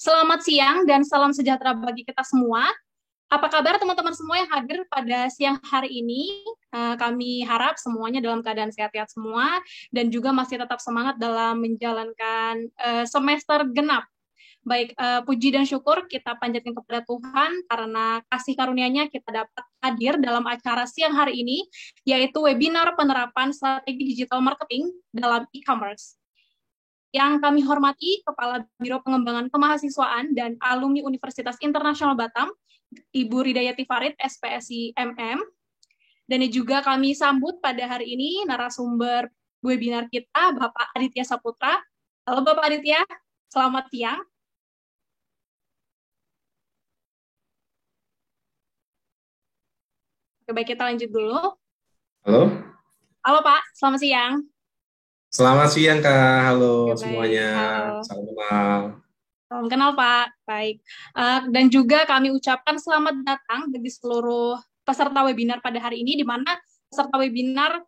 Selamat siang dan salam sejahtera bagi kita semua. Apa kabar teman-teman semua yang hadir pada siang hari ini? Kami harap semuanya dalam keadaan sehat-sehat semua dan juga masih tetap semangat dalam menjalankan semester genap. Baik, puji dan syukur kita panjatkan kepada Tuhan karena kasih karunia-Nya kita dapat hadir dalam acara siang hari ini, yaitu webinar penerapan strategi digital marketing dalam e-commerce. Yang kami hormati Kepala Biro Pengembangan Kemahasiswaan dan Alumni Universitas Internasional Batam, Ibu Ridayati Farid, SPSI MM. Dan juga kami sambut pada hari ini narasumber webinar kita, Bapak Aditya Saputra. Halo Bapak Aditya, selamat siang. Oke, baik, kita lanjut dulu. Halo, Halo Pak, selamat siang. selamat siang Kak. Halo Oke, baik. semuanya. Halo. Salam kenal. Salam kenal Pak. Baik. Dan juga kami ucapkan selamat datang bagi seluruh peserta webinar pada hari ini, di mana peserta webinar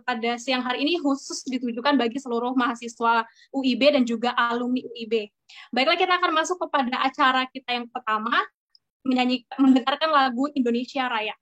pada siang hari ini khusus ditujukan bagi seluruh mahasiswa UIB dan juga alumni UIB. Baiklah, kita akan masuk kepada acara kita yang pertama, mendengarkan lagu Indonesia Raya.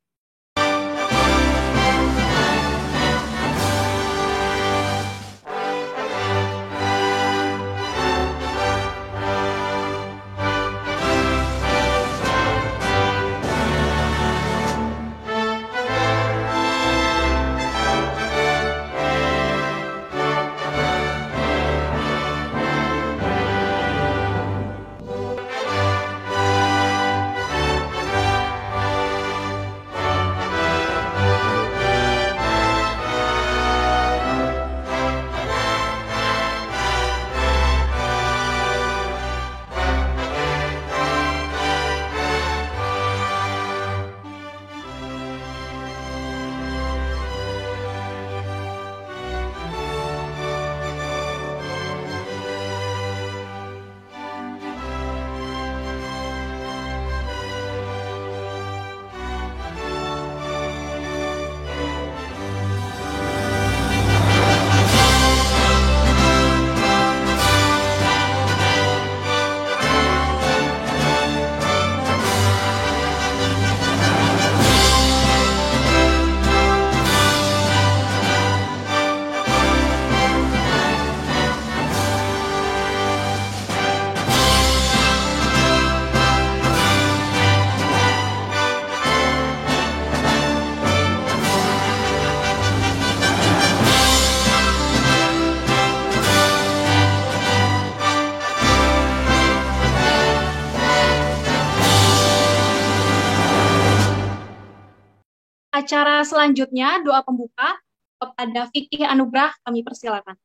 Acara selanjutnya, doa pembuka kepada Fikih Anugrah, kami persilakan.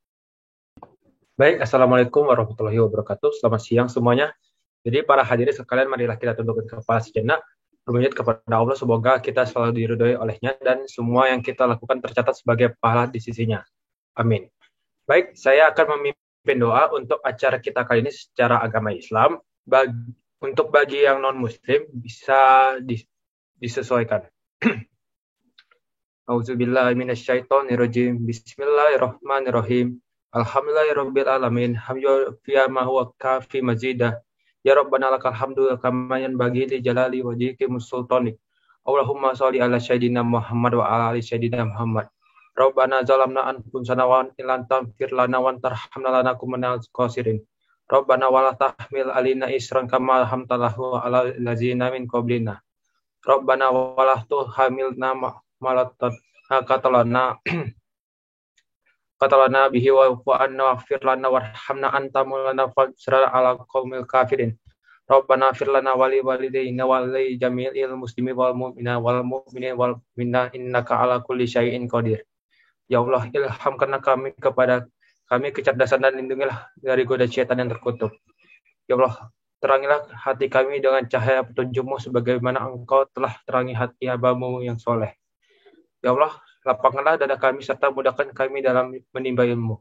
Baik, Assalamualaikum warahmatullahi wabarakatuh. Selamat siang semuanya. Jadi para hadirin sekalian, marilah kita tundukkan kepala sejenak, berminat kepada Allah, semoga kita selalu diridhoi olehnya dan semua yang kita lakukan tercatat sebagai pahala di sisinya. Amin. Baik, saya akan memimpin doa untuk acara kita kali ini secara agama Islam. Untuk bagi yang non-muslim bisa disesuaikan. Auzubillahi minasyaitonirrajim. Bismillahirrahmanirrahim. Alhamdulillahirabbil alamin. Hamdulillah fiya ma huwa kafi mazidah. Ya Rabbana lakal hamdu kama yanbaghi li jalali wajhika sultanik. Allahumma sholli ala sayyidina Muhammad wa ala ali sayyidina Muhammad. Rabbana zalamna anfusana wa illam taghfir lana wa tarhamna lanakunanna minal khasirin. Rabbana wala tahmil alina isran kama hamtalahu ala allazina min qablina. Rabbana wala tuhamilna katalana bihi wa anna waghfir lana warhamna anta maulana fansur ala qaumil kafirin. Rabbana fir lana wa li walidayna wa li jami'il muslimin wal mu'minina wal mu'minin wal mu'minat innaka ala kulli syai'in qadir. Ya Allah, ilhamkanlah kepada kami kecerdasan dan lindungilah dari godaan syaitan yang terkutuk. Ya Allah, terangilah hati kami dengan cahaya petunjuk-Mu sebagaimana Engkau telah terangi hati hamba-Mu yang soleh. Ya Allah, lapangkanlah dada kami serta mudahkan kami dalam menimba ilmu.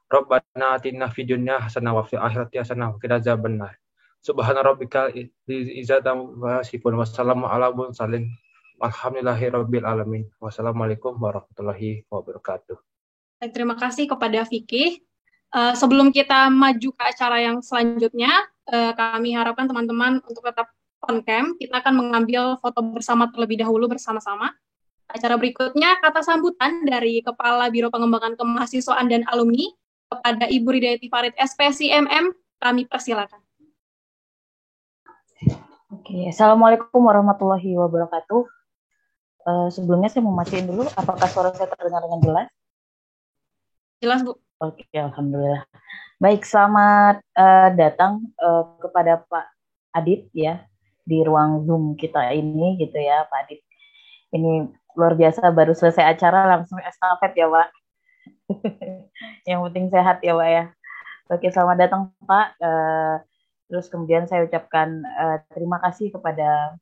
Rabbana atina fid dunya hasanah wa fil akhirati hasanah wa qina adzabannar. Subhana rabbika izzati wa sifun wa salamun ala mursalin. Alhamdulillahirabbil alamin. Wassalamualaikum warahmatullahi wabarakatuh. Terima kasih kepada Fikih. Sebelum kita maju ke acara yang selanjutnya, kami harapkan teman-teman untuk tetap on cam. Kita akan mengambil foto bersama terlebih dahulu bersama-sama. Acara berikutnya, kata sambutan dari Kepala Biro Pengembangan Kemahasiswaan dan Alumni kepada Ibu Ridayati Farid SPSI kami persilakan. Oke, Assalamualaikum warahmatullahi wabarakatuh. Sebelumnya saya mau matiin dulu, apakah suara saya terdengar dengan jelas? Jelas, Bu. Oke, alhamdulillah. Baik, selamat datang kepada Pak Adit ya di ruang Zoom kita ini gitu ya, Pak Adit. Ini luar biasa, baru selesai acara langsung estafet ya, Pak. Yang penting sehat ya, Pak ya. Oke, selamat datang Pak. Terus kemudian saya ucapkan terima kasih kepada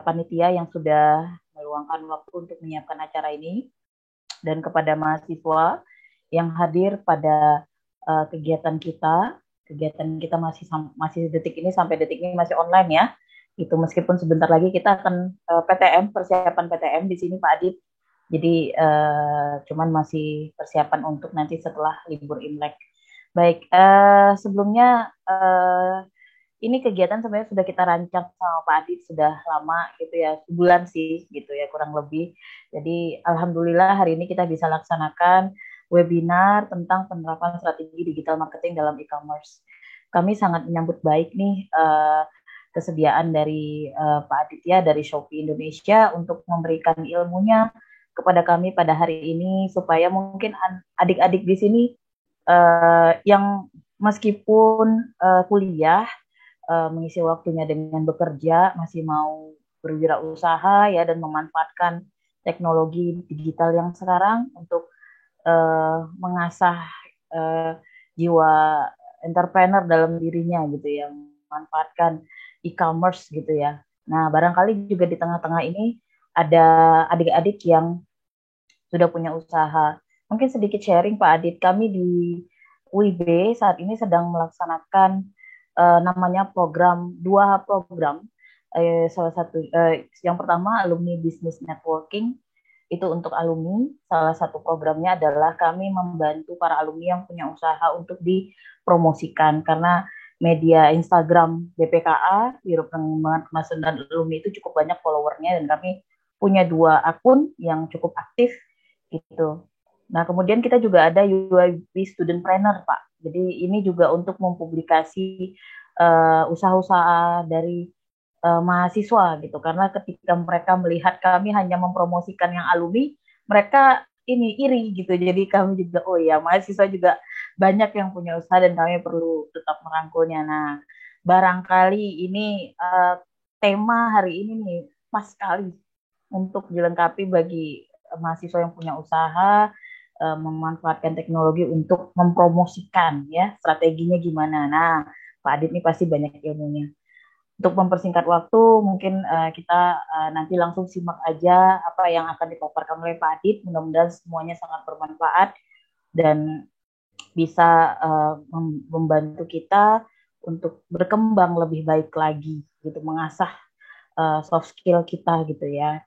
panitia yang sudah meluangkan waktu untuk menyiapkan acara ini dan kepada mahasiswa yang hadir pada kegiatan kita. Kegiatan kita masih detik ini sampai detik ini masih online ya. Itu meskipun sebentar lagi kita akan PTM, persiapan PTM di sini Pak Adit. Jadi cuman masih persiapan untuk nanti setelah libur Imlek. Baik, sebelumnya ini kegiatan sebenarnya sudah kita rancang sama Pak Adit sudah lama gitu ya, sebulan sih gitu ya kurang lebih. Jadi alhamdulillah hari ini kita bisa laksanakan webinar tentang penerapan strategi digital marketing dalam e-commerce. Kami sangat menyambut baik nih kesediaan dari Pak Aditya dari Shopee Indonesia untuk memberikan ilmunya kepada kami pada hari ini supaya mungkin adik-adik di sini yang meskipun kuliah mengisi waktunya dengan bekerja masih mau berwirausaha ya dan memanfaatkan teknologi digital yang sekarang untuk mengasah jiwa entrepreneur dalam dirinya gitu ya, memanfaatkan e-commerce gitu ya. Nah, barangkali juga di tengah-tengah ini ada adik-adik yang sudah punya usaha. Mungkin sedikit sharing Pak Adit, kami di UIB saat ini sedang melaksanakan namanya dua program. Salah satu yang pertama alumni business networking, itu untuk alumni. Salah satu programnya adalah kami membantu para alumni yang punya usaha untuk dipromosikan karena media Instagram BPKA, Biro Pengembangan Kemasan dan Alumni itu cukup banyak followernya dan kami punya 2 akun yang cukup aktif gitu. Nah, kemudian kita juga ada UIB Student Planner, Pak. Jadi ini juga untuk mempublikasi usaha-usaha dari mahasiswa gitu. Karena ketika mereka melihat kami hanya mempromosikan yang alumni, mereka ini iri gitu. Jadi kami juga, oh ya mahasiswa juga banyak yang punya usaha dan kami perlu tetap merangkulnya. Nah, barangkali ini tema hari ini nih pas sekali untuk dilengkapi bagi mahasiswa yang punya usaha, memanfaatkan teknologi untuk mempromosikan ya strateginya gimana. Nah, Pak Adit ini pasti banyak ilmunya. Untuk mempersingkat waktu, mungkin kita nanti langsung simak aja apa yang akan dipaparkan oleh Pak Adit. Mudah-mudahan semuanya sangat bermanfaat dan bisa membantu kita untuk berkembang lebih baik lagi, gitu, mengasah soft skill kita gitu ya.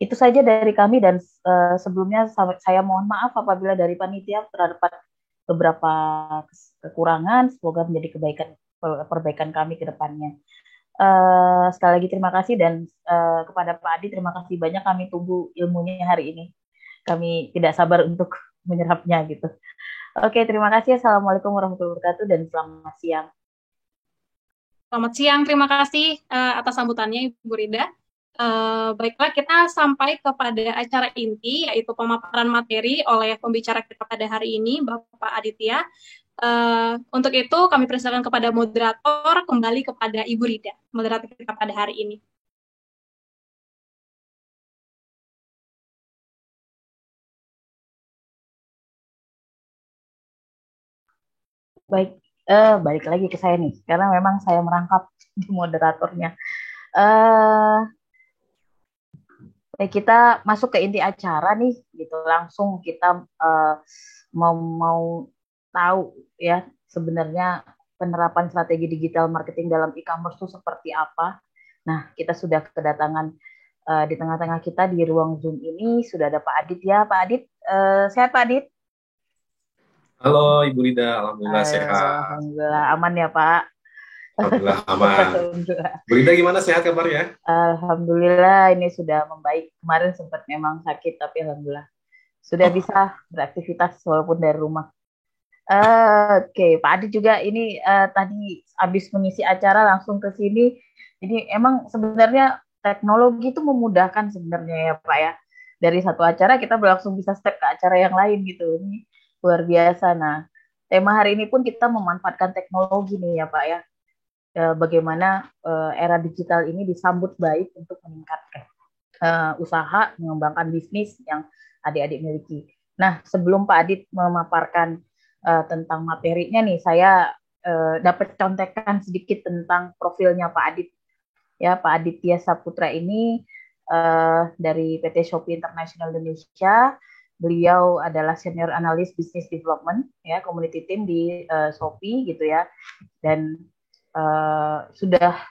Itu saja dari kami dan sebelumnya saya mohon maaf apabila dari panitia terdapat beberapa kekurangan. Semoga menjadi perbaikan kami ke depannya. Sekali lagi terima kasih dan kepada Pak Adi terima kasih banyak, kami tunggu ilmunya hari ini. Kami tidak sabar untuk menyerapnya gitu. Oke, terima kasih. Assalamualaikum warahmatullahi wabarakatuh dan selamat siang. Selamat siang, terima kasih atas sambutannya Ibu Rida. Baiklah, kita sampai kepada acara inti, yaitu pemaparan materi oleh pembicara kita pada hari ini, Bapak Aditya. Untuk itu, kami persilakan kepada moderator, kembali kepada Ibu Rida, moderator kita pada hari ini. Baik, balik lagi ke saya nih, karena memang saya merangkap moderatornya. Kita masuk ke inti acara nih, gitu. Langsung kita mau tahu ya sebenarnya penerapan strategi digital marketing dalam e-commerce itu seperti apa. Nah, kita sudah kedatangan di tengah-tengah kita di ruang Zoom ini sudah ada Pak Adit ya. Pak Adit, sehat Pak Adit? Halo Ibu Rida, alhamdulillah sehat. Alhamdulillah aman ya Pak. Alhamdulillah aman. Alhamdulillah. Berita gimana, sehat kabarnya? Alhamdulillah ini sudah membaik. Kemarin sempat memang sakit, tapi alhamdulillah sudah Oh, bisa beraktivitas walaupun dari rumah. Oke, Pak Adi juga ini tadi habis mengisi acara langsung ke sini. Jadi emang sebenarnya teknologi itu memudahkan sebenarnya ya Pak ya. Dari satu acara kita langsung bisa step ke acara yang lain gitu. Ini luar biasa. Nah, tema hari ini pun kita memanfaatkan teknologi nih ya Pak ya. Bagaimana era digital ini disambut baik untuk meningkatkan usaha, mengembangkan bisnis yang adik-adik miliki. Nah, sebelum Pak Adit memaparkan tentang materinya nih, saya dapat contekan sedikit tentang profilnya Pak Adit. Ya, Pak Aditya Saputra ini dari PT Shopee International Indonesia. Beliau adalah senior analis business development, ya, community team di Shopee gitu ya, dan sudah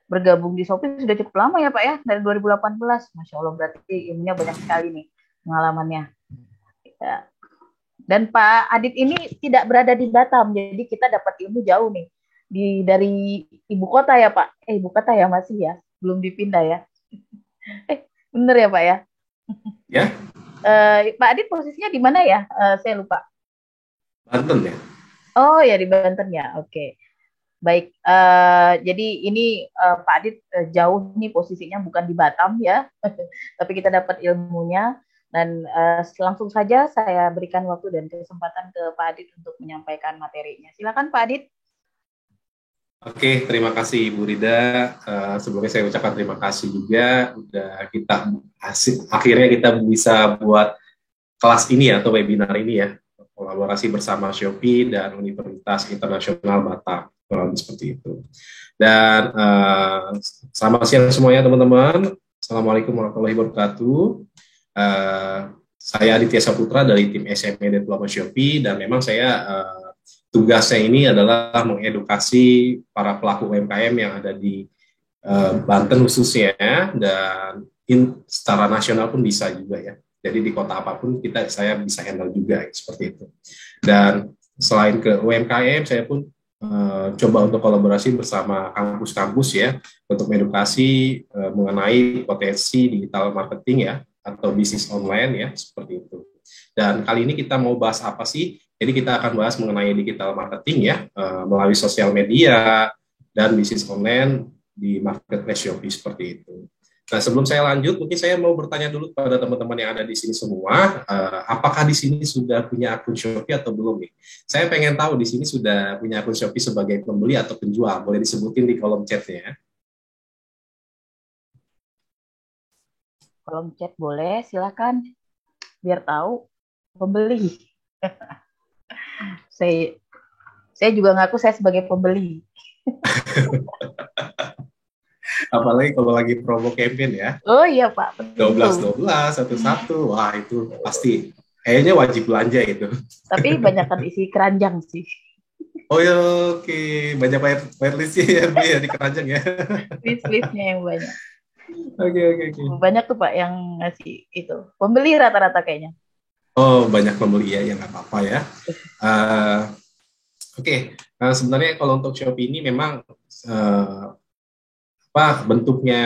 bergabung di Shopee sudah cukup lama ya Pak ya, dari 2018. Masya Allah, berarti ilmunya banyak sekali nih pengalamannya. Ya. Dan Pak Adit ini tidak berada di Batam, jadi kita dapat ilmu jauh nih dari ibu kota ya Pak. Ibu kota ya masih ya, belum dipindah ya. Bener ya Pak ya? ya, Pak Adit posisinya di mana ya? Saya lupa. Banten ya. Oh ya, di Banten ya. Oke. Baik, jadi ini Pak Adit jauh nih posisinya, bukan di Batam ya, tapi kita dapat ilmunya. Dan langsung saja saya berikan waktu dan kesempatan ke Pak Adit untuk menyampaikan materinya. Silakan Pak Adit. Oke, terima kasih Ibu Rida. Sebelumnya saya ucapkan terima kasih juga udah akhirnya kita bisa buat kelas ini ya, atau webinar ini ya, kolaborasi bersama Shopee dan Universitas Internasional Batam, kurang lebih seperti itu. Dan selamat siang semuanya teman-teman. Assalamualaikum warahmatullahi wabarakatuh. Saya Aditya Saputra dari tim SME Development Shopee, dan memang saya tugasnya ini adalah mengedukasi para pelaku UMKM yang ada di Banten khususnya, dan secara nasional pun bisa juga ya. Jadi di kota apapun saya bisa handle juga seperti itu. Dan selain ke UMKM, saya pun coba untuk kolaborasi bersama kampus-kampus ya, untuk mengedukasi mengenai potensi digital marketing ya, atau bisnis online ya, seperti itu. Dan kali ini kita mau bahas apa sih? Jadi kita akan bahas mengenai digital marketing ya, melalui sosial media dan bisnis online di marketplace Shopee seperti itu. Nah, sebelum saya lanjut, mungkin saya mau bertanya dulu kepada teman-teman yang ada di sini semua, apakah di sini sudah punya akun Shopee atau belum nih? Saya pengen tahu di sini sudah punya akun Shopee sebagai pembeli atau penjual, boleh disebutin di kolom chatnya ya. Kolom chat boleh, silakan. Biar tahu pembeli. Saya juga ngaku saya sebagai pembeli. Apalagi kalau lagi promo campaign ya. Oh iya Pak. 12-12, 1-1, wah itu pasti. Kayaknya wajib belanja itu. Tapi banyakkan isi keranjang sih. Oh ya, oke. Banyak whitelist-nya ya di keranjang ya. List-listnya yang banyak. Oke. Banyak tuh Pak yang ngasih itu. Pembeli rata-rata kayaknya. Oh, banyak pembeli ya, yang nggak apa-apa ya. Oke. Sebenarnya kalau untuk Shopee ini memang bentuknya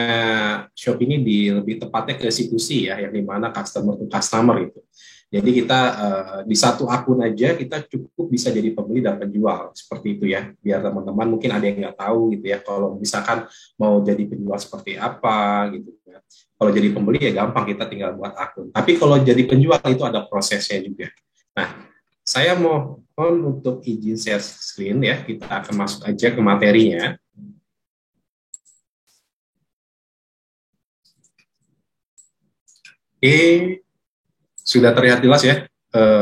Shopee ini lebih tepatnya ke C2C ya, yang dimana customer to customer itu. Jadi kita di satu akun aja kita cukup bisa jadi pembeli dan penjual seperti itu ya. Biar teman-teman mungkin ada yang nggak tahu gitu ya. Kalau misalkan mau jadi penjual seperti apa gitu ya. Kalau jadi pembeli ya gampang, kita tinggal buat akun. Tapi kalau jadi penjual itu ada prosesnya juga. Nah, saya mohon untuk izin share screen ya. Kita akan masuk aja ke materinya. Oke. Sudah terlihat jelas ya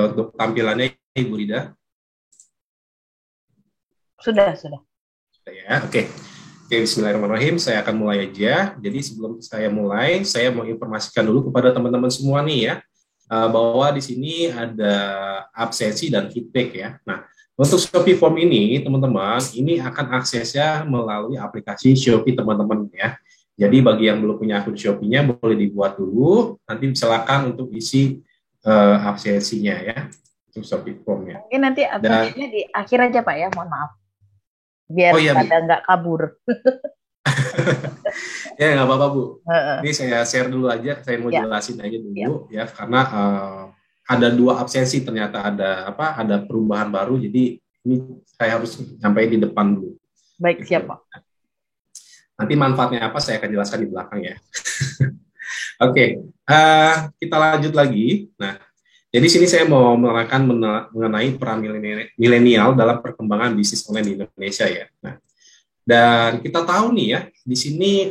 untuk tampilannya Ibu Rida? Sudah. Sudah ya, oke. Bismillahirrahmanirrahim, saya akan mulai aja. Jadi sebelum saya mulai, saya mau informasikan dulu kepada teman-teman semua nih ya, bahwa di sini ada absensi dan feedback ya. Nah, untuk Shopee Form ini, teman-teman, ini akan aksesnya melalui aplikasi Shopee teman-teman ya. Jadi bagi yang belum punya akun Shopee-nya, boleh dibuat dulu, nanti silakan untuk isi absensinya ya, untuk Shopee Form-nya. Mungkin nanti absensinya di akhir aja Pak ya, mohon maaf. biar Oh iya, Bu. pada nggak kabur. Ya, nggak apa-apa, Bu. Heeh. Ini saya share dulu aja, saya mau Ya, jelasin aja ya. dulu ya, karena ada 2 absensi ternyata, ada perubahan baru, jadi ini saya harus sampai di depan dulu. Baik, Gitu. siapa? Nanti manfaatnya apa saya akan jelaskan di belakang ya. Oke, kita lanjut lagi. Nah, jadi sini saya mau menerangkan mengenai peran milenial dalam perkembangan bisnis online di Indonesia ya. Nah, dan kita tahu nih ya, di sini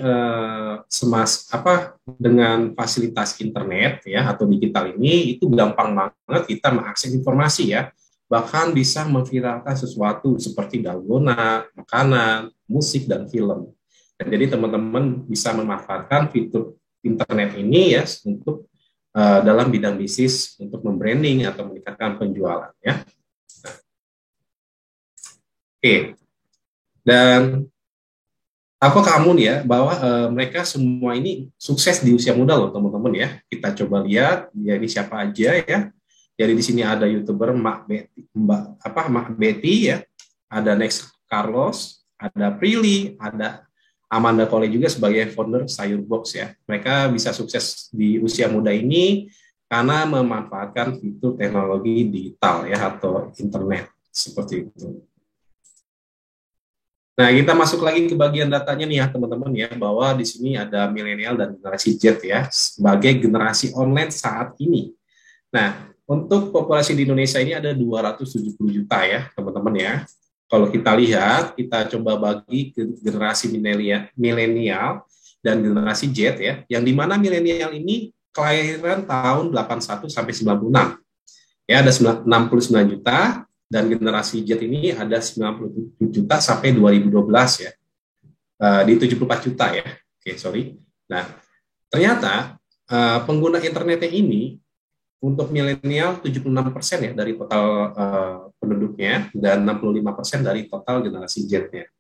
dengan fasilitas internet ya atau digital ini itu gampang banget kita mengakses informasi ya. Bahkan bisa memviralkan sesuatu seperti dalgona, makanan, musik dan film. Dan jadi teman-teman bisa memanfaatkan fitur internet ini ya untuk dalam bidang bisnis untuk membranding atau meningkatkan penjualan ya. Nah, oke. Dan apa kamu nih ya bahwa mereka semua ini sukses di usia muda loh teman-teman ya. Kita coba lihat ya ini siapa aja ya. Jadi di sini ada YouTuber Mak Betty ya, ada Next Carlos, ada Prilly, ada Amanda Cole juga sebagai founder Sayurbox ya. Mereka bisa sukses di usia muda ini karena memanfaatkan fitur teknologi digital ya atau internet seperti itu. Nah, kita masuk lagi ke bagian datanya nih ya teman-teman ya, bahwa di sini ada milenial dan generasi Z ya sebagai generasi online saat ini. Nah, untuk populasi di Indonesia ini ada 270 juta ya teman-teman ya. Kalau kita lihat, kita coba bagi ke generasi milenial dan generasi Z ya, yang dimana milenial ini kelahiran tahun 81 sampai 96. Ya, ada 69 juta, dan generasi Z ini ada 97 juta sampai 2012 ya. Di 74 juta ya. Oke, sorry. Nah, ternyata pengguna internetnya ini untuk milenial 76% ya dari total penduduknya dan 65% dari total generasi Z-nya.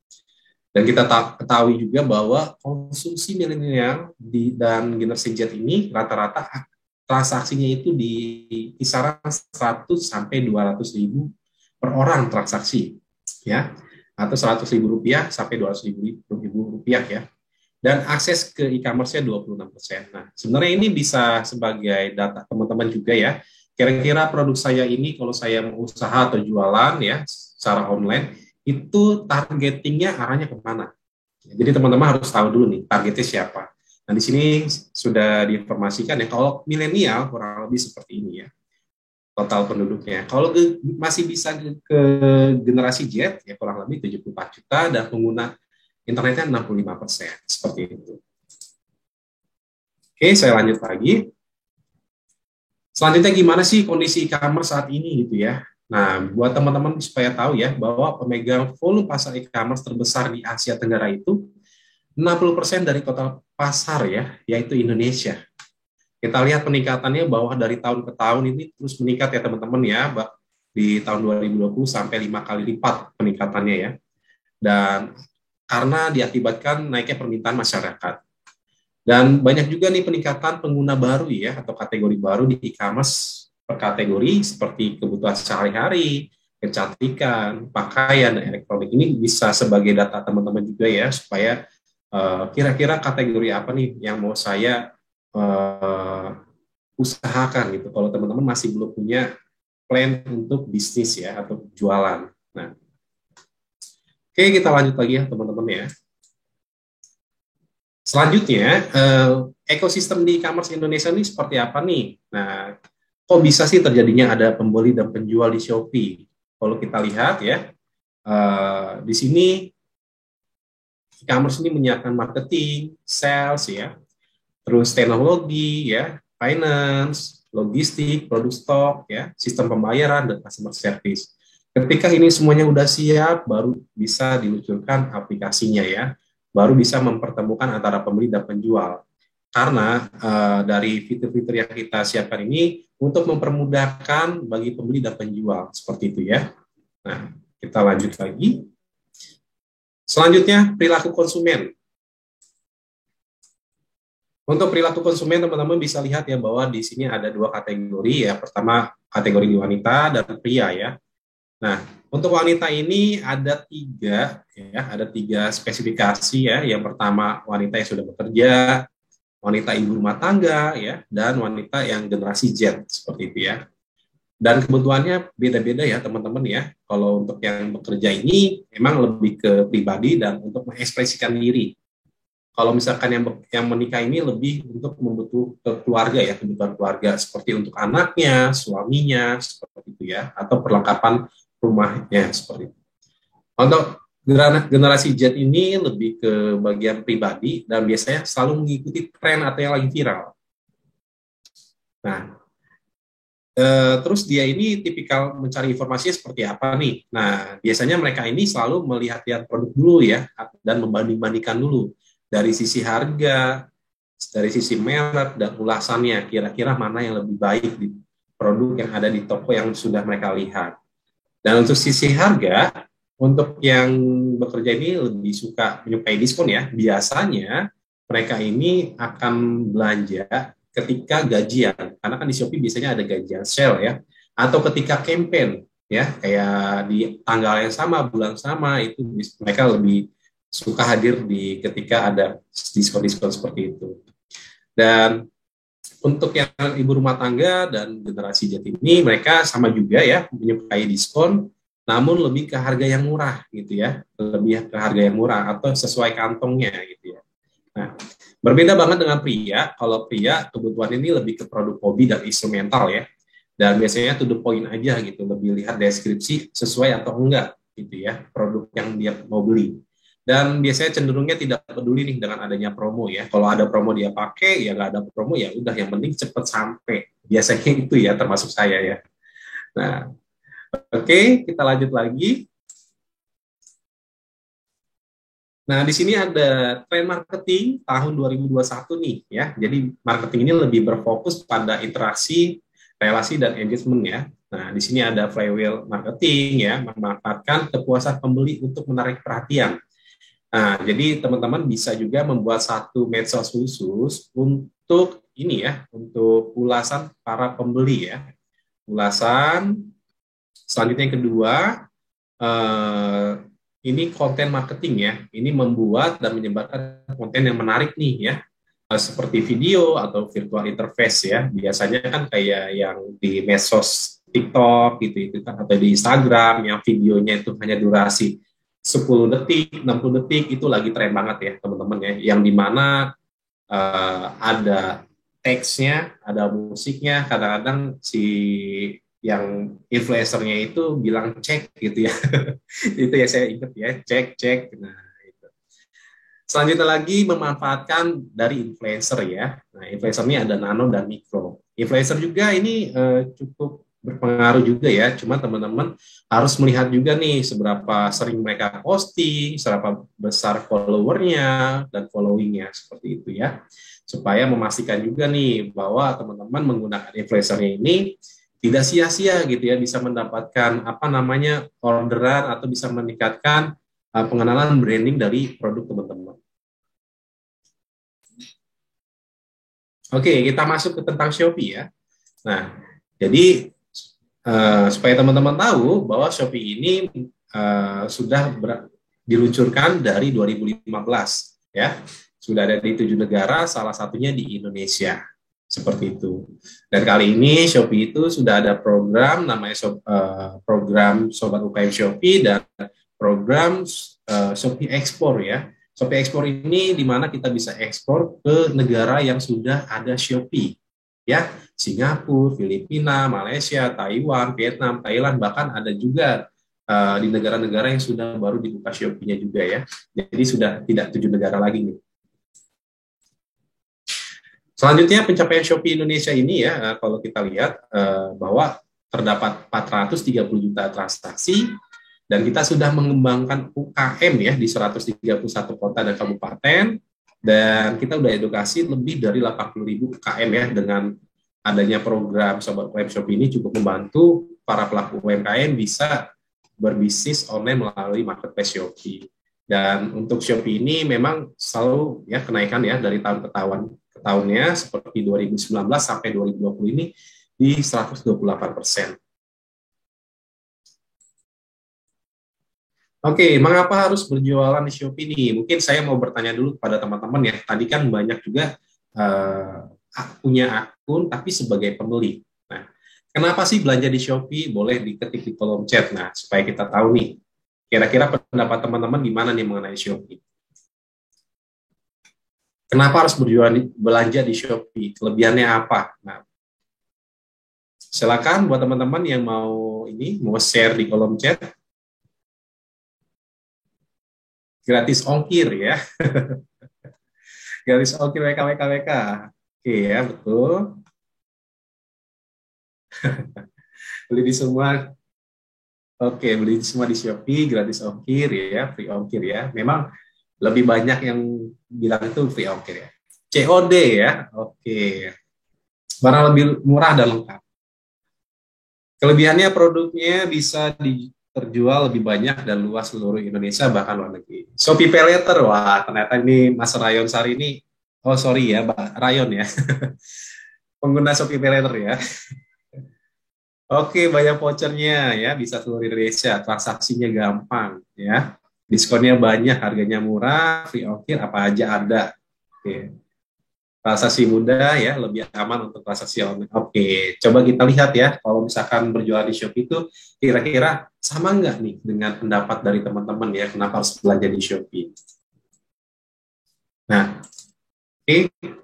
Dan kita ketahui juga bahwa konsumsi milenial dan generasi Z ini rata-rata transaksinya itu di kisaran 100 sampai 200 ribu per orang transaksi ya, atau 100 ribu rupiah sampai 200 ribu rupiah ya. Dan akses ke e-commerce-nya 26%. Nah, sebenarnya ini bisa sebagai data teman-teman juga ya. Kira-kira produk saya ini kalau saya mau usaha atau jualan ya secara online, itu targetingnya arahnya kemana? Jadi teman-teman harus tahu dulu nih targetnya siapa. Nah, di sini sudah diinformasikan ya, kalau milenial kurang lebih seperti ini ya, total penduduknya. Kalau masih bisa ke generasi Z, ya kurang lebih 74 juta, dan pengguna internetnya 65%, seperti itu. Oke, saya lanjut lagi. Selanjutnya gimana sih kondisi e-commerce saat ini gitu ya. Nah, buat teman-teman supaya tahu ya, bahwa pemegang volume pasar e-commerce terbesar di Asia Tenggara itu 60% dari total pasar ya, yaitu Indonesia. Kita lihat peningkatannya bahwa dari tahun ke tahun ini terus meningkat ya teman-teman ya, di tahun 2020 sampai 5 kali lipat peningkatannya ya. Dan karena diakibatkan naiknya permintaan masyarakat. Dan banyak juga nih peningkatan pengguna baru ya, atau kategori baru di e-commerce per kategori seperti kebutuhan sehari-hari, kecantikan, pakaian, dan elektronik. Ini bisa sebagai data teman-teman juga ya, supaya kira-kira kategori apa nih yang mau saya usahakan gitu, kalau teman-teman masih belum punya plan untuk bisnis ya, atau jualan. Nah, oke, kita lanjut lagi ya teman-teman ya. Selanjutnya, ekosistem di e-commerce Indonesia ini seperti apa nih? Nah, kok bisa sih terjadinya ada pembeli dan penjual di Shopee? Kalau kita lihat ya, di sini e-commerce ini menyiapkan marketing, sales ya, terus teknologi ya, finance, logistik, produk stok ya, sistem pembayaran dan customer service. Ketika ini semuanya udah siap, baru bisa diluncurkan aplikasinya ya, baru bisa mempertemukan antara pembeli dan penjual. Karena dari fitur-fitur yang kita siapkan ini untuk mempermudahkan bagi pembeli dan penjual, seperti itu ya. Nah, kita lanjut lagi. Selanjutnya, perilaku konsumen. Untuk perilaku konsumen, teman-teman bisa lihat ya bahwa di sini ada 2 kategori ya. Pertama, kategori wanita dan pria ya. Nah, Untuk wanita ini ada tiga spesifikasi ya. Yang pertama wanita yang sudah bekerja, wanita ibu rumah tangga ya, dan wanita yang generasi Z seperti itu ya. Dan kebutuhannya beda-beda ya teman-teman ya. Kalau untuk yang bekerja ini memang lebih ke pribadi dan untuk mengekspresikan diri. Kalau misalkan yang menikah ini lebih untuk membutuhkan keluarga ya, kebutuhan keluarga seperti untuk anaknya, suaminya seperti itu ya, atau perlengkapan rumahnya seperti itu. Untuk generasi Z ini lebih ke bagian pribadi dan biasanya selalu mengikuti tren atau yang lagi viral. Nah, terus dia ini tipikal mencari informasinya seperti apa nih? Nah, biasanya mereka ini selalu melihat-lihat produk dulu ya, dan membanding-bandingkan dulu dari sisi harga, dari sisi merek dan ulasannya, kira-kira mana yang lebih baik di produk yang ada di toko yang sudah mereka lihat. Dan untuk sisi harga, untuk yang bekerja ini lebih menyukai diskon ya. Biasanya mereka ini akan belanja ketika gajian, karena kan di Shopee biasanya ada gajian sale ya, atau ketika campaign ya, kayak di tanggal yang sama, bulan sama, itu mereka lebih suka hadir ketika ada diskon-diskon seperti itu. Dan untuk yang ibu rumah tangga dan generasi Z ini, mereka sama juga ya, menyukai diskon, namun lebih ke harga yang murah gitu ya, lebih ke harga yang murah atau sesuai kantongnya gitu ya. Nah, berbeda banget dengan pria. Kalau pria kebutuhan ini lebih ke produk hobi dan instrumental ya, dan biasanya to the point aja gitu, lebih lihat deskripsi sesuai atau enggak gitu ya produk yang dia mau beli. Dan biasanya cenderungnya tidak peduli nih dengan adanya promo ya. Kalau ada promo dia pakai, ya nggak ada promo ya udah, yang penting cepet sampai. Biasanya itu ya, termasuk saya ya. Nah, oke, kita lanjut lagi. Nah, di sini ada tren marketing tahun 2021 nih ya. Jadi marketing ini lebih berfokus pada interaksi, relasi dan engagement ya. Nah, di sini ada flywheel marketing ya, memanfaatkan kepuasan pembeli untuk menarik perhatian. Nah, jadi teman-teman bisa juga membuat satu medsos khusus untuk ini ya, untuk ulasan para pembeli ya. Ulasan. Selanjutnya yang kedua, ini konten marketing ya. Ini membuat dan menyebarkan konten yang menarik nih ya, seperti video atau virtual interface ya. Biasanya kan kayak yang di medsos TikTok gitu kan, atau di Instagram yang videonya itu hanya durasi 10 detik, 60 detik, itu lagi tren banget ya teman-teman ya, yang dimana ada teksnya, ada musiknya, kadang-kadang si yang influencernya itu bilang cek gitu ya. Itu ya saya ingat ya, cek. Nah, itu. Selanjutnya lagi memanfaatkan dari influencer ya. Nah, influencer ini ada nano dan mikro. Influencer juga ini cukup berpengaruh juga ya, cuma teman-teman harus melihat juga nih seberapa sering mereka posting, seberapa besar followernya dan followingnya seperti itu ya, supaya memastikan juga nih bahwa teman-teman menggunakan influencernya ini tidak sia-sia gitu ya, bisa mendapatkan orderan atau bisa meningkatkan pengenalan branding dari produk teman-teman. Oke, kita masuk ke tentang Shopee ya. Nah, jadi supaya teman-teman tahu bahwa Shopee ini sudah diluncurkan dari 2015 ya, sudah ada di 7 negara, salah satunya di Indonesia seperti itu. Dan kali ini Shopee itu sudah ada program namanya program Sobat UKM Shopee dan program Shopee Export ya. Shopee Export ini di mana kita bisa ekspor ke negara yang sudah ada Shopee ya. Singapura, Filipina, Malaysia, Taiwan, Vietnam, Thailand, bahkan ada juga di negara-negara yang sudah baru dibuka Shopee-nya juga ya. Jadi sudah tidak 7 negara lagi nih. Selanjutnya pencapaian Shopee Indonesia ini ya, kalau kita lihat bahwa terdapat 430 juta transaksi dan kita sudah mengembangkan UKM ya di 131 kota dan kabupaten, dan kita udah edukasi lebih dari 80.000 UKM ya. Dengan adanya program Sobat UKM Shopee ini cukup membantu para pelaku UMKM bisa berbisnis online melalui marketplace Shopee. Dan untuk Shopee ini memang selalu ya kenaikan ya dari tahun ke tahunnya, seperti 2019 sampai 2020 ini di 128%. Oke, mengapa harus berjualan di Shopee nih? Mungkin saya mau bertanya dulu kepada teman-teman ya. Tadi kan banyak juga punya akun tapi sebagai pembeli. Nah, kenapa sih belanja di Shopee? Boleh diketik di kolom chat. Nah, supaya kita tahu nih, kira-kira pendapat teman-teman gimana nih mengenai Shopee? Kenapa harus belanja di Shopee? Kelebihannya apa? Nah, silakan buat teman-teman yang mau share di kolom chat. Gratis ongkir ya. Gratis ongkir WK. Oke ya, betul. Beli di semua. Oke, beli semua di Shopee, gratis ongkir ya, free ongkir ya. Memang lebih banyak yang bilang itu free ongkir ya. COD ya, oke. Barang lebih murah dan lengkap. Kelebihannya produknya bisa terjual lebih banyak dan luas seluruh Indonesia bahkan luar negeri. Shopee Pay Later, wah ternyata ini Mas Rayon Sari ini, oh sorry ya, Mbak Rayon ya, pengguna Shopee Pay Later ya. Oke, banyak vouchernya ya, bisa seluruh Indonesia, transaksinya gampang ya, diskonnya banyak, harganya murah, free ongkir apa aja ada. Oke. Transaksi mudah ya, lebih aman untuk transaksi online. Oke, coba kita lihat ya, kalau misalkan berjualan di Shopee itu kira-kira sama nggak nih dengan pendapat dari teman-teman ya, kenapa harus belanja di Shopee? Nah, oke,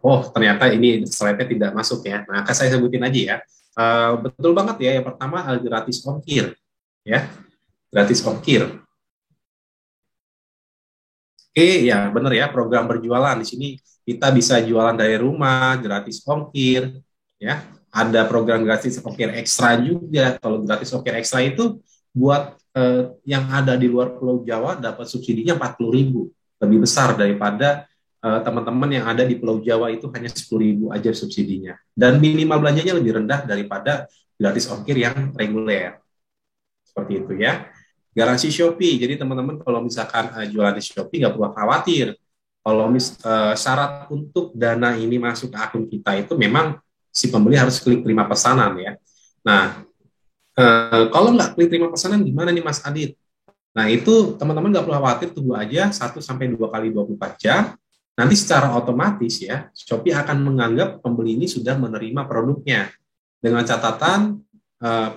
oh ternyata ini slide-nya tidak masuk ya. Nah, akan saya sebutin aja ya. Betul banget ya, yang pertama gratis ongkir ya, gratis ongkir. Oke, ya benar ya, program berjualan di sini kita bisa jualan dari rumah, gratis ongkir, ya. Ada program gratis ongkir ekstra juga. Kalau gratis ongkir ekstra itu buat yang ada di luar Pulau Jawa dapat subsidinya 40.000, lebih besar daripada teman-teman yang ada di Pulau Jawa itu hanya 10.000 aja subsidinya. Dan minimal belanjanya lebih rendah daripada gratis ongkir yang reguler. Seperti itu ya. Garansi Shopee. Jadi teman-teman kalau misalkan jualan di Shopee nggak perlu khawatir. Kalau syarat untuk dana ini masuk ke akun kita itu memang si pembeli harus klik terima pesanan ya. Nah, kalau nggak klik terima pesanan gimana nih Mas Adit? Nah itu teman-teman nggak perlu khawatir, tunggu aja 1-2 kali 24 jam. Nanti secara otomatis ya, Shopee akan menganggap pembeli ini sudah menerima produknya. Dengan catatan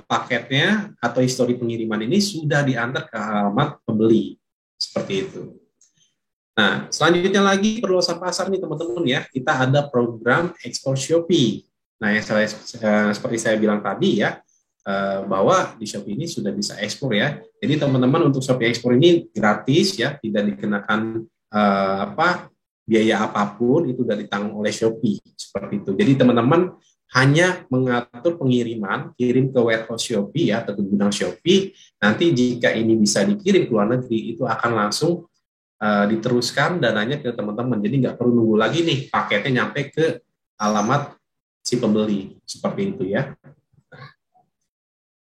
paketnya atau histori pengiriman ini sudah diantar ke alamat pembeli. Seperti itu. Nah, selanjutnya lagi perluasan pasar nih teman-teman ya. Kita ada program ekspor Shopee. Nah, yang seperti saya bilang tadi ya, bahwa di Shopee ini sudah bisa ekspor ya. Jadi teman-teman untuk Shopee ekspor ini gratis ya, tidak dikenakan biaya apapun, itu sudah ditanggung oleh Shopee seperti itu. Jadi teman-teman hanya mengatur pengiriman, kirim ke warehouse Shopee ya, atau ke gudang Shopee. Nanti jika ini bisa dikirim ke luar negeri, itu akan langsung diteruskan dananya ke teman-teman. Jadi nggak perlu nunggu lagi nih paketnya nyampe ke alamat si pembeli. Seperti itu ya.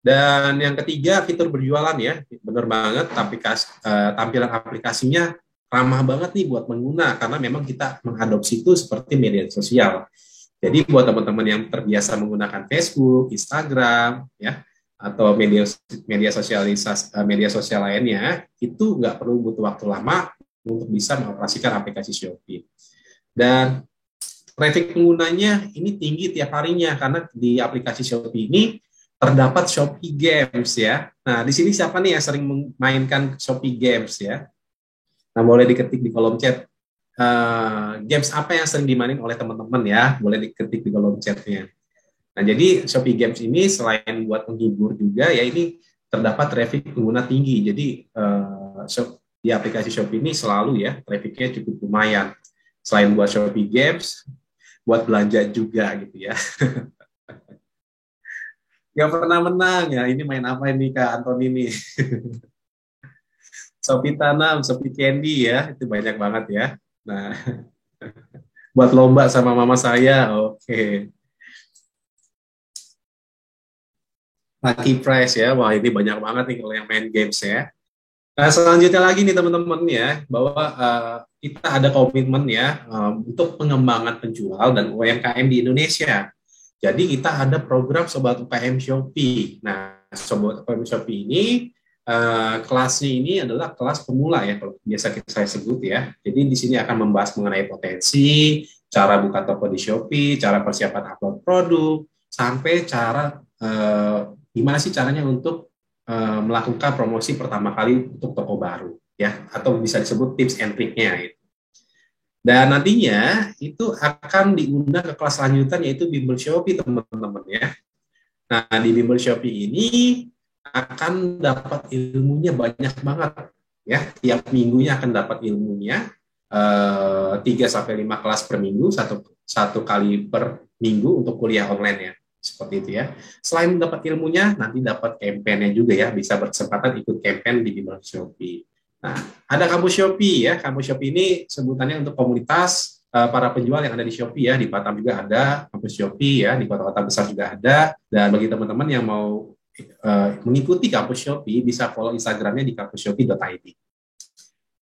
Dan yang ketiga, fitur berjualan ya. Benar banget, tampilan aplikasinya ramah banget nih buat pengguna, karena memang kita mengadopsi itu seperti media sosial. Jadi buat teman-teman yang terbiasa menggunakan Facebook, Instagram, ya, atau media sosial lainnya, itu nggak perlu butuh waktu lama untuk bisa mengoperasikan aplikasi Shopee. Dan traffic penggunanya ini tinggi tiap harinya, karena di aplikasi Shopee ini terdapat Shopee Games ya. Nah, di sini siapa nih yang sering memainkan Shopee Games ya? Nah, boleh diketik di kolom chat. Games apa yang sering dimainin oleh teman-teman ya? Boleh diketik di kolom chatnya. Nah, jadi Shopee Games ini selain buat menghibur juga ya, ini terdapat traffic pengguna tinggi. Jadi di aplikasi Shopee ini selalu ya trafficnya cukup lumayan. Selain buat Shopee Games, buat belanja juga gitu ya. Gak pernah menang ya. Ini main apa ini Kak Antoni nih? Shopee Tanam, Shopee Candy ya, itu banyak banget ya. Nah, buat lomba sama mama saya, oke. Lucky Prize ya, wah ini banyak banget nih kalau yang main games ya. Nah, selanjutnya lagi nih teman-teman ya, bahwa kita ada komitmen ya untuk pengembangan penjual dan UMKM di Indonesia. Jadi kita ada program Sobat UKM Shopee. Nah, Sobat UKM Shopee ini kelasnya ini adalah kelas pemula ya, kalau biasa saya sebut ya. Jadi di sini akan membahas mengenai potensi, cara buka toko di Shopee, cara persiapan upload produk, sampai cara gimana sih caranya untuk melakukan promosi pertama kali untuk toko baru ya, atau bisa disebut tips and trick-nya gitu. Dan nantinya itu akan diundang ke kelas lanjutan yaitu Bimbel Shopee teman-teman ya. Nah di Bimbel Shopee ini akan dapat ilmunya banyak banget ya, tiap minggunya akan dapat ilmunya 3-5 kelas per minggu, satu kali per minggu untuk kuliah online ya, seperti itu ya. Selain dapat ilmunya, nanti dapat campaign-nya juga ya, bisa berkesempatan ikut campaign di Bimbel Shopee. Nah, ada kampus Shopee ya, kampus Shopee ini sebutannya untuk komunitas para penjual yang ada di Shopee ya, di Batam juga ada kampus Shopee ya, di kota-kota besar juga ada. Dan bagi teman-teman yang mau mengikuti kampus Shopee, bisa follow Instagramnya di kampusshopee.id.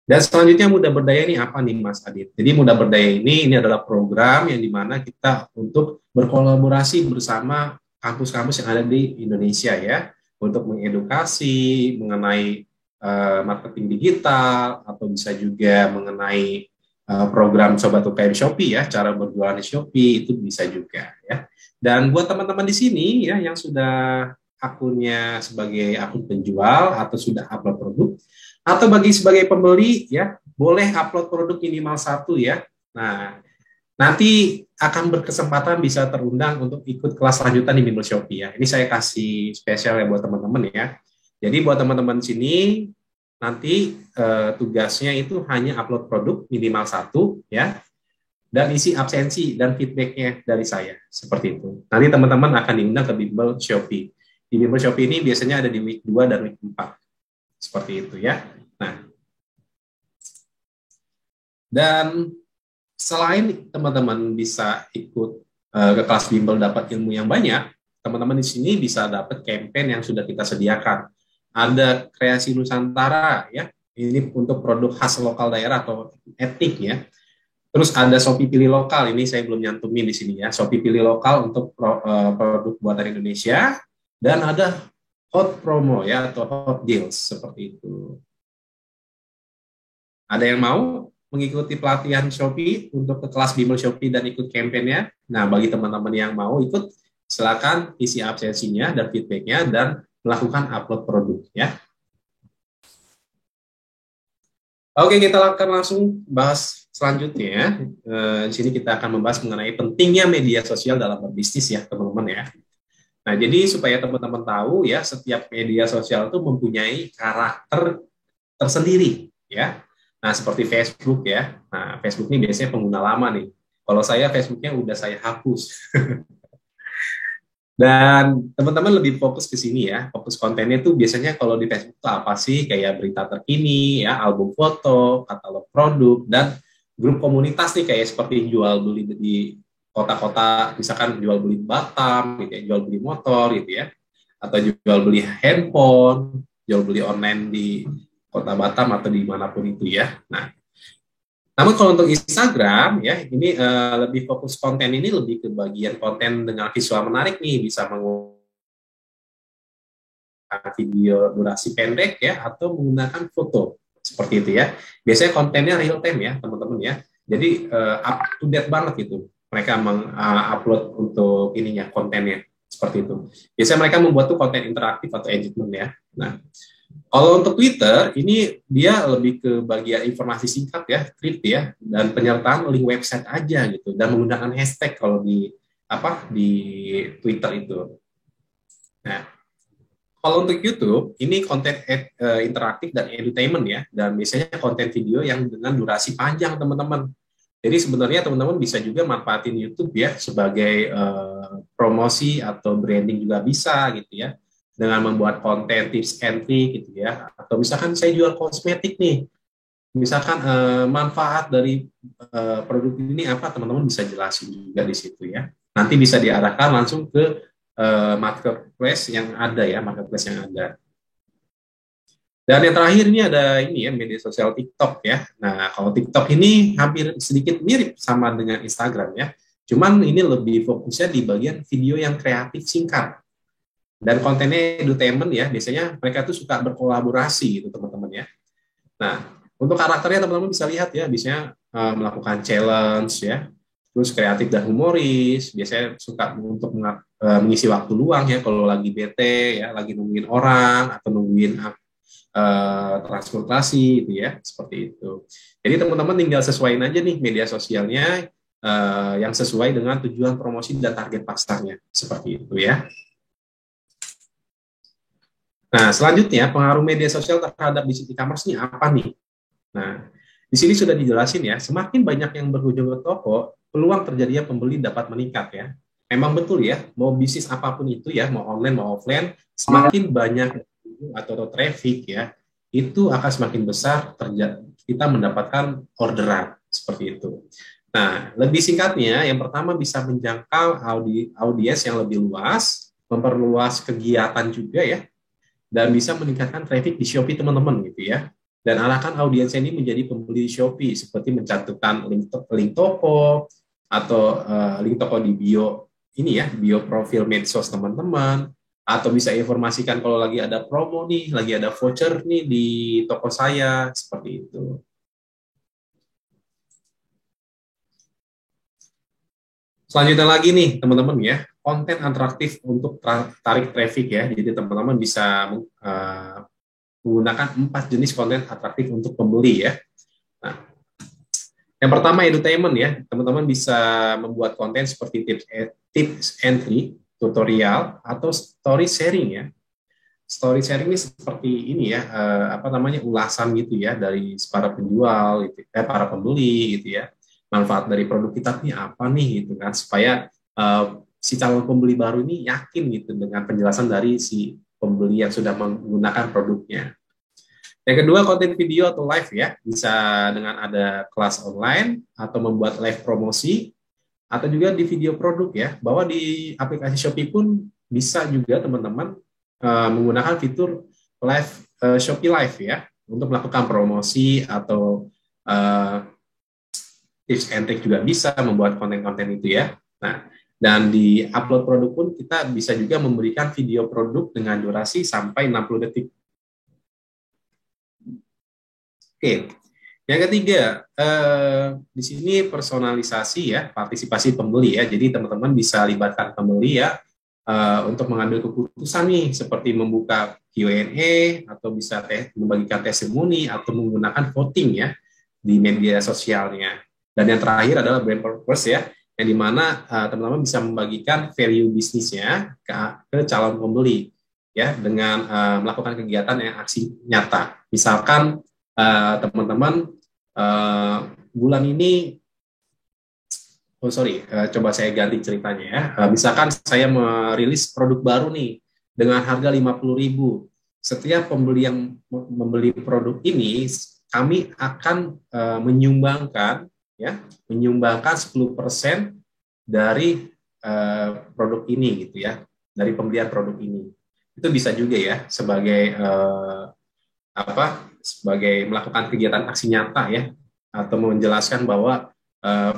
Dan selanjutnya Muda Berdaya ini apa nih Mas Adit? Jadi Muda Berdaya ini adalah program yang dimana kita untuk berkolaborasi bersama kampus-kampus yang ada di Indonesia ya, untuk mengedukasi mengenai marketing digital, atau bisa juga mengenai program Sobat UKM Shopee ya, cara berjualan di Shopee, itu bisa juga ya. Dan buat teman-teman di sini ya yang sudah akunnya sebagai akun penjual atau sudah upload produk, atau bagi sebagai pembeli ya, boleh upload produk minimal 1 ya. Nah, nanti akan berkesempatan bisa terundang untuk ikut kelas lanjutan di Bimbel Shopee ya. Ini saya kasih spesial ya buat teman-teman ya. Jadi buat teman-teman sini nanti tugasnya itu hanya upload produk minimal 1 ya, dan isi absensi dan feedbacknya dari saya seperti itu. Nanti teman-teman akan diundang ke Bimbel Shopee. Di Bimbel Shopee ini biasanya ada di week 2 dan week 4 seperti itu ya. Nah, dan selain teman-teman bisa ikut ke kelas Bimbel dapat ilmu yang banyak, teman-teman di sini bisa dapat campaign yang sudah kita sediakan. Ada kreasi Nusantara ya, ini untuk produk khas lokal daerah atau etnik ya. Terus ada Shopee Pilih Lokal, ini saya belum nyantumin di sini ya. Shopee Pilih Lokal untuk produk buatan Indonesia, dan ada hot promo ya atau hot deals seperti itu. Ada yang mau mengikuti pelatihan Shopee untuk ke kelas Bimbel Shopee dan ikut campaign-nya? Nah, bagi teman-teman yang mau ikut, silakan isi absensinya dan feedback-nya dan melakukan upload produk ya. Oke, kita akan langsung bahas selanjutnya. Di sini kita akan membahas mengenai pentingnya media sosial dalam berbisnis ya, teman-teman ya. Nah, jadi supaya teman-teman tahu ya, setiap media sosial itu mempunyai karakter tersendiri ya. Nah, seperti Facebook ya. Nah, Facebook ini biasanya pengguna lama nih. Kalau saya Facebooknya udah saya hapus. Dan teman-teman lebih fokus ke sini ya. Fokus kontennya tuh biasanya kalau di Facebook itu apa sih? Kayak berita terkini ya, album foto, katalog produk, dan grup komunitas nih kayak seperti jual beli di kota-kota, misalkan jual beli Batam gitu ya, jual beli motor gitu ya. Atau jual beli handphone, jual beli online di Kota Batam atau dimanapun itu ya. Nah, namun kalau untuk Instagram ya, ini lebih fokus konten ini lebih ke bagian konten dengan visual menarik nih, bisa menggunakan video durasi pendek ya, atau menggunakan foto seperti itu ya. Biasanya kontennya real time ya teman-teman ya. Jadi up to date banget gitu. Mereka mengupload untuk ininya kontennya seperti itu. Biasanya mereka membuat tuh konten interaktif atau engagement ya. Nah, kalau untuk Twitter, ini dia lebih ke bagian informasi singkat ya, tweet ya, dan penyertaan link website aja gitu, dan menggunakan hashtag kalau di Twitter itu. Nah, kalau untuk YouTube, ini konten interaktif dan entertainment ya, dan biasanya konten video yang dengan durasi panjang teman-teman. Jadi sebenarnya teman-teman bisa juga manfaatin YouTube ya sebagai promosi atau branding juga bisa gitu ya, dengan membuat konten tips and trick gitu ya, atau misalkan saya jual kosmetik nih, misalkan manfaat dari produk ini apa, teman-teman bisa jelasin juga di situ ya. Nanti bisa diarahkan langsung ke marketplace yang ada ya, marketplace yang ada. Dan yang terakhir ini ada ini ya, media sosial TikTok ya. Nah, kalau TikTok ini hampir sedikit mirip sama dengan Instagram ya. Cuman ini lebih fokusnya di bagian video yang kreatif singkat. Dan kontennya edutainment ya, biasanya mereka tuh suka berkolaborasi gitu teman-teman ya. Nah, untuk karakternya teman-teman bisa lihat ya, biasanya melakukan challenge ya, terus kreatif dan humoris, biasanya suka untuk mengisi waktu luang ya, kalau lagi bete ya, lagi nungguin orang atau nungguin transportasi gitu ya, seperti itu. Jadi teman-teman tinggal sesuaiin aja nih media sosialnya yang sesuai dengan tujuan promosi dan target pasarnya, seperti itu ya. Nah, selanjutnya pengaruh media sosial terhadap bisnis e-commerce ini apa nih? Nah, di sini sudah dijelasin ya, semakin banyak yang berkunjung ke toko, peluang terjadinya pembeli dapat meningkat ya. Memang betul ya, mau bisnis apapun itu ya, mau online mau offline, semakin banyak atau traffic ya, itu akan semakin besar kita mendapatkan orderan seperti itu. Nah, lebih singkatnya, yang pertama bisa menjangkau audiens yang lebih luas, memperluas kegiatan juga ya, dan bisa meningkatkan traffic di Shopee teman-teman gitu ya. Dan arahkan audiens ini menjadi pembeli Shopee seperti mencantumkan link toko atau link toko di bio ini ya, bio profil medsos teman-teman, atau bisa informasikan kalau lagi ada promo nih, lagi ada voucher nih di toko saya, seperti itu. Selanjutnya lagi nih teman-teman ya, konten atraktif untuk tarik traffic ya. Jadi teman-teman bisa menggunakan 4 jenis konten atraktif untuk pembeli ya. Nah, yang pertama edutainment ya, teman-teman bisa membuat konten seperti tips and trick, tutorial atau story sharing ya. Story sharing ini seperti ini ya, ulasan gitu ya dari para penjual, para pembeli gitu ya. Manfaat dari produk kita ini apa nih gitu kan, supaya si calon pembeli baru ini yakin gitu dengan penjelasan dari si pembeli yang sudah menggunakan produknya. Yang kedua, konten video atau live ya, bisa dengan ada kelas online atau membuat live promosi atau juga di video produk ya, bahwa di aplikasi Shopee pun bisa juga teman-teman menggunakan fitur live Shopee Live ya untuk melakukan promosi atau tips and trick, juga bisa membuat konten-konten itu ya. Nah, dan di upload produk pun kita bisa juga memberikan video produk dengan durasi sampai 60 detik. Oke, yang ketiga, di sini personalisasi ya, partisipasi pembeli ya. Jadi teman-teman bisa libatkan pembeli ya untuk mengambil keputusan nih, seperti membuka Q&A atau bisa membagikan testimoni atau menggunakan voting ya di media sosialnya. Dan yang terakhir adalah brand purpose ya, yang dimana teman-teman bisa membagikan value bisnisnya ke calon pembeli ya dengan melakukan kegiatan yang aksi nyata. Misalkan teman-teman bulan ini, coba saya ganti ceritanya ya. Misalkan saya merilis produk baru nih dengan harga 50.000. Setiap pembeli yang membeli produk ini, kami akan menyumbangkan 10% dari produk ini gitu ya, dari pembelian produk ini. Itu bisa juga ya sebagai sebagai melakukan kegiatan aksi nyata ya, atau menjelaskan bahwa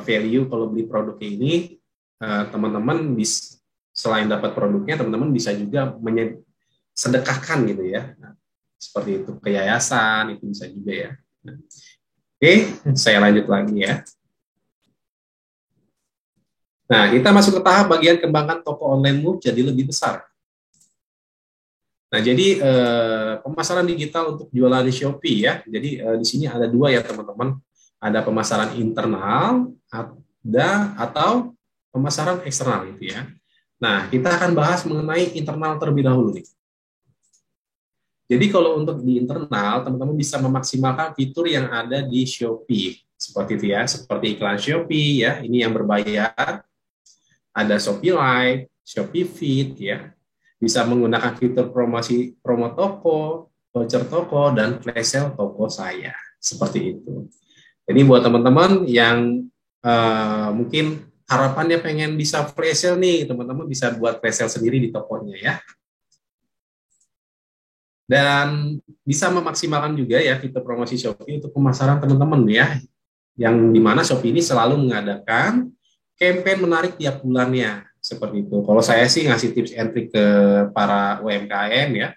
value kalau beli produk ini, teman-teman selain dapat produknya, teman-teman bisa juga sedekahkan gitu ya. Nah, seperti itu ke yayasan, itu bisa juga ya. Oke, saya lanjut lagi ya. Nah, kita masuk ke tahap bagian kembangkan toko online-mu jadi lebih besar. Nah, jadi pemasaran digital untuk jualan di Shopee ya. Jadi di sini ada 2 ya teman-teman. Ada pemasaran internal atau pemasaran eksternal gitu ya. Nah, kita akan bahas mengenai internal terlebih dahulu nih. Jadi kalau untuk di internal, teman-teman bisa memaksimalkan fitur yang ada di Shopee. Seperti itu ya, seperti iklan Shopee ya, ini yang berbayar. Ada Shopee Live, Shopee Feed ya. Bisa menggunakan fitur promo toko, voucher toko, dan flash sale toko saya. Seperti itu. Jadi buat teman-teman yang mungkin harapannya pengen bisa flash sale nih, teman-teman bisa buat flash sale sendiri di tokonya ya. Dan bisa memaksimalkan juga ya fitur promosi Shopee untuk pemasaran teman-teman ya, yang dimana Shopee ini selalu mengadakan campaign menarik tiap bulannya, seperti itu. Kalau saya sih ngasih tips and trick ke para UMKM ya,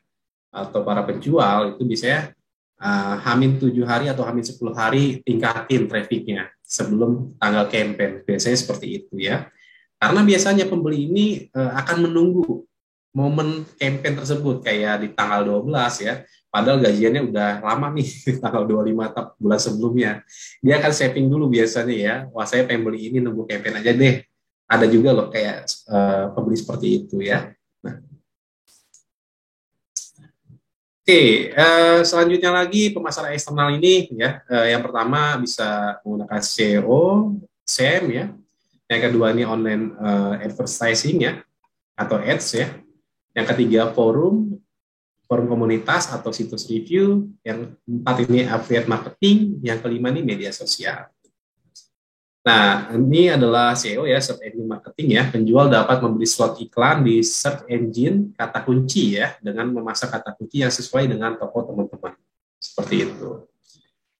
atau para penjual, itu biasanya Hamin 7 hari atau Hamin 10 hari tingkatin trafficnya sebelum tanggal campaign. Biasanya seperti itu ya. Karena biasanya pembeli ini akan menunggu momen campaign tersebut, kayak di tanggal 12 ya. Padahal gajiannya udah lama nih, tanggal 25 bulan sebelumnya. Dia akan saving dulu biasanya ya. Wah, saya pengen beli ini, nunggu campaign aja deh. Ada juga loh kayak pembeli seperti itu ya. Nah, oke, selanjutnya lagi pemasaran eksternal ini ya. Yang pertama bisa menggunakan SEO, SEM ya. Yang kedua ini online advertising ya, atau ads ya. Yang ketiga forum komunitas atau situs review. Yang keempat ini affiliate marketing. Yang kelima ini media sosial. Nah, ini adalah SEO ya, search engine marketing ya. Penjual dapat membeli slot iklan di search engine kata kunci ya, dengan memasang kata kunci yang sesuai dengan toko teman-teman. Seperti itu.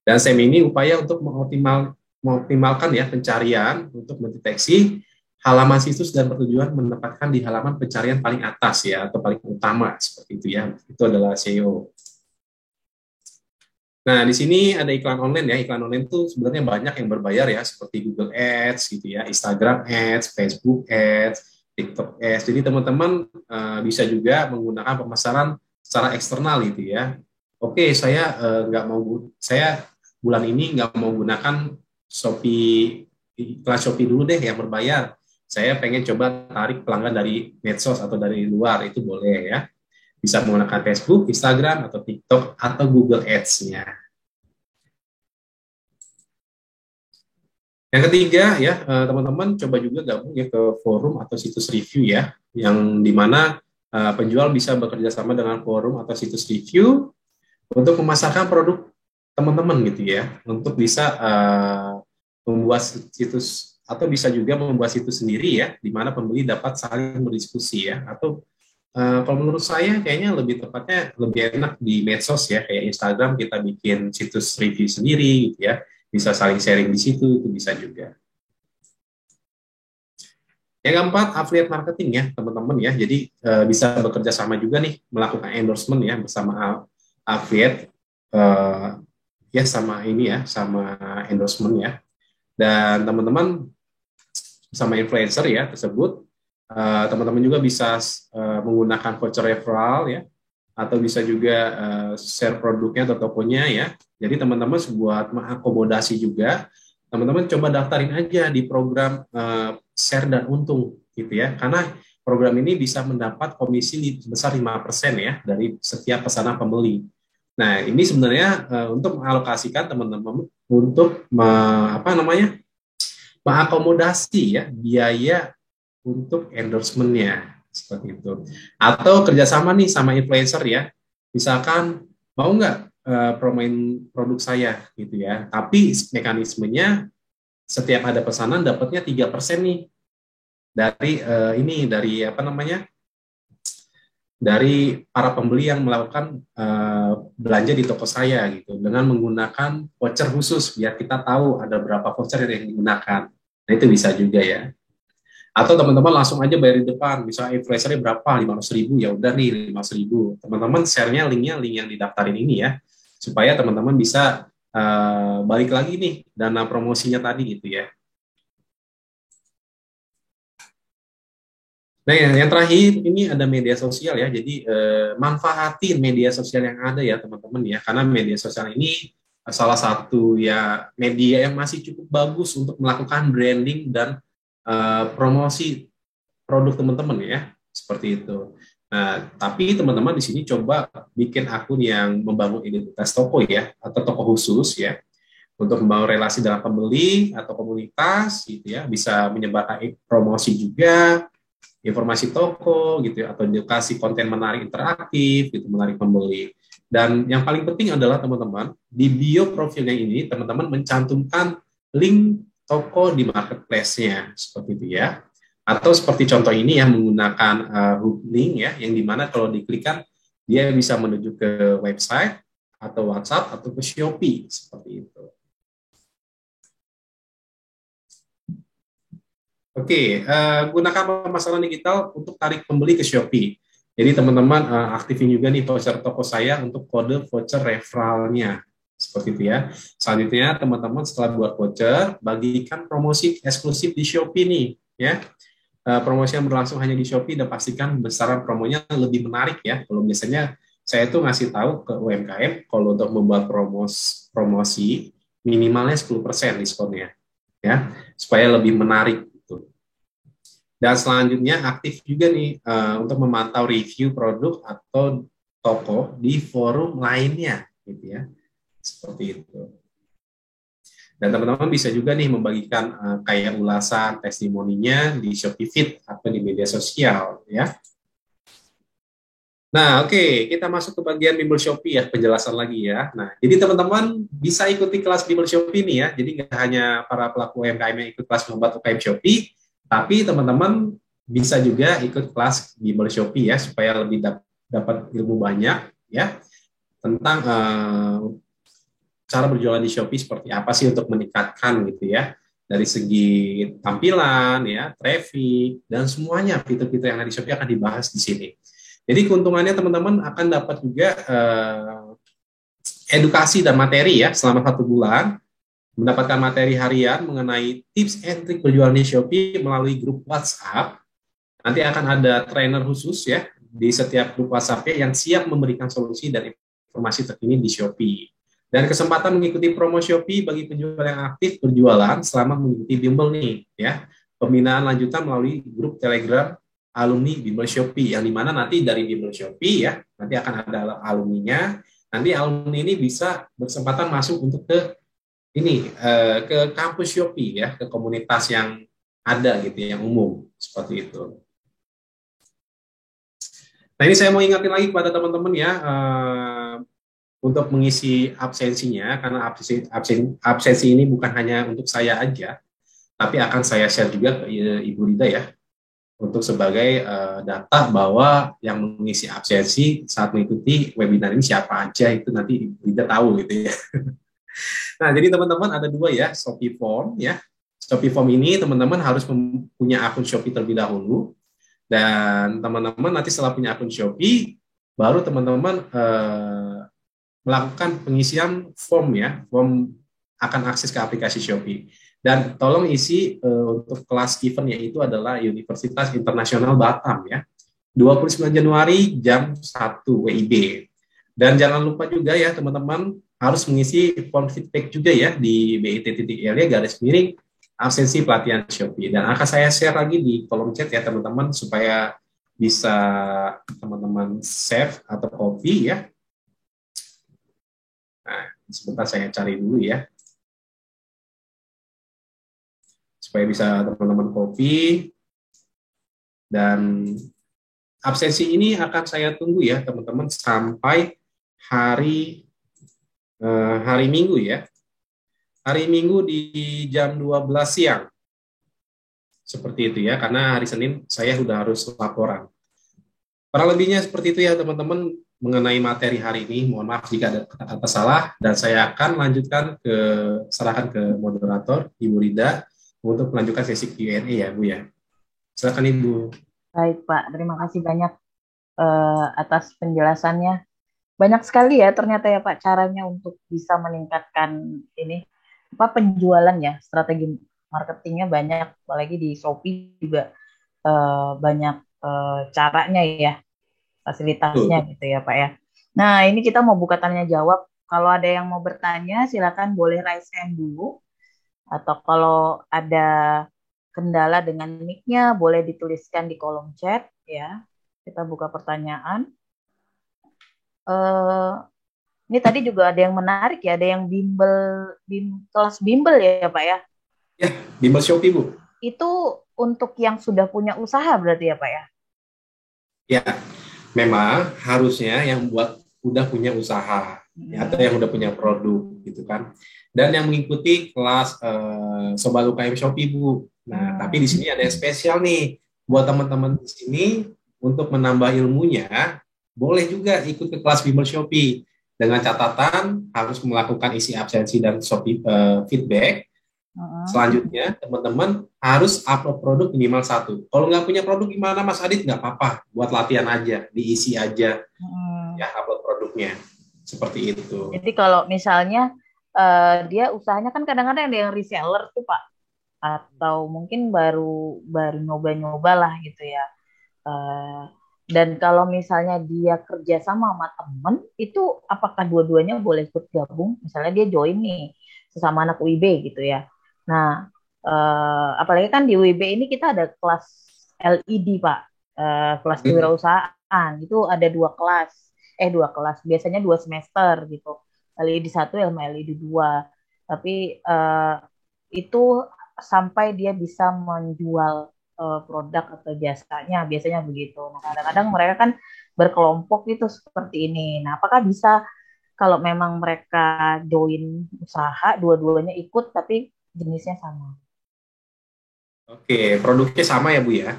Dan SEM ini upaya untuk mengoptimalkan ya pencarian untuk mendeteksi halaman situs dan bertujuan menempatkan di halaman pencarian paling atas ya, atau paling utama, seperti itu ya. Itu adalah SEO. Nah, di sini ada iklan online ya. Iklan online itu sebenarnya banyak yang berbayar ya, seperti Google Ads gitu ya, Instagram Ads, Facebook Ads, TikTok Ads. Jadi teman-teman bisa juga menggunakan pemasaran secara eksternal gitu ya. Oke, saya saya bulan ini nggak mau gunakan iklan Shopee dulu deh yang berbayar. Saya pengen coba tarik pelanggan dari medsos atau dari luar, itu boleh ya. Bisa menggunakan Facebook, Instagram, atau TikTok, atau Google Ads-nya. Yang ketiga ya, teman-teman coba juga gabung ya ke forum atau situs review ya, yang dimana penjual bisa bekerja sama dengan forum atau situs review untuk memasarkan produk teman-teman gitu ya, untuk bisa membuat situs, atau bisa juga membuat situs sendiri ya, di mana pembeli dapat saling berdiskusi ya, atau kalau menurut saya kayaknya lebih tepatnya lebih enak di medsos ya, kayak Instagram kita bikin situs review sendiri gitu ya, bisa saling sharing di situ, itu bisa juga. Yang keempat, affiliate marketing ya teman-teman ya, jadi bisa bekerja sama juga nih, melakukan endorsement ya bersama affiliate ya, sama ini ya, sama endorsement ya, dan teman-teman sama influencer ya tersebut. Teman-teman juga bisa menggunakan voucher referral ya, atau bisa juga share produknya atau tokonya ya. Jadi teman-teman buat mengakomodasi juga, teman-teman coba daftarin aja di program share dan untung gitu ya, karena program ini bisa mendapat komisi sebesar 5% ya dari setiap pesanan pembeli. Nah, ini sebenarnya untuk mengalokasikan teman-teman untuk mengakomodasi ya biaya untuk endorsement-nya, seperti itu. Atau kerjasama nih sama influencer ya, misalkan mau nggak promoin produk saya gitu ya, tapi mekanismenya setiap ada pesanan dapatnya 3% nih dari para pembeli yang melakukan belanja di toko saya gitu, dengan menggunakan voucher khusus biar kita tahu ada berapa voucher yang digunakan. Nah, itu bisa juga ya. Atau teman-teman langsung aja bayar di depan, misalnya influencernya berapa, 500.000, ya udah nih 500.000. Teman-teman share-nya link yang didaftarin ini ya, supaya teman-teman bisa balik lagi nih dana promosinya tadi gitu ya. Nah, yang terakhir ini ada media sosial ya, jadi manfaatin media sosial yang ada ya teman-teman ya, karena media sosial ini salah satu ya media yang masih cukup bagus untuk melakukan branding dan promosi produk teman-teman ya, seperti itu. Nah, tapi teman-teman di sini coba bikin akun yang membangun identitas toko ya, atau toko khusus ya, untuk membangun relasi dengan pembeli atau komunitas gitu ya, bisa menyebarkan promosi juga, informasi toko gitu ya, atau edukasi konten menarik interaktif gitu, menarik pembeli. Dan yang paling penting adalah teman-teman di bio profilnya ini teman-teman mencantumkan link toko di marketplace-nya, seperti itu ya. Atau seperti contoh ini ya, menggunakan hook link ya, yang dimana kalau diklikkan dia bisa menuju ke website atau WhatsApp atau ke Shopee, seperti itu. Oke, gunakan pemasaran digital untuk tarik pembeli ke Shopee. Jadi teman-teman aktifin juga nih voucher toko saya untuk kode voucher referralnya. Seperti itu ya. Selanjutnya teman-teman setelah buat voucher, bagikan promosi eksklusif di Shopee nih ya. Promosi yang berlangsung hanya di Shopee dan pastikan besaran promonya lebih menarik ya. Kalau biasanya saya tuh ngasih tahu ke UMKM kalau untuk membuat promosi minimalnya 10% diskonnya ya, supaya lebih menarik gitu. Dan selanjutnya aktif juga nih untuk memantau review produk atau toko di forum lainnya gitu ya. Seperti itu. Dan teman-teman bisa juga nih membagikan kayak ulasan testimoninya di Shopee Feed atau di media sosial ya. Nah, oke, kita masuk ke bagian Bimbel Shopee ya, penjelasan lagi ya. Nah, jadi teman-teman bisa ikuti kelas Bimbel Shopee nih ya. Jadi nggak hanya para pelaku UMKM yang ikut kelas membuat UKM Shopee, tapi teman-teman bisa juga ikut kelas Bimbel Shopee ya, supaya lebih dapat ilmu banyak ya tentang cara berjualan di Shopee seperti apa sih untuk meningkatkan gitu ya, dari segi tampilan ya, traffic dan semuanya fitur-fitur yang ada di Shopee akan dibahas di sini. Jadi keuntungannya teman-teman akan dapat juga edukasi dan materi ya selama 1 bulan, mendapatkan materi harian mengenai tips and trik berjualan di Shopee melalui grup WhatsApp. Nanti akan ada trainer khusus ya di setiap grup WhatsApp yang siap memberikan solusi dan informasi terkini di Shopee. Dan kesempatan mengikuti promo Shopee bagi penjual yang aktif berjualan selama mengikuti bimbel nih ya. Pembinaan lanjutan melalui grup Telegram alumni bimbel Shopee, yang dimana nanti dari bimbel Shopee ya, nanti akan ada alumninya. Nanti alumni ini bisa berkesempatan masuk untuk ke ini ke kampus Shopee ya, ke komunitas yang ada gitu, yang umum seperti itu. Nah, ini saya mau ingatin lagi kepada teman-teman ya, untuk mengisi absensinya, karena absensi ini bukan hanya untuk saya aja, tapi akan saya share juga ke Ibu Rida ya, untuk sebagai data bahwa yang mengisi absensi saat mengikuti webinar ini siapa aja, itu nanti Ibu Rida tahu gitu ya. Nah, jadi teman-teman ada 2 ya, Shopee Form ya. Shopee Form ini teman-teman harus punya akun Shopee terlebih dahulu, dan teman-teman nanti setelah punya akun Shopee, baru teman-teman melakukan pengisian form ya, form akan akses ke aplikasi Shopee. Dan tolong isi untuk kelas event, yaitu adalah Universitas Internasional Batam ya, 29 Januari jam 1 WIB. Dan jangan lupa juga ya teman-teman harus mengisi form feedback juga ya di bit.ly absensi pelatihan Shopee. Dan akan saya share lagi di kolom chat ya teman-teman, supaya bisa teman-teman save atau copy ya. Nah, sebentar saya cari dulu ya, supaya bisa teman-teman copy. Dan absensi ini akan saya tunggu ya teman-teman sampai hari Minggu ya. Hari Minggu di jam 12 siang. Seperti itu ya, karena hari Senin saya sudah harus laporan. Kurang lebihnya seperti itu ya teman-teman mengenai materi hari ini. Mohon maaf jika ada kata-kata salah, dan saya akan serahkan ke moderator Ibu Rida untuk melanjutkan sesi Q&A ya Bu ya. Silakan Ibu. Baik Pak, terima kasih banyak atas penjelasannya. Banyak sekali ya ternyata ya Pak caranya untuk bisa meningkatkan ini penjualan ya, strategi marketingnya banyak, apalagi di Shopee juga banyak caranya ya, fasilitasnya gitu ya Pak ya. Nah, ini kita mau buka tanya jawab. Kalau ada yang mau bertanya silakan boleh raise hand dulu, atau kalau ada kendala dengan mic-nya boleh dituliskan di kolom chat ya. Kita buka pertanyaan. Ini tadi juga ada yang menarik ya, ada yang kelas bimbel ya Pak ya? Ya, bimbel Shopee Bu. Itu untuk yang sudah punya usaha berarti ya Pak ya? Ya, memang harusnya yang udah punya usaha ya, atau yang udah punya produk gitu kan, dan yang mengikuti kelas Sobat UKM Shopee Bu. Nah, tapi di sini ada yang spesial nih buat teman-teman di sini, untuk menambah ilmunya boleh juga ikut ke kelas bimbel Shopee, dengan catatan harus melakukan isi absensi dan Shopee feedback Selanjutnya, teman-teman harus upload produk minimal 1. Kalau nggak punya produk gimana, Mas Adit? Nggak apa-apa, buat latihan aja, diisi aja, ya upload produknya. Seperti itu. Jadi kalau misalnya dia usahanya kan kadang-kadang ada yang reseller tuh Pak, atau mungkin baru nyoba-nyoba lah gitu ya. Dan kalau misalnya dia kerja sama temen, itu apakah dua-duanya boleh ikut gabung? Misalnya dia join nih sesama anak UIB gitu ya. Nah, apalagi kan di UIB ini kita ada kelas LED Pak, kelas kewirausahaan itu ada dua kelas, biasanya 2 semester gitu. LED 1 sama LED 2. Tapi itu sampai dia bisa menjual produk atau jasanya, biasanya begitu. Nah, kadang-kadang mereka kan berkelompok itu seperti ini. Nah, apakah bisa kalau memang mereka join usaha, dua-duanya ikut tapi jenisnya sama? Oke, produknya sama ya Bu ya?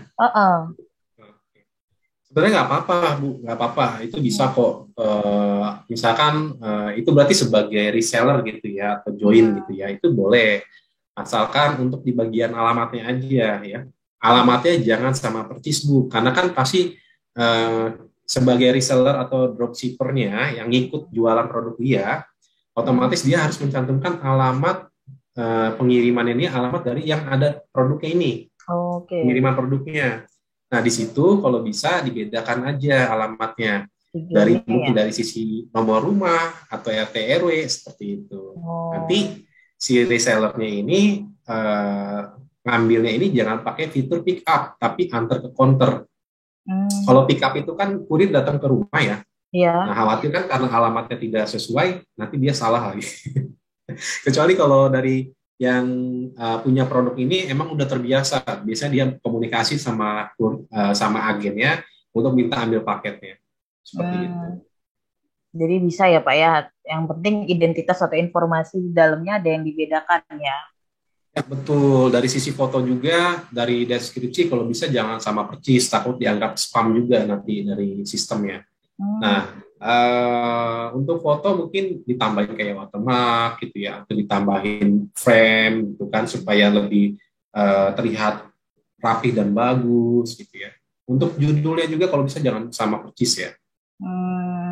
Sebenarnya nggak apa-apa Bu, nggak apa-apa. Itu bisa kok. Misalkan itu berarti sebagai reseller gitu ya, atau join gitu ya, itu boleh. Asalkan untuk di bagian alamatnya aja ya. Alamatnya jangan sama percis Bu, karena kan pasti sebagai reseller atau dropshippernya yang ikut jualan produk dia, otomatis dia harus mencantumkan alamat pengiriman ini, alamat dari yang ada produknya ini. Pengiriman produknya. Nah, di situ kalau bisa dibedakan aja alamatnya. Mungkin dari sisi nomor rumah atau RT RW seperti itu. Nanti si resellernya ini ngambilnya ini jangan pakai fitur pick up, tapi antar ke counter. Kalau pick up itu kan kurir datang ke rumah ya. Nah, khawatir kan karena alamatnya tidak sesuai, nanti dia salah lagi. Kecuali kalau dari yang punya produk ini emang udah terbiasa, biasanya dia komunikasi sama agennya untuk minta ambil paketnya. Seperti itu. Jadi bisa ya Pak ya, yang penting identitas atau informasi di dalamnya ada yang dibedakan ya. Ya, betul, dari sisi foto juga, dari deskripsi kalau bisa jangan sama percis, takut dianggap spam juga nanti dari sistemnya. Nah, untuk foto mungkin ditambahin kayak watermark gitu ya, atau ditambahin frame gitu kan, supaya lebih terlihat rapi dan bagus gitu ya. Untuk judulnya juga kalau bisa jangan sama percis ya.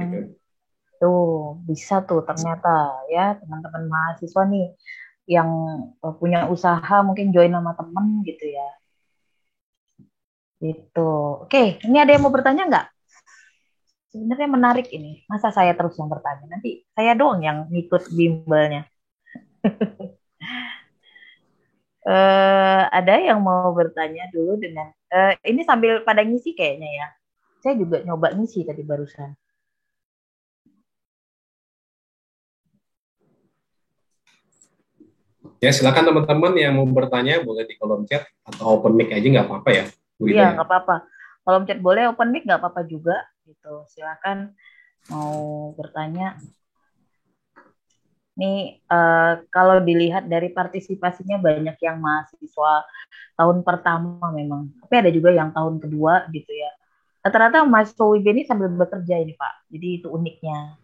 Gitu. Tuh, bisa tuh ternyata ya teman-teman mahasiswa nih yang punya usaha mungkin join sama temen gitu ya. Gitu. Oke, ini ada yang mau bertanya nggak? Sebenarnya menarik ini. Masa saya terus yang bertanya? Nanti saya doang yang ngikut bimbelnya. Ada yang mau bertanya dulu dengan ini sambil pada ngisi kayaknya ya. Saya juga nyoba ngisi tadi barusan. Ya, silakan teman-teman yang mau bertanya boleh di kolom chat atau open mic aja nggak apa-apa ya. Iya, nggak apa-apa. Kolom chat boleh, open mic nggak apa-apa juga. Gitu. Silakan mau bertanya. Nih, kalau dilihat dari partisipasinya banyak yang mahasiswa tahun pertama memang. Tapi ada juga yang tahun kedua gitu ya. Rata-rata mahasiswa WIB ini sambil bekerja ini Pak. Jadi itu uniknya.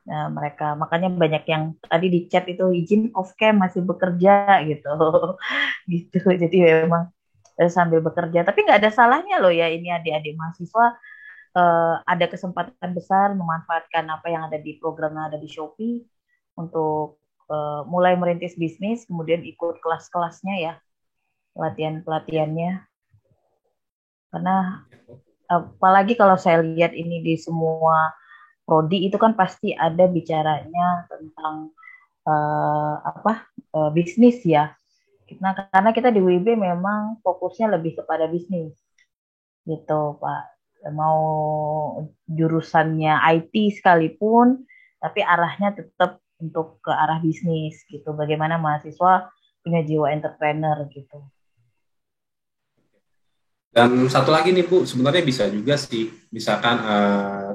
Nah, mereka makanya banyak yang tadi di chat itu izin off cam masih bekerja gitu. Gitu. Jadi memang sambil bekerja. Tapi nggak ada salahnya loh ya ini adik-adik mahasiswa ada kesempatan besar memanfaatkan apa yang ada di program yang ada di Shopee untuk mulai merintis bisnis, kemudian ikut kelas-kelasnya ya, pelatihan-pelatihannya. Karena apalagi kalau saya lihat ini di semua prodi itu kan pasti ada bicaranya tentang bisnis ya. Nah, karena kita di WIB memang fokusnya lebih kepada bisnis, gitu Pak. Mau jurusannya IT sekalipun, tapi arahnya tetap untuk ke arah bisnis, gitu. Bagaimana mahasiswa punya jiwa entrepreneur, gitu. Dan satu lagi nih Bu, sebenarnya bisa juga sih, misalkan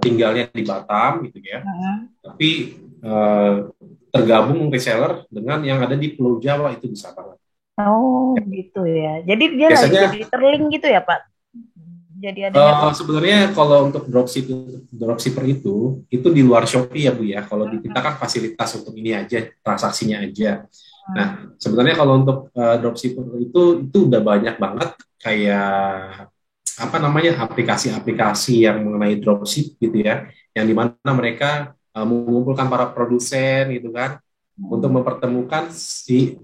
tinggalnya di Batam gitu ya, tapi tergabung reseller dengan yang ada di Pulau Jawa itu bisa banget. Oh ya. Gitu ya. Jadi dia biasanya, lagi jadi terlink gitu ya Pak? Jadi ada sebenarnya kalau untuk dropshipper itu di luar Shopee ya Bu ya. Kalau di kita kan fasilitas untuk ini aja, transaksinya aja. Nah, sebenarnya kalau untuk dropshipper itu udah banyak banget kayak apa namanya aplikasi-aplikasi yang mengenai dropship gitu ya, yang dimana mereka mengumpulkan para produsen gitu kan untuk mempertemukan si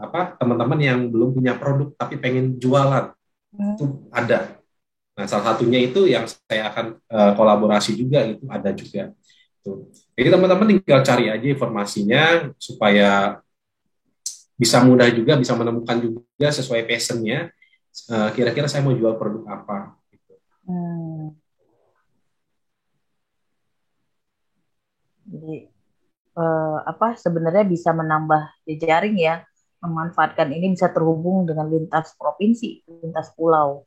apa teman-teman yang belum punya produk tapi pengen jualan itu ada. Nah, salah satunya itu yang saya akan kolaborasi juga itu ada juga. Tuh. Jadi teman-teman tinggal cari aja informasinya supaya bisa mudah juga, bisa menemukan juga sesuai passionnya. Kira-kira saya mau jual produk apa. Gitu. Jadi apa sebenarnya bisa menambah jejaring ya, memanfaatkan ini bisa terhubung dengan lintas provinsi, lintas pulau.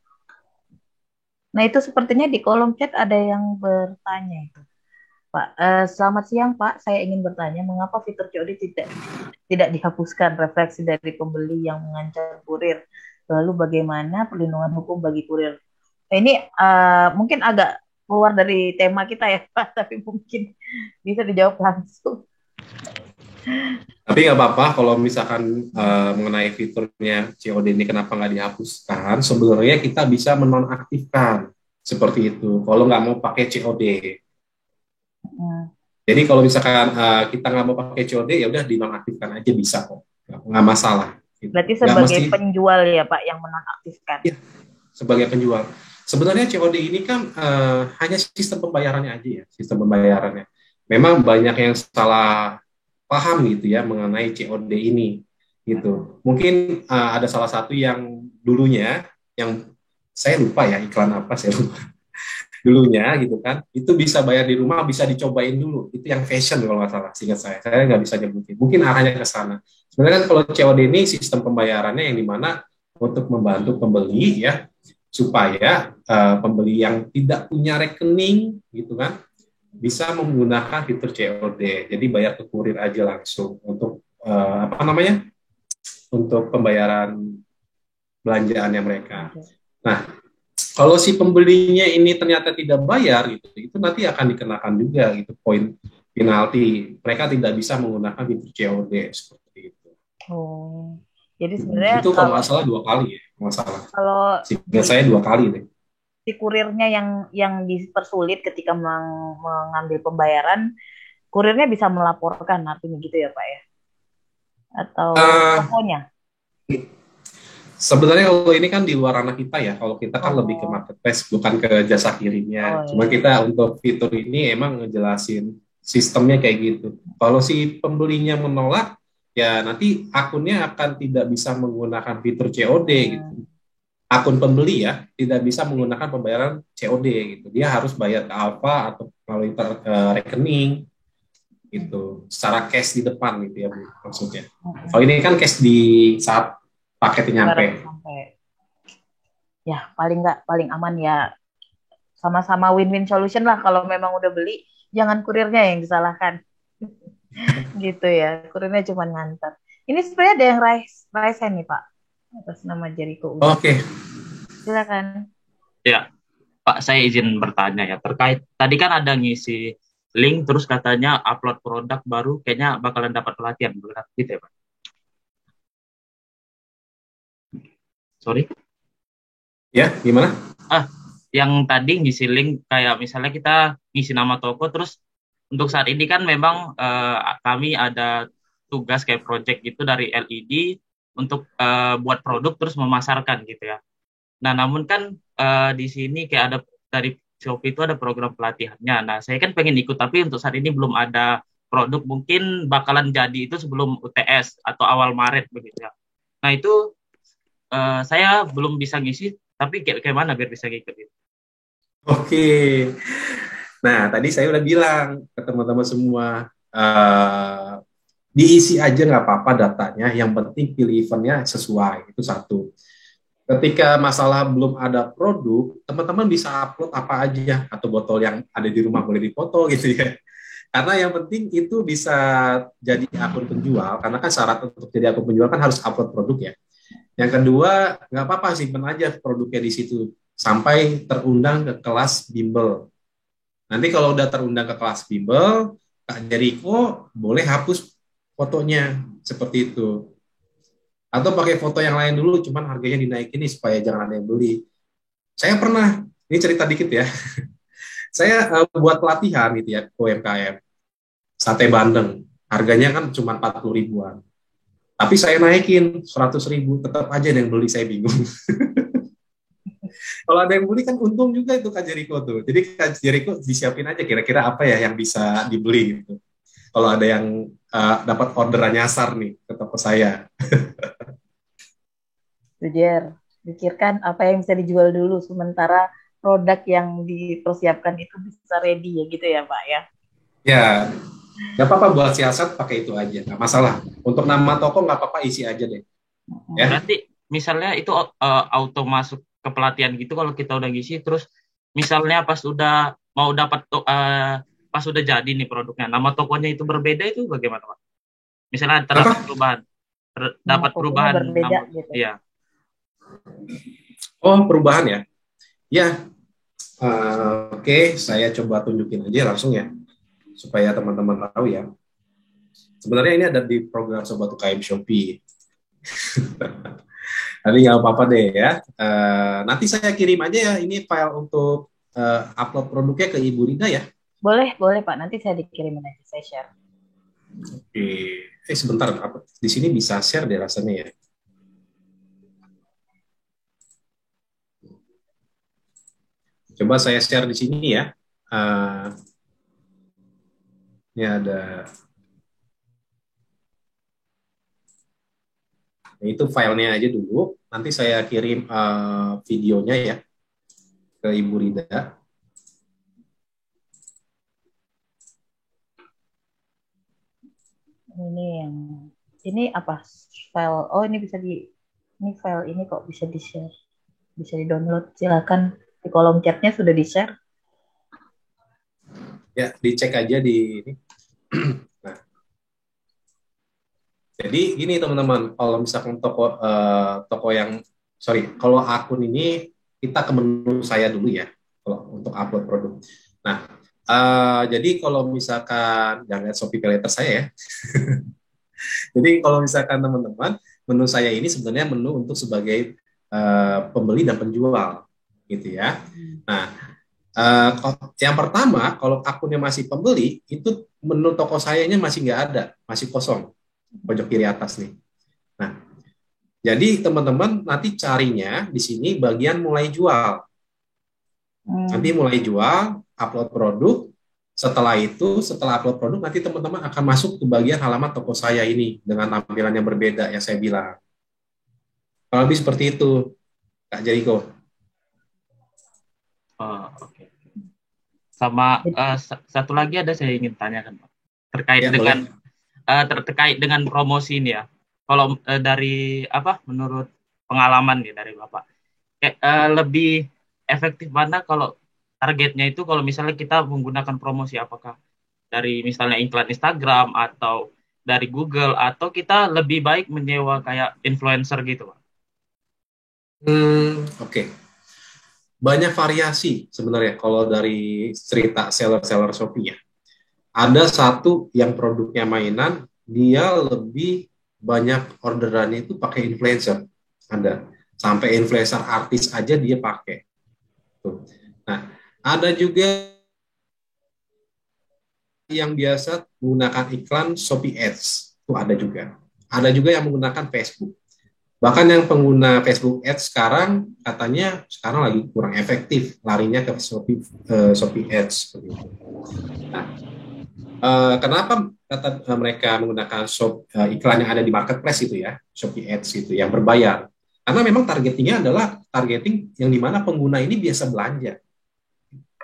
Nah itu sepertinya di kolom chat ada yang bertanya itu. Pak, selamat siang Pak, saya ingin bertanya mengapa fitur COD tidak dihapuskan, refleksi dari pembeli yang mengancam kurir. Lalu bagaimana perlindungan hukum bagi kurir? Nah, ini mungkin agak keluar dari tema kita ya Pak, tapi mungkin bisa dijawab langsung. Tapi nggak apa-apa kalau misalkan mengenai fiturnya COD ini kenapa nggak dihapuskan, sebenarnya kita bisa menonaktifkan seperti itu kalau nggak mau pakai COD. Jadi kalau misalkan kita nggak mau pakai COD ya udah dinonaktifkan aja bisa kok, nggak masalah. Gitu. Berarti sebagai penjual ya Pak yang menonaktifkan. Ya, sebagai penjual. Sebenarnya COD ini kan hanya sistem pembayarannya aja ya, sistem pembayarannya. Memang banyak yang salah paham gitu ya mengenai COD ini gitu. Mungkin ada salah satu yang dulunya yang saya lupa ya iklan apa saya lupa dulunya gitu kan, itu bisa bayar di rumah, bisa dicobain dulu, itu yang fashion kalau nggak salah, seingat saya nggak bisa nyebutin, mungkin arahnya ke sana. Sebenarnya kan kalau COD ini sistem pembayarannya yang dimana untuk membantu pembeli ya, supaya pembeli yang tidak punya rekening gitu kan, bisa menggunakan fitur COD, jadi bayar ke kurir aja langsung untuk apa namanya, untuk pembayaran belanjaannya mereka. Nah, kalau si pembelinya ini ternyata tidak bayar gitu, itu nanti akan dikenakan juga gitu poin penalti. Mereka tidak bisa menggunakan fitur COD seperti itu. Oh, jadi sebenarnya itu kalau nggak salah 2 kali ya, nggak salah. Kalau saya 2 kali deh. Si kurirnya yang dipersulit ketika mengambil pembayaran, kurirnya bisa melaporkan artinya gitu ya Pak ya? Atau tokonya? Sebenarnya kalau ini kan di luar ranah kita ya, kalau kita kan lebih ke marketplace, bukan ke jasa kirimnya. Cuma kita untuk fitur ini emang ngejelasin sistemnya kayak gitu. Kalau si pembelinya menolak, ya nanti akunnya akan tidak bisa menggunakan fitur COD gitu. Akun pembeli ya, tidak bisa menggunakan pembayaran COD gitu. Dia harus bayar ke Alfa atau melalui rekening gitu, secara cash di depan gitu ya Bu, maksudnya. Kalau ini kan cash di saat paketnya nyampe. Ya, paling aman ya. Sama-sama win-win solution lah kalau memang udah beli, jangan kurirnya yang disalahkan. Gitu ya, kurirnya cuma ngantar. Ini sebenarnya ada yang raise hand nih Pak, atas nama Jericho. Oke. Silakan. Ya, Pak, saya izin bertanya ya, terkait tadi kan ada ngisi link terus katanya upload produk baru kayaknya bakalan dapat pelatihan gitu ya Pak? Sorry? Ya, gimana? Yang tadi ngisi link kayak misalnya kita ngisi nama toko, terus untuk saat ini kan memang kami ada tugas kayak project gitu dari LED untuk buat produk terus memasarkan gitu ya. Nah, namun kan di sini kayak ada dari Shopee itu ada program pelatihannya. Nah, saya kan pengen ikut, tapi untuk saat ini belum ada produk. Mungkin bakalan jadi itu sebelum UTS atau awal Maret begitu ya. Nah, itu saya belum bisa ngisi, tapi kayak mana biar bisa ngikut itu? Oke. Nah, tadi saya udah bilang ke teman-teman semua, diisi aja nggak apa-apa datanya, yang penting pilih eventnya sesuai, itu satu. Ketika masalah belum ada produk, teman-teman bisa upload apa aja, atau botol yang ada di rumah boleh dipoto gitu ya. Karena yang penting itu bisa jadi akun penjual, karena kan syarat untuk jadi akun penjual kan harus upload produk ya. Yang kedua, nggak apa-apa simpen aja produknya di situ, sampai terundang ke kelas bimbel. Nanti kalau udah terundang ke kelas bimbel, Kak Jericho boleh hapus fotonya. seperti itu. Atau pakai foto yang lain dulu, cuman harganya dinaikin nih supaya jangan ada yang beli. Saya pernah, ini cerita dikit ya. Saya buat pelatihan gitu ya, UMKM, sate bandeng. Harganya kan cuma 40 ribuan. Tapi saya naikin 100 ribu, tetap aja ada yang beli, saya bingung. Kalau ada yang beli kan untung juga itu Kak Jericho tuh. Jadi Kak Jericho disiapin aja kira-kira apa ya yang bisa dibeli gitu. Kalau ada yang dapat orderan nyasar nih ke toko saya. Tujar, pikirkan apa yang bisa dijual dulu sementara produk yang dipersiapkan itu bisa ready ya gitu ya Pak ya. Ya, nggak apa-apa buat siasat pakai itu aja, nggak masalah. Untuk nama toko nggak apa-apa isi aja deh. Ya. Berarti misalnya itu auto masuk ke pelatihan gitu kalau kita udah ngisi, terus misalnya pas udah mau dapat pas udah jadi nih produknya, nama tokonya itu berbeda, itu bagaimana Pak? Misalnya terdapat perubahan, dapat perubahan berbeda nama, gitu. ya. Oh, perubahan ya? Ya, oke, saya coba tunjukin aja langsung ya, supaya teman-teman tahu ya. Sebenarnya ini ada di program Sobat UKM Shopee. Nanti nggak apa-apa deh ya. Nanti saya kirim aja ya, ini file untuk upload produknya ke Ibu Rida ya. Boleh Pak. Nanti saya dikirimin aja, saya share. Oke. Sebentar, di sini bisa share deh rasanya ya. Coba saya share di sini ya. Ini ada. Nah, itu filenya aja dulu. Nanti saya kirim videonya ya ke Ibu Rida. Ini apa file? Oh ini ini file ini kok bisa di share, bisa di download. Silakan di kolom chatnya sudah di share. Ya, dicek aja di ini. Nah, jadi gini teman-teman, kalau misalkan toko yang, kalau akun ini kita ke menu saya dulu ya, kalau untuk upload produk. Nah, jadi kalau misalkan jangan lihat Shopee Paylater saya ya. Jadi kalau misalkan teman-teman, menu saya ini sebenarnya menu untuk sebagai pembeli dan penjual, gitu ya. Nah, yang pertama, kalau akunnya masih pembeli, itu menu toko sayanya masih nggak ada, masih kosong, pojok kiri atas nih. Nah, jadi teman-teman nanti carinya di sini bagian mulai jual. Nanti mulai jual, upload produk. Setelah itu, setelah upload produk, nanti teman-teman akan masuk ke bagian halaman toko saya ini dengan tampilan yang berbeda yang saya bilang. Kalau lebih seperti itu, Kak Jericho. Oke. Sama satu lagi ada saya ingin tanyakan Pak, terkait dengan terkait dengan promosi ini ya. Kalau dari menurut pengalaman nih dari Bapak, lebih efektif mana kalau targetnya itu kalau misalnya kita menggunakan promosi, apakah dari misalnya iklan Instagram atau dari Google, atau kita lebih baik menyewa kayak influencer gitu Pak? Oke. Banyak variasi sebenarnya kalau dari cerita seller-seller Shopee ya. Ada satu yang produknya mainan, dia lebih banyak orderannya itu pakai influencer. Ada sampai influencer artis aja dia pakai. Tuh. Nah, ada juga yang biasa menggunakan iklan Shopee Ads. Itu ada juga. Ada juga yang menggunakan Facebook. Bahkan yang pengguna Facebook Ads sekarang katanya sekarang lagi kurang efektif, larinya ke Shopee Ads. Nah, kenapa mereka menggunakan iklan yang ada di marketplace itu ya, Shopee Ads itu yang berbayar? Karena memang targetingnya adalah targeting yang dimana pengguna ini biasa belanja.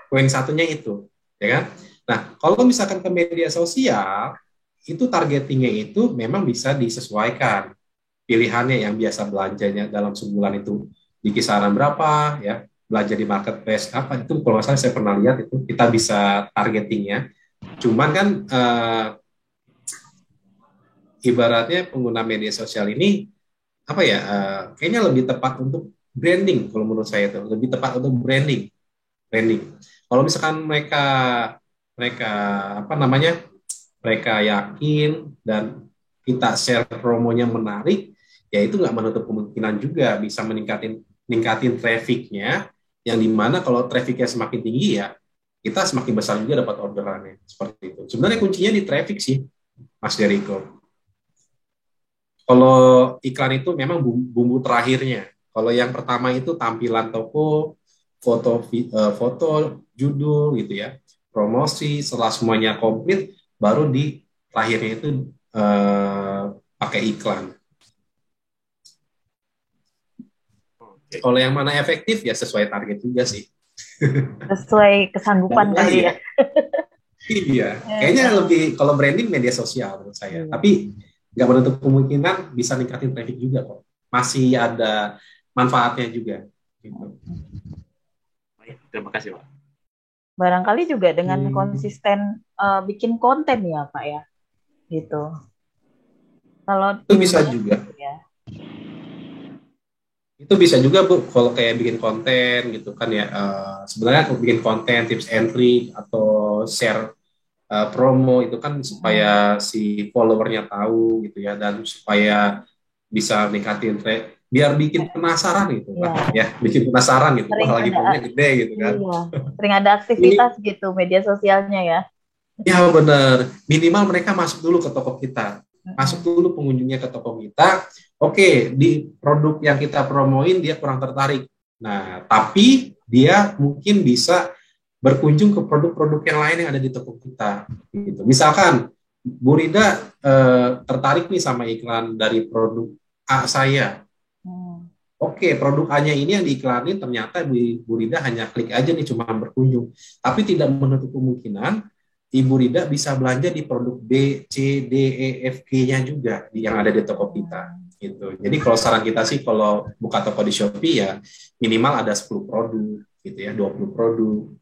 Poin satunya itu, ya kan? Nah, kalau misalkan ke media sosial, itu targetingnya itu memang bisa disesuaikan. Pilihannya yang biasa belanjanya dalam sebulan itu di kisaran berapa ya, belanja di marketplace apa, itu kalau nggak salah saya pernah lihat itu kita bisa targetingnya. Cuman kan ibaratnya pengguna media sosial ini apa ya, kayaknya lebih tepat untuk branding. Kalau menurut saya itu lebih tepat untuk branding. Kalau misalkan mereka apa namanya, mereka yakin dan kita share promonya menarik, ya itu nggak menutup kemungkinan juga bisa meningkatin trafficnya, yang dimana kalau trafficnya semakin tinggi ya kita semakin besar juga dapat orderannya, seperti itu. Sebenarnya kuncinya di traffic sih, Mas Jericho. Kalau iklan itu memang bumbu terakhirnya. Kalau yang pertama itu tampilan toko, foto, judul gitu ya, promosi. Setelah semuanya komplit, baru di terakhirnya itu pakai iklan. Kalau yang mana efektif ya sesuai target juga sih. Sesuai kesanggupan kali ya. Iya, kayaknya lebih kalau branding media sosial menurut saya. Tapi nggak menutup kemungkinan bisa ningkatin traffic juga kok. Masih ada manfaatnya juga. Gitu. Terima kasih Pak. Barangkali juga dengan konsisten bikin konten ya Pak ya, gitu. Kalau itu bisa juga. Ya. Itu bisa juga Bu, kalau kayak bikin konten gitu kan ya. Sebenarnya kalau bikin konten tips and trick atau share promo itu kan supaya si followernya tahu gitu ya, dan supaya bisa ningkatin biar bikin penasaran gitu ya bikin penasaran gitu, wah lagi promonya gede gitu kan. Sering ada aktivitas gitu media sosialnya ya. Ya benar, minimal mereka masuk dulu ke toko kita, masuk dulu pengunjungnya ke toko kita. Oke, di produk yang kita promoin dia kurang tertarik, nah tapi dia mungkin bisa berkunjung ke produk-produk yang lain yang ada di toko kita. Gitu. Misalkan Bu Rida tertarik nih sama iklan dari produk A saya. Oke, produk A-nya ini yang diiklanin ternyata Bu Rida hanya klik aja nih cuma berkunjung. Tapi tidak menutup kemungkinan Ibu Rida bisa belanja di produk B, C, D, E, F, G-nya juga yang ada di toko kita. Gitu. Jadi kalau saran kita sih kalau buka toko di Shopee ya minimal ada 10 produk gitu ya, 20 produk.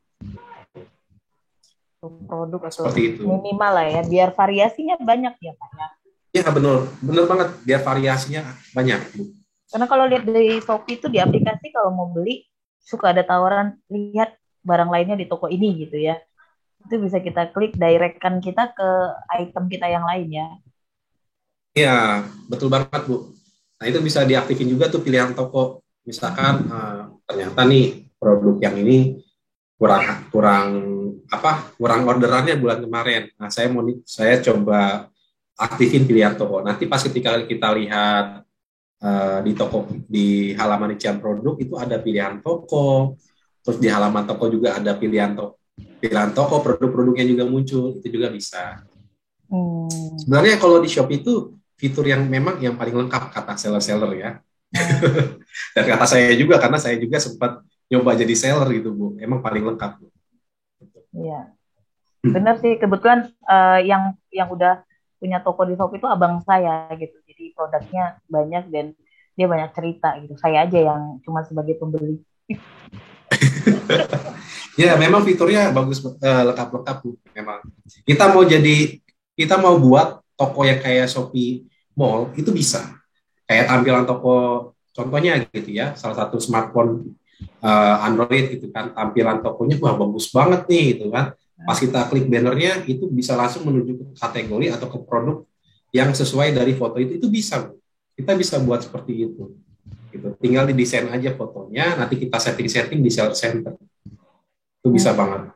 Produk atau minimal lah ya, biar variasinya banyak ya Pak ya. Iya benar banget, biar variasinya banyak Bu. Karena kalau lihat dari Shopee itu di aplikasi kalau mau beli suka ada tawaran lihat barang lainnya di toko ini gitu ya. Itu bisa kita klik directkan kita ke item kita yang lain ya. Iya betul banget Bu. Nah itu bisa diaktifin juga tuh pilihan toko. Misalkan ternyata nih produk yang ini kurang orderannya bulan kemarin. Nah, saya coba aktifin pilihan toko. Nanti pas ketika kita lihat di toko di halaman rincian produk itu ada pilihan toko. Terus di halaman toko juga ada pilihan toko produk-produknya juga muncul. Itu juga bisa. Sebenarnya kalau di Shopee itu fitur yang memang yang paling lengkap kata seller-seller ya. Dan kata saya juga karena saya juga sempat nyoba jadi seller gitu Bu, emang paling lengkap Bu. Iya, benar sih. Kebetulan yang udah punya toko di Shopee itu abang saya gitu. Jadi produknya banyak dan dia banyak cerita gitu. Saya aja yang cuma sebagai pembeli. Ya, memang fiturnya bagus, lengkap Bu. Memang. Kita mau buat toko yang kayak Shopee Mall itu bisa. Kayak tampilan toko, contohnya gitu ya, salah satu smartphone Android gitu kan, tampilan tokonya wah bagus banget nih gitu kan. Pas kita klik bannernya itu bisa langsung menuju ke kategori atau ke produk yang sesuai dari foto itu bisa Bu. Kita bisa buat seperti itu gitu. Tinggal didesain aja fotonya, nanti kita setting di seller center itu bisa banget.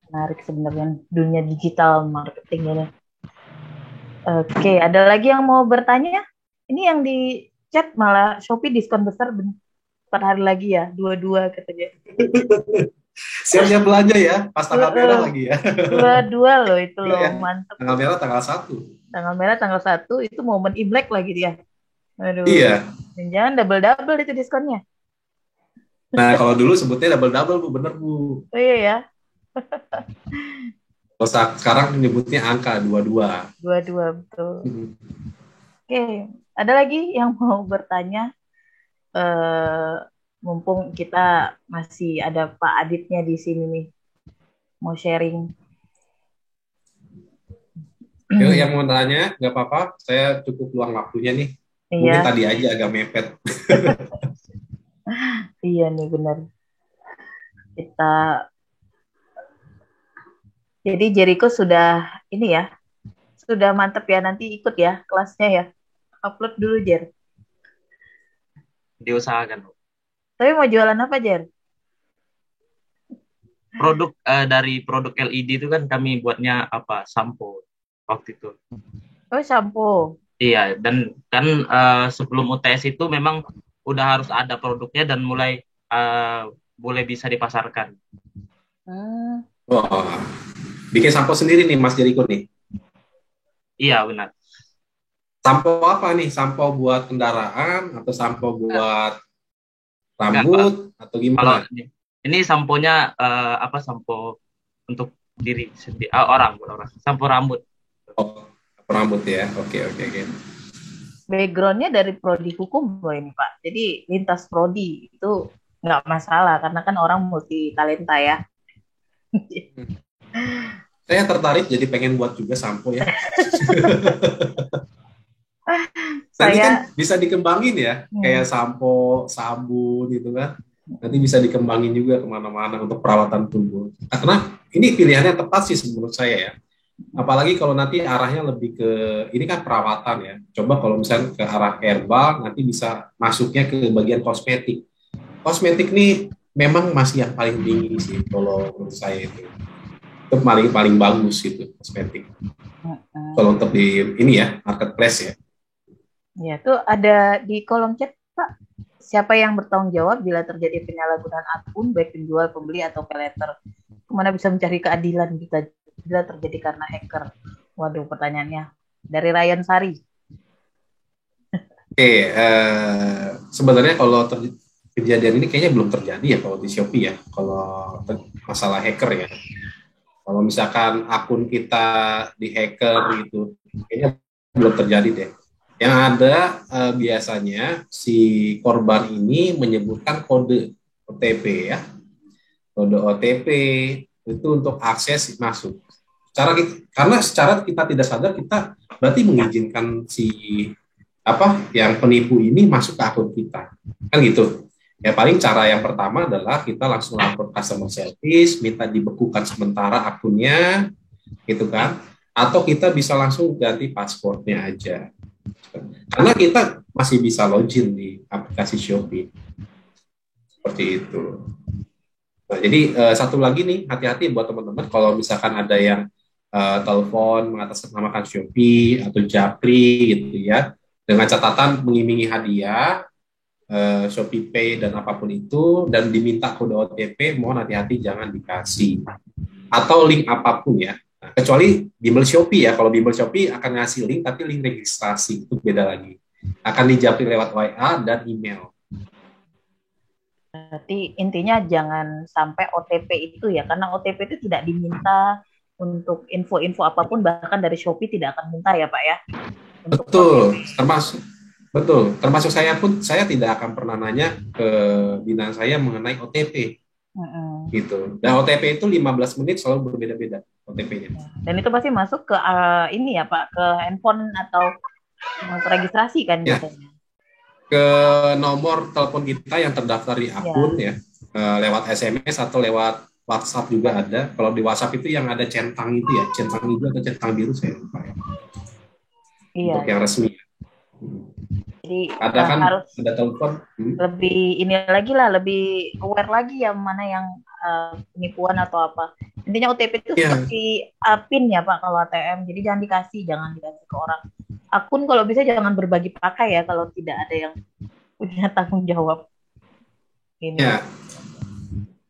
Menarik sebenarnya dunia digital marketing ini. Oke, ada lagi yang mau bertanya? Ini yang di chat malah Shopee diskon besar per hari lagi ya, 22 katanya. Siap-siap belanja ya, pas tanggal merah lagi ya. 22 loh itu loh, ya. Mantap. Tanggal merah tanggal 1. Tanggal merah tanggal 1 itu momen Imlek lagi dia. Aduh. Iya. Jangan double-double itu diskonnya. Nah, kalau dulu sebutnya double-double Bu, bener Bu. Oh iya ya. Kalau sekarang menyebutnya angka 22. 22 betul. Oke, ada lagi yang mau bertanya? Mumpung kita masih ada Pak Aditnya di sini nih, mau sharing. Yuk, yang mau tanya, nggak apa-apa, saya cukup luang waktunya nih. Mungkin tadi aja agak mepet. Iya nih benar. Jadi Jericho sudah ini ya, sudah mantep ya, nanti ikut ya kelasnya ya. Upload dulu, Jer. Diusahakan. Tapi mau jualan apa, Jer? Produk dari produk LED itu kan kami buatnya apa? Sampo waktu itu. Oh, shampoo. Iya, dan kan sebelum UTS itu memang udah harus ada produknya dan mulai boleh bisa dipasarkan. Wah, bikin sampo sendiri nih Mas Jericho nih. Iya, benar. Sampo apa nih? Sampo buat kendaraan atau sampo buat Enggak, rambut atau kalau gimana? ini samponya apa sampo untuk diri sendiri orang. Sampo rambut. Oh, rambut ya. Oke, oke, oke. Backgroundnya dari prodi hukum loh ini Pak. Jadi lintas prodi itu nggak masalah karena kan orang multi talenta ya. Saya tertarik jadi pengen buat juga sampo ya. Nanti kan Saya bisa dikembangin ya, kayak sampo, sabun gitu kan. Nanti bisa dikembangin juga kemana-mana untuk perawatan tubuh. Karena ini pilihannya tepat sih menurut saya ya. Apalagi kalau nanti arahnya lebih ke, ini kan perawatan ya. Coba kalau misalnya ke arah herbal, nanti bisa masuknya ke bagian kosmetik. Kosmetik nih memang masih yang paling tinggi sih kalau menurut saya itu. Itu paling bagus gitu kosmetik. Kalau untuk di ini ya, marketplace ya. ya tuh ada di kolom chat Pak. Siapa yang bertanggung jawab bila terjadi penyalahgunaan akun baik penjual, pembeli atau peleter? Kemana bisa mencari keadilan bila terjadi karena hacker? Waduh, pertanyaannya dari Ryan Sari. Oke, sebenarnya kalau kejadian ini kayaknya belum terjadi ya kalau di Shopee ya, kalau masalah hacker ya. Kalau misalkan akun kita dihacker gitu, kayaknya belum terjadi deh. Yang ada biasanya si korban ini menyebutkan kode OTP ya, kode OTP itu untuk akses masuk. Karena secara kita tidak sadar kita berarti mengizinkan si yang penipu ini masuk ke akun kita, kan gitu. Ya paling cara yang pertama adalah kita langsung lapor customer service, minta dibekukan sementara akunnya, gitu kan? Atau kita bisa langsung ganti passwordnya aja. Karena kita masih bisa login di aplikasi Shopee. Seperti itu. Nah, jadi satu lagi nih, hati-hati buat teman-teman kalau misalkan ada yang telepon mengatasnamakan Shopee atau Japri gitu ya, dengan catatan mengiming-imingi hadiah, Shopee Pay dan apapun itu, dan diminta kode OTP, mohon hati-hati jangan dikasih. Atau link apapun ya. Nah, kecuali bimbel Shopee ya, kalau bimbel Shopee akan ngasih link, tapi link registrasi, itu beda lagi. Akan dijapri lewat WA dan email. Berarti intinya jangan sampai OTP itu ya, karena OTP itu tidak diminta untuk info-info apapun, bahkan dari Shopee tidak akan minta ya Pak ya. Betul, termasuk saya pun, saya tidak akan pernah nanya ke binaan saya mengenai OTP. Gitu. Dan OTP itu 15 menit selalu berbeda-beda OTP-nya. Dan itu pasti masuk ke ini ya Pak, ke handphone atau registrasi kan ya, biasanya. Ke nomor telepon kita yang terdaftar di akun ya, lewat SMS atau lewat WhatsApp juga ada. Kalau di WhatsApp itu yang ada centang itu ya, centang hijau atau centang biru saya lupa ya. Iya. Untuk yang resmi. Jadi kan harus ada telepon. Lebih ini lagi lah, lebih aware lagi yang mana yang penipuan atau apa. Intinya OTP itu seperti PIN ya Pak kalau ATM. Jadi jangan dikasih ke orang. Akun kalau bisa jangan berbagi pakai ya kalau tidak ada yang punya tanggung jawab. Ini. Ya.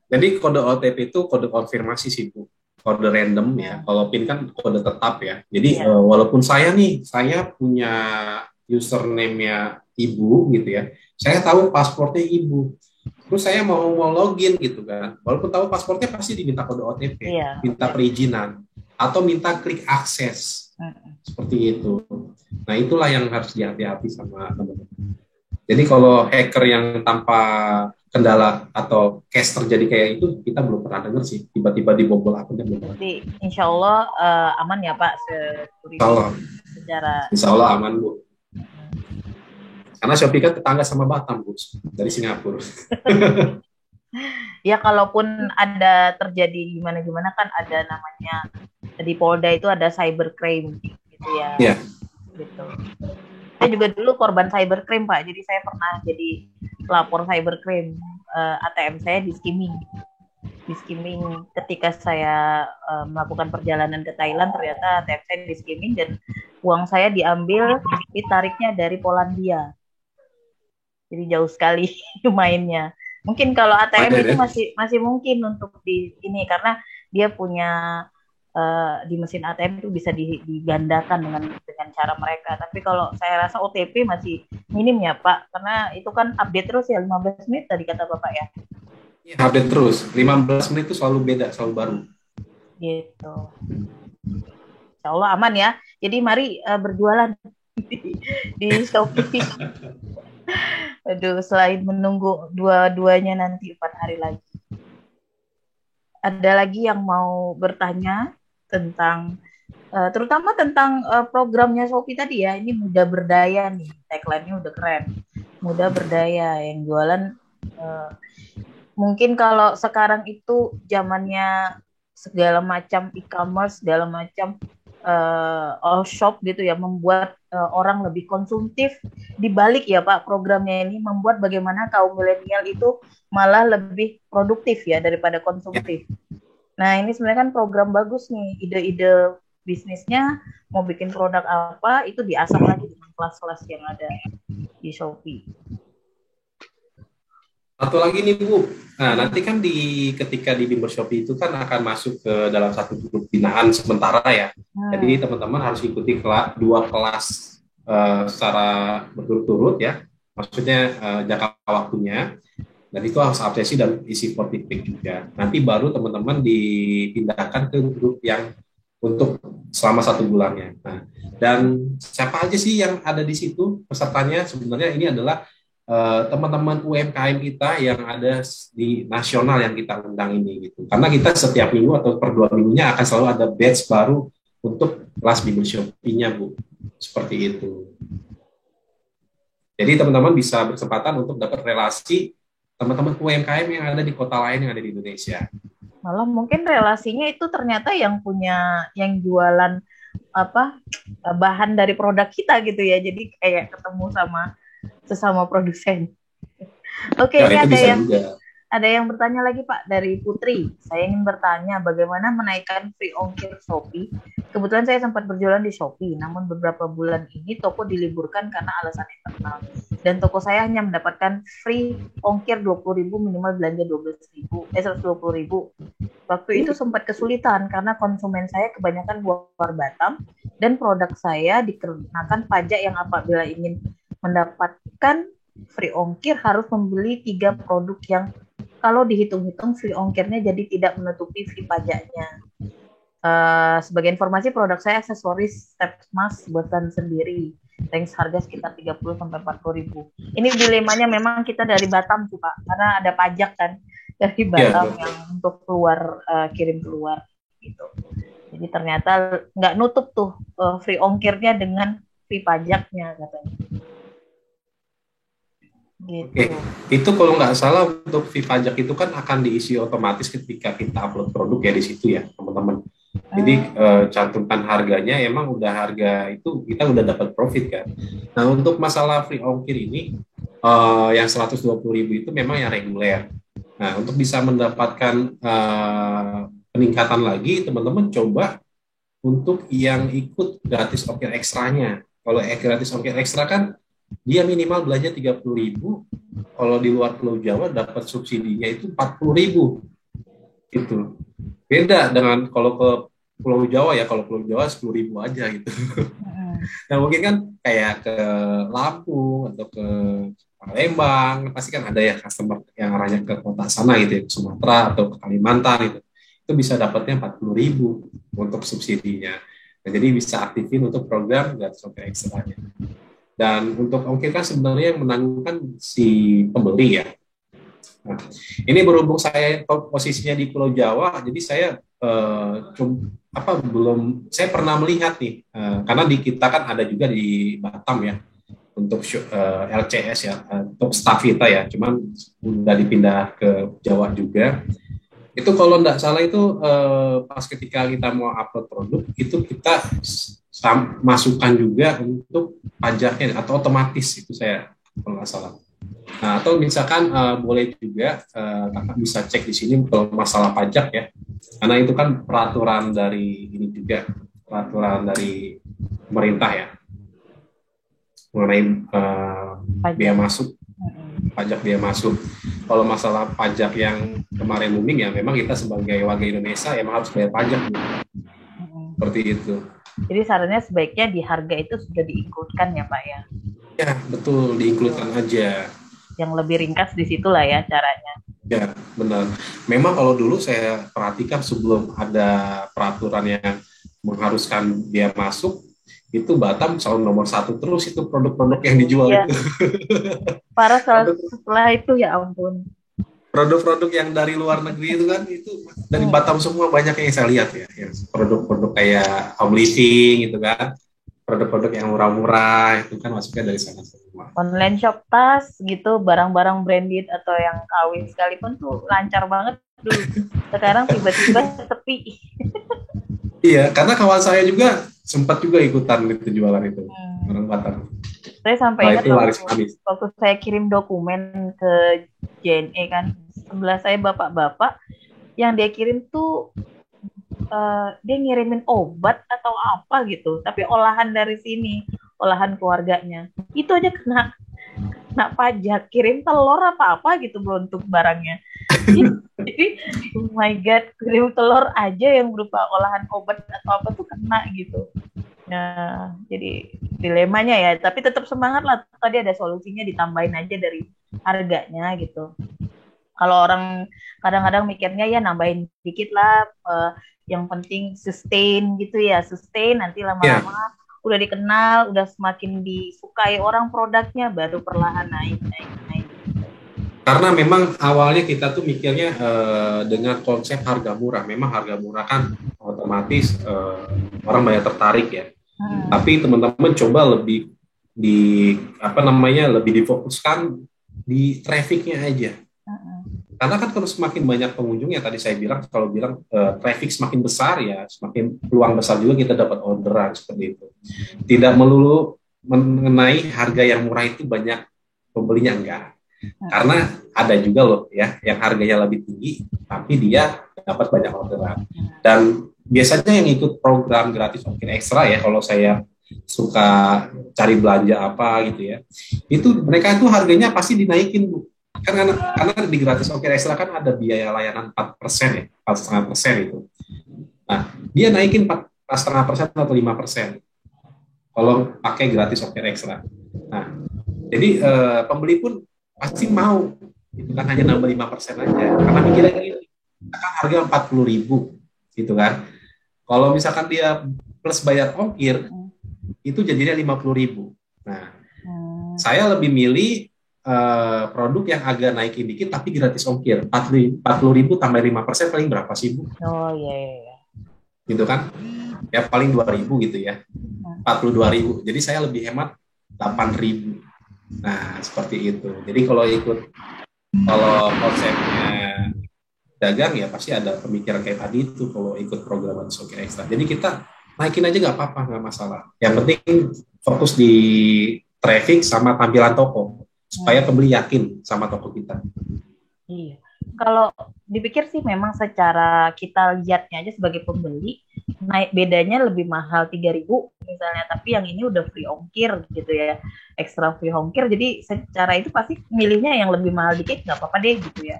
Jadi kode OTP itu kode konfirmasi sih Bu. Kode random ya. Kalau PIN kan kode tetap ya. Jadi walaupun saya punya username-nya ibu gitu ya. Saya tahu pasportnya ibu. Terus saya mau login gitu kan. Walaupun tahu pasportnya pasti diminta kode OTP, minta perizinan atau minta klik akses. Seperti itu. Nah, itulah yang harus dihati-hati sama teman-teman. Jadi kalau hacker yang tanpa kendala atau case terjadi kayak itu, kita belum pernah dengar sih. Tiba-tiba dibobol akunnya belum pernah. Jadi insya Allah aman ya Pak. Insya Allah aman Bu. Karena Shopee kan tetangga sama Batam, Bu, dari Singapura. Ya, kalaupun ada terjadi gimana-gimana kan ada namanya di Polda itu ada cybercrime. Gitu. ya. Iya. Gitu. Saya juga dulu korban cybercrime Pak, jadi saya pernah jadi pelapor cybercrime. ATM saya di skimming ketika saya melakukan perjalanan ke Thailand, ternyata ATM saya di skimming dan uang saya diambil, ditariknya dari Polandia. Jadi jauh sekali mainnya. Mungkin kalau ATM itu masih mungkin untuk di ini karena dia punya di mesin ATM itu bisa digandakan dengan cara mereka. Tapi kalau saya rasa OTP masih minim ya Pak, karena itu kan update terus ya 15 menit tadi kata Bapak ya. Ya, update terus. 15 menit itu selalu beda, selalu baru. Gitu. Insya Allah aman ya. Jadi mari berjualan di Shopee. Aduh, selain menunggu dua-duanya nanti 4 hari lagi. Ada lagi yang mau bertanya tentang terutama tentang programnya Shopee tadi ya. Ini mudah berdaya nih, tagline-nya udah keren. Mudah berdaya, yang jualan mungkin kalau sekarang itu zamannya segala macam e-commerce, segala macam all shop gitu ya, membuat orang lebih konsumtif. Dibalik ya Pak, programnya ini membuat bagaimana kaum milenial itu malah lebih produktif ya daripada konsumtif. Nah ini sebenarnya kan program bagus nih, ide-ide bisnisnya mau bikin produk apa itu diasah lagi dengan kelas-kelas yang ada di Shopee. Satu lagi nih Bu, nah nanti kan ketika di Bimber Shopee itu kan akan masuk ke dalam satu grup binaan sementara ya. Jadi teman-teman harus ikuti 2 kelas secara berturut-turut ya, maksudnya jangka waktunya, dan itu harus absensi dan isi fortifik juga. Nanti baru teman-teman dipindahkan ke grup yang untuk selama 1 bulannya. Nah, dan siapa aja sih yang ada di situ pesertanya? Sebenarnya ini adalah teman-teman UMKM kita yang ada di nasional yang kita undang ini gitu. Karena kita setiap minggu atau per 2 minggunya akan selalu ada batch baru untuk kelas Bimber Shopee-nya Bu. Seperti itu. Jadi teman-teman bisa berkesempatan untuk dapat relasi teman-teman UMKM yang ada di kota lain yang ada di Indonesia. Malah mungkin relasinya itu ternyata yang jualan bahan dari produk kita gitu ya. Jadi kayak ketemu sama sesama produsen. Oke, ini ada yang bertanya lagi Pak dari Putri. Saya ingin bertanya bagaimana menaikkan free ongkir Shopee. Kebetulan saya sempat berjualan di Shopee, namun beberapa bulan ini toko diliburkan karena alasan internal. Dan toko saya hanya mendapatkan free ongkir 20.000 minimal belanja 120.000. Waktu itu sempat kesulitan karena konsumen saya kebanyakan luar Batam dan produk saya dikenakan pajak yang apabila ingin mendapatkan free ongkir harus membeli 3 produk yang kalau dihitung-hitung free ongkirnya jadi tidak menutupi fee pajaknya. Sebagai informasi produk saya aksesoris step mask buatan sendiri. Range harga sekitar 30 sampai 40.000. Ini dilemanya memang kita dari Batam tuh Pak, karena ada pajak kan dari Batam yang untuk kirim keluar gitu. Jadi ternyata nggak nutup tuh free ongkirnya dengan fee pajaknya katanya. Gitu. Oke, itu kalau nggak salah untuk fee pajak itu kan akan diisi otomatis ketika kita upload produk ya di situ ya teman-teman. Jadi cantumkan harganya, emang udah harga itu kita udah dapat profit kan. Nah untuk masalah free ongkir ini yang 120.000 itu memang yang reguler. Nah untuk bisa mendapatkan peningkatan lagi teman-teman coba untuk yang ikut gratis ongkir ekstranya. Kalau gratis ongkir ekstra kan dia minimal belanja 30.000, kalau di luar Pulau Jawa dapat subsidinya itu 40.000. Gitu. Beda dengan kalau ke Pulau Jawa ya, kalau Pulau Jawa 10.000 aja gitu. Nah mungkin kan kayak ke Lampung atau ke Palembang, pasti kan ada ya customer yang arahnya ke kota sana gitu ya, ke Sumatera atau ke Kalimantan gitu. Itu bisa dapatnya 40.000 untuk subsidinya. Nah, jadi bisa aktifin untuk program gratis ongkir ekstranya. Dan untuk ongkir kan sebenarnya yang menanggungkan si pembeli ya. Nah, ini berhubung saya posisinya di Pulau Jawa, jadi saya saya pernah melihat nih, karena di kita kan ada juga di Batam ya untuk LCS ya, untuk staff kita ya, cuman udah dipindah ke Jawa juga. Itu kalau nggak salah itu pas ketika kita mau upload produk itu kita masukkan juga untuk pajaknya atau otomatis itu saya kalau nggak salah. Nah, atau misalkan boleh juga kakak bisa cek di sini kalau masalah pajak ya, karena itu kan peraturan dari ini juga peraturan dari pemerintah ya mengenai biaya masuk, pajak biaya masuk. Kalau masalah pajak yang kemarin booming ya, memang kita sebagai warga Indonesia emang harus bayar pajak gitu. Seperti itu. Jadi sarannya sebaiknya di harga itu sudah diinkludkan ya Pak ya? Ya betul, diinkludkan aja. Yang lebih ringkas di situ lah ya caranya. Ya benar. Memang kalau dulu saya perhatikan sebelum ada peraturan yang mengharuskan biaya masuk, itu Batam selalu nomor 1 terus itu produk-produk yang dijual Iya. itu. Parah setelah itu ya ampun. Produk-produk yang dari luar negeri itu kan itu dari Batam semua banyak yang saya lihat ya. Produk-produk kayak home living gitu kan. Produk-produk yang murah-murah itu kan masuknya dari sana semua. Online shop tas gitu, barang-barang branded atau yang KW sekalipun tuh lancar banget dulu. Sekarang tiba-tiba sepi. Iya, karena kawan saya juga sempat juga ikutan itu jualan itu orang Batam. Saya sampai ingat waktu saya kirim dokumen ke JNE kan, sebelah saya bapak-bapak yang dia kirim tuh dia ngirimin obat atau apa gitu, tapi olahan dari sini, olahan keluarganya. Itu aja kena pajak, kirim telur apa-apa gitu untuk barangnya. Jadi, oh my god, kirim telur aja yang berupa olahan obat atau apa tuh kena gitu. Nah, jadi dilemanya ya, tapi tetap semangat lah. Tadi ada solusinya, ditambahin aja dari harganya gitu. Kalau orang kadang-kadang mikirnya ya nambahin dikit lah, yang penting sustain gitu ya, sustain nanti lama-lama udah dikenal, udah semakin disukai orang produknya, baru perlahan naik. Karena memang awalnya kita tuh mikirnya dengan konsep harga murah. Memang harga murah kan otomatis orang banyak tertarik ya. Tapi teman-teman coba lebih lebih difokuskan di trafficnya aja. Karena kan kalau semakin banyak pengunjung ya tadi saya bilang traffic semakin besar ya semakin peluang besar juga kita dapat orderan seperti itu. Tidak melulu mengenai harga yang murah itu banyak pembelinya enggak. Karena ada juga loh ya yang harganya lebih tinggi tapi dia dapat banyak orderan. Dan biasanya yang ikut program gratis ongkir ekstra ya kalau saya suka cari belanja apa gitu ya. Itu mereka itu harganya pasti dinaikin Bu. Karena di gratis ongkir ekstra kan ada biaya layanan 4% ya, 4,5% itu. Nah, dia naikin 4,5% atau 5% kalau pakai gratis ongkir ekstra. Nah, jadi pembeli pun pasti mau, itu kan hanya nambah 5% aja, karena mikirnya gini, kan harga 40.000 gitu kan. Kalau misalkan dia plus bayar ongkir, itu jadinya 50.000. Nah, saya lebih milih produk yang agak naikin dikit tapi gratis ongkir. 40.000 tambah 5% paling berapa sih Bu? Oh iya. Gitu kan? Ya paling 2.000 gitu ya. 42.000. Jadi saya lebih hemat 8.000. Nah, seperti itu. Jadi kalau konsepnya dagang ya pasti ada pemikiran kayak tadi itu kalau ikut program ongkir ekstra. Jadi kita naikin aja nggak apa-apa, nggak masalah. Yang penting fokus di traffic sama tampilan toko supaya pembeli yakin sama toko kita. Iya. Kalau dipikir sih memang secara kita lihatnya aja sebagai pembeli naik bedanya lebih mahal 3.000 misalnya, tapi yang ini udah free ongkir gitu ya, ekstra free ongkir, jadi secara itu pasti milihnya yang lebih mahal dikit nggak apa-apa deh gitu ya.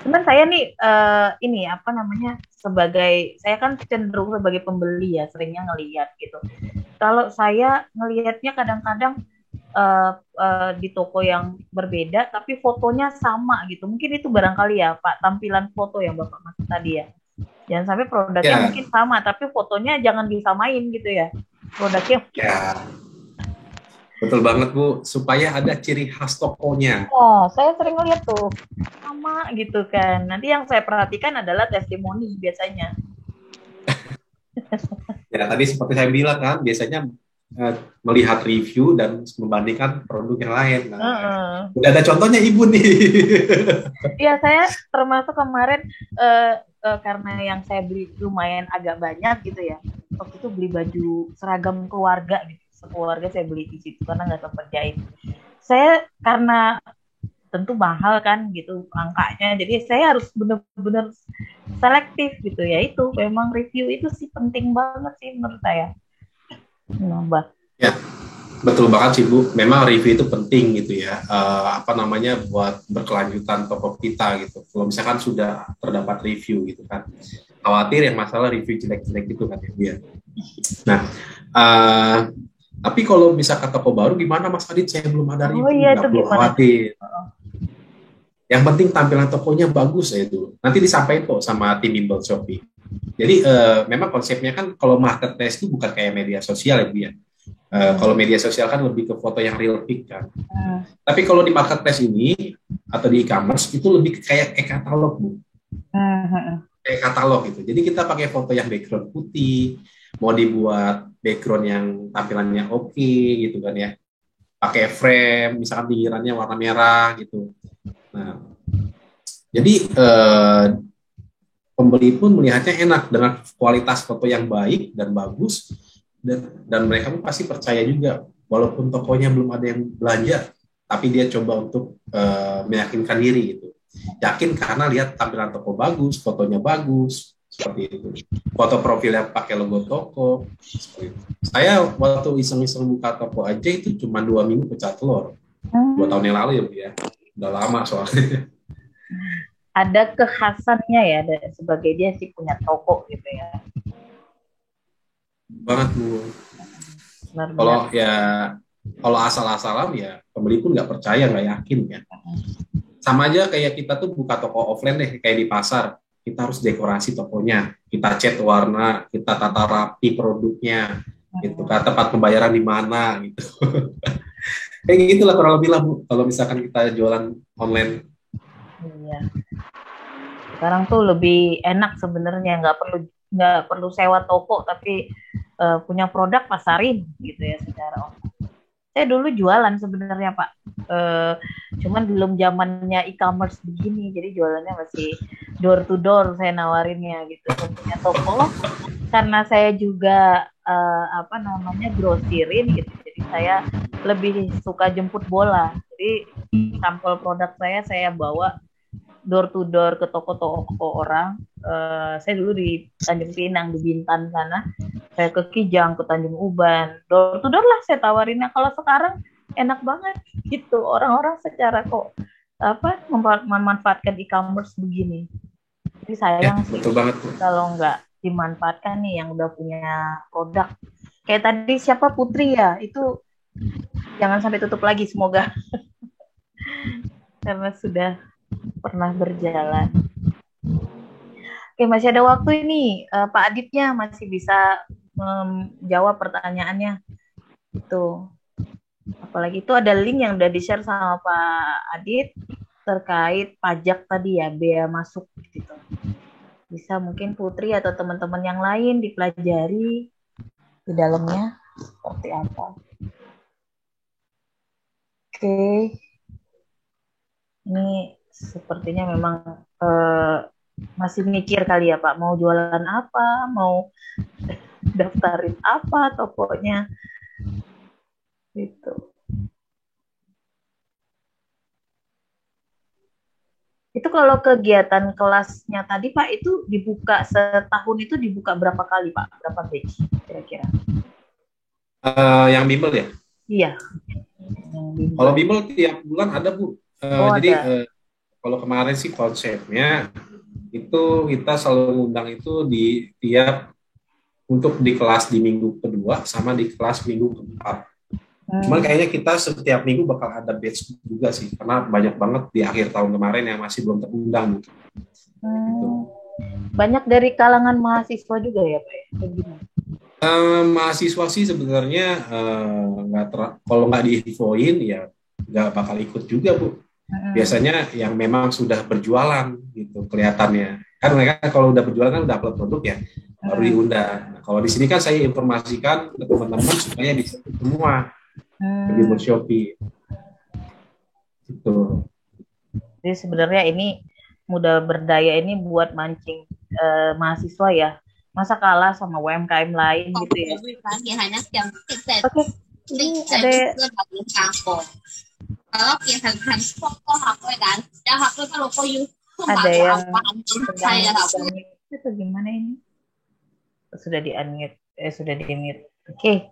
Cuman saya nih sebagai saya kan cenderung sebagai pembeli ya, seringnya ngelihat gitu. Kalau saya ngelihatnya kadang-kadang di toko yang berbeda tapi fotonya sama gitu, mungkin itu barangkali ya Pak, tampilan foto yang Bapak maksud tadi ya, jangan sampai produknya mungkin sama tapi fotonya jangan disamain gitu ya produknya. Betul banget Bu, supaya ada ciri khas tokonya. Oh, saya sering lihat tuh sama gitu kan. Nanti yang saya perhatikan adalah testimoni biasanya. Ya tadi seperti saya bilang kan, biasanya melihat review dan membandingkan produk yang lain. Nah, udah ada contohnya Ibu nih. Iya, saya termasuk kemarin karena yang saya beli lumayan agak banyak gitu ya. waktu itu beli baju seragam keluarga gitu. Sekeluarga saya beli di situ karena nggak sempat jahit. Saya karena tentu mahal kan gitu angkanya, jadi saya harus benar-benar selektif gitu ya. Itu memang review itu sih penting banget sih menurut saya. Nambah. Ya, betul banget sih Bu. Memang review itu penting gitu ya. Buat berkelanjutan toko kita gitu. Kalau misalkan sudah terdapat review gitu kan, khawatir yang masalah review jelek-jelek gitu kan ya Bu ya. Nah, tapi kalau misalkan toko baru gimana Mas Adit? Saya belum ada review, Iya, nggak itu perlu gimana? khawatir. Yang penting tampilan tokonya bagus ya itu. Nanti disampaikan kok sama tim Bimbel Shopee. Jadi memang konsepnya kan kalau marketplace itu bukan kayak media sosial ya Bu ya. Kalau media sosial kan lebih ke foto yang real pic kan. Tapi kalau di marketplace ini atau di e-commerce itu lebih kayak e-katalog Bu. Kayak katalog gitu. Jadi kita pakai foto yang background putih, mau dibuat background yang tampilannya oke gitu kan ya. Pakai frame, misalkan pinggirannya warna merah gitu. Nah, jadi pembeli pun melihatnya enak dengan kualitas foto yang baik dan bagus, dan mereka pun pasti percaya juga walaupun tokonya belum ada yang belanja, tapi dia coba untuk meyakinkan diri gitu. Yakin karena lihat tampilan toko bagus, fotonya bagus, seperti itu. Foto profilnya pakai logo toko, seperti itu. Saya waktu iseng-iseng buka toko aja itu cuma 2 minggu pecah telur. 2 tahun yang lalu ya Bu ya. Udah lama soalnya. Ada kekhasannya ya, sebagai dia sih punya toko gitu ya. Banget Bu. Kalau asal-asalan ya pembeli pun nggak percaya, nggak yakin ya. Sama aja kayak kita tuh buka toko offline deh, kayak di pasar. Kita harus dekorasi tokonya, kita cat warna, kita tata rapi produknya, gitu kan, tempat pembayaran di mana gitu. Kayak gitulah kurang lebih lah Bu, kalau misalkan kita jualan online. Iya. Sekarang tuh lebih enak sebenarnya, nggak perlu sewa toko, tapi punya produk pasarin gitu ya secara online. Saya dulu jualan sebenarnya Pak, cuman belum zamannya e-commerce begini, jadi jualannya masih door to door, saya nawarinnya gitu. Saya punya toko karena saya juga grosirin gitu, jadi saya lebih suka jemput bola. Jadi sampel produk saya bawa door to door ke toko-toko orang. Saya dulu di Tanjung Pinang, di Bintan sana. Saya ke Kijang, ke Tanjung Uban. Door to door lah saya tawarinnya. Kalau sekarang enak banget gitu. Orang-orang secara memanfaatkan e-commerce begini. Jadi sayang sih kalau nggak dimanfaatkan nih yang udah punya produk. Kayak tadi siapa Putri ya, itu jangan sampai tutup lagi semoga. Karena sudah pernah berjalan. Oke, masih ada waktu ini. Pak Aditnya masih bisa menjawab pertanyaannya. Itu. Apalagi itu ada link yang udah di-share sama Pak Adit terkait pajak tadi ya, bea masuk gitu. Bisa mungkin Putri atau teman-teman yang lain dipelajari di dalamnya seperti apa. Oke. Ini sepertinya memang masih mikir kali ya Pak, mau jualan apa, mau daftarin apa tokonya gitu. Itu kalau kegiatan kelasnya tadi Pak, itu dibuka setahun, itu dibuka berapa kali Pak, berapa batch kira-kira? Yang bimbel ya? Iya. Kalau bimbel tiap bulan ada Bu. Jadi kalau kemarin sih konsepnya itu kita selalu ngundang itu di tiap untuk di kelas di minggu kedua sama di kelas minggu keempat. Cuman kayaknya kita setiap minggu bakal ada batch juga sih, karena banyak banget di akhir tahun kemarin yang masih belum terundang. Gitu. Banyak dari kalangan mahasiswa juga ya Pak? Mahasiswa sih sebenarnya kalau nggak diinfoin ya nggak bakal ikut juga Bu. Biasanya yang memang sudah berjualan gitu kelihatannya. Kan mereka kalau udah berjualan kan udah upload produk ya, baru diundang. Nah, kalau di sini kan saya informasikan ke teman-teman supaya bisa semua di Shopee. Gitu. Jadi sebenarnya ini modal berdaya ini buat mancing mahasiswa ya, Masa kalah sama UMKM lain gitu ya. Oke, ini ada yang sedang itu gimana ini? Sudah di-unmute, sudah di-mute. Oke.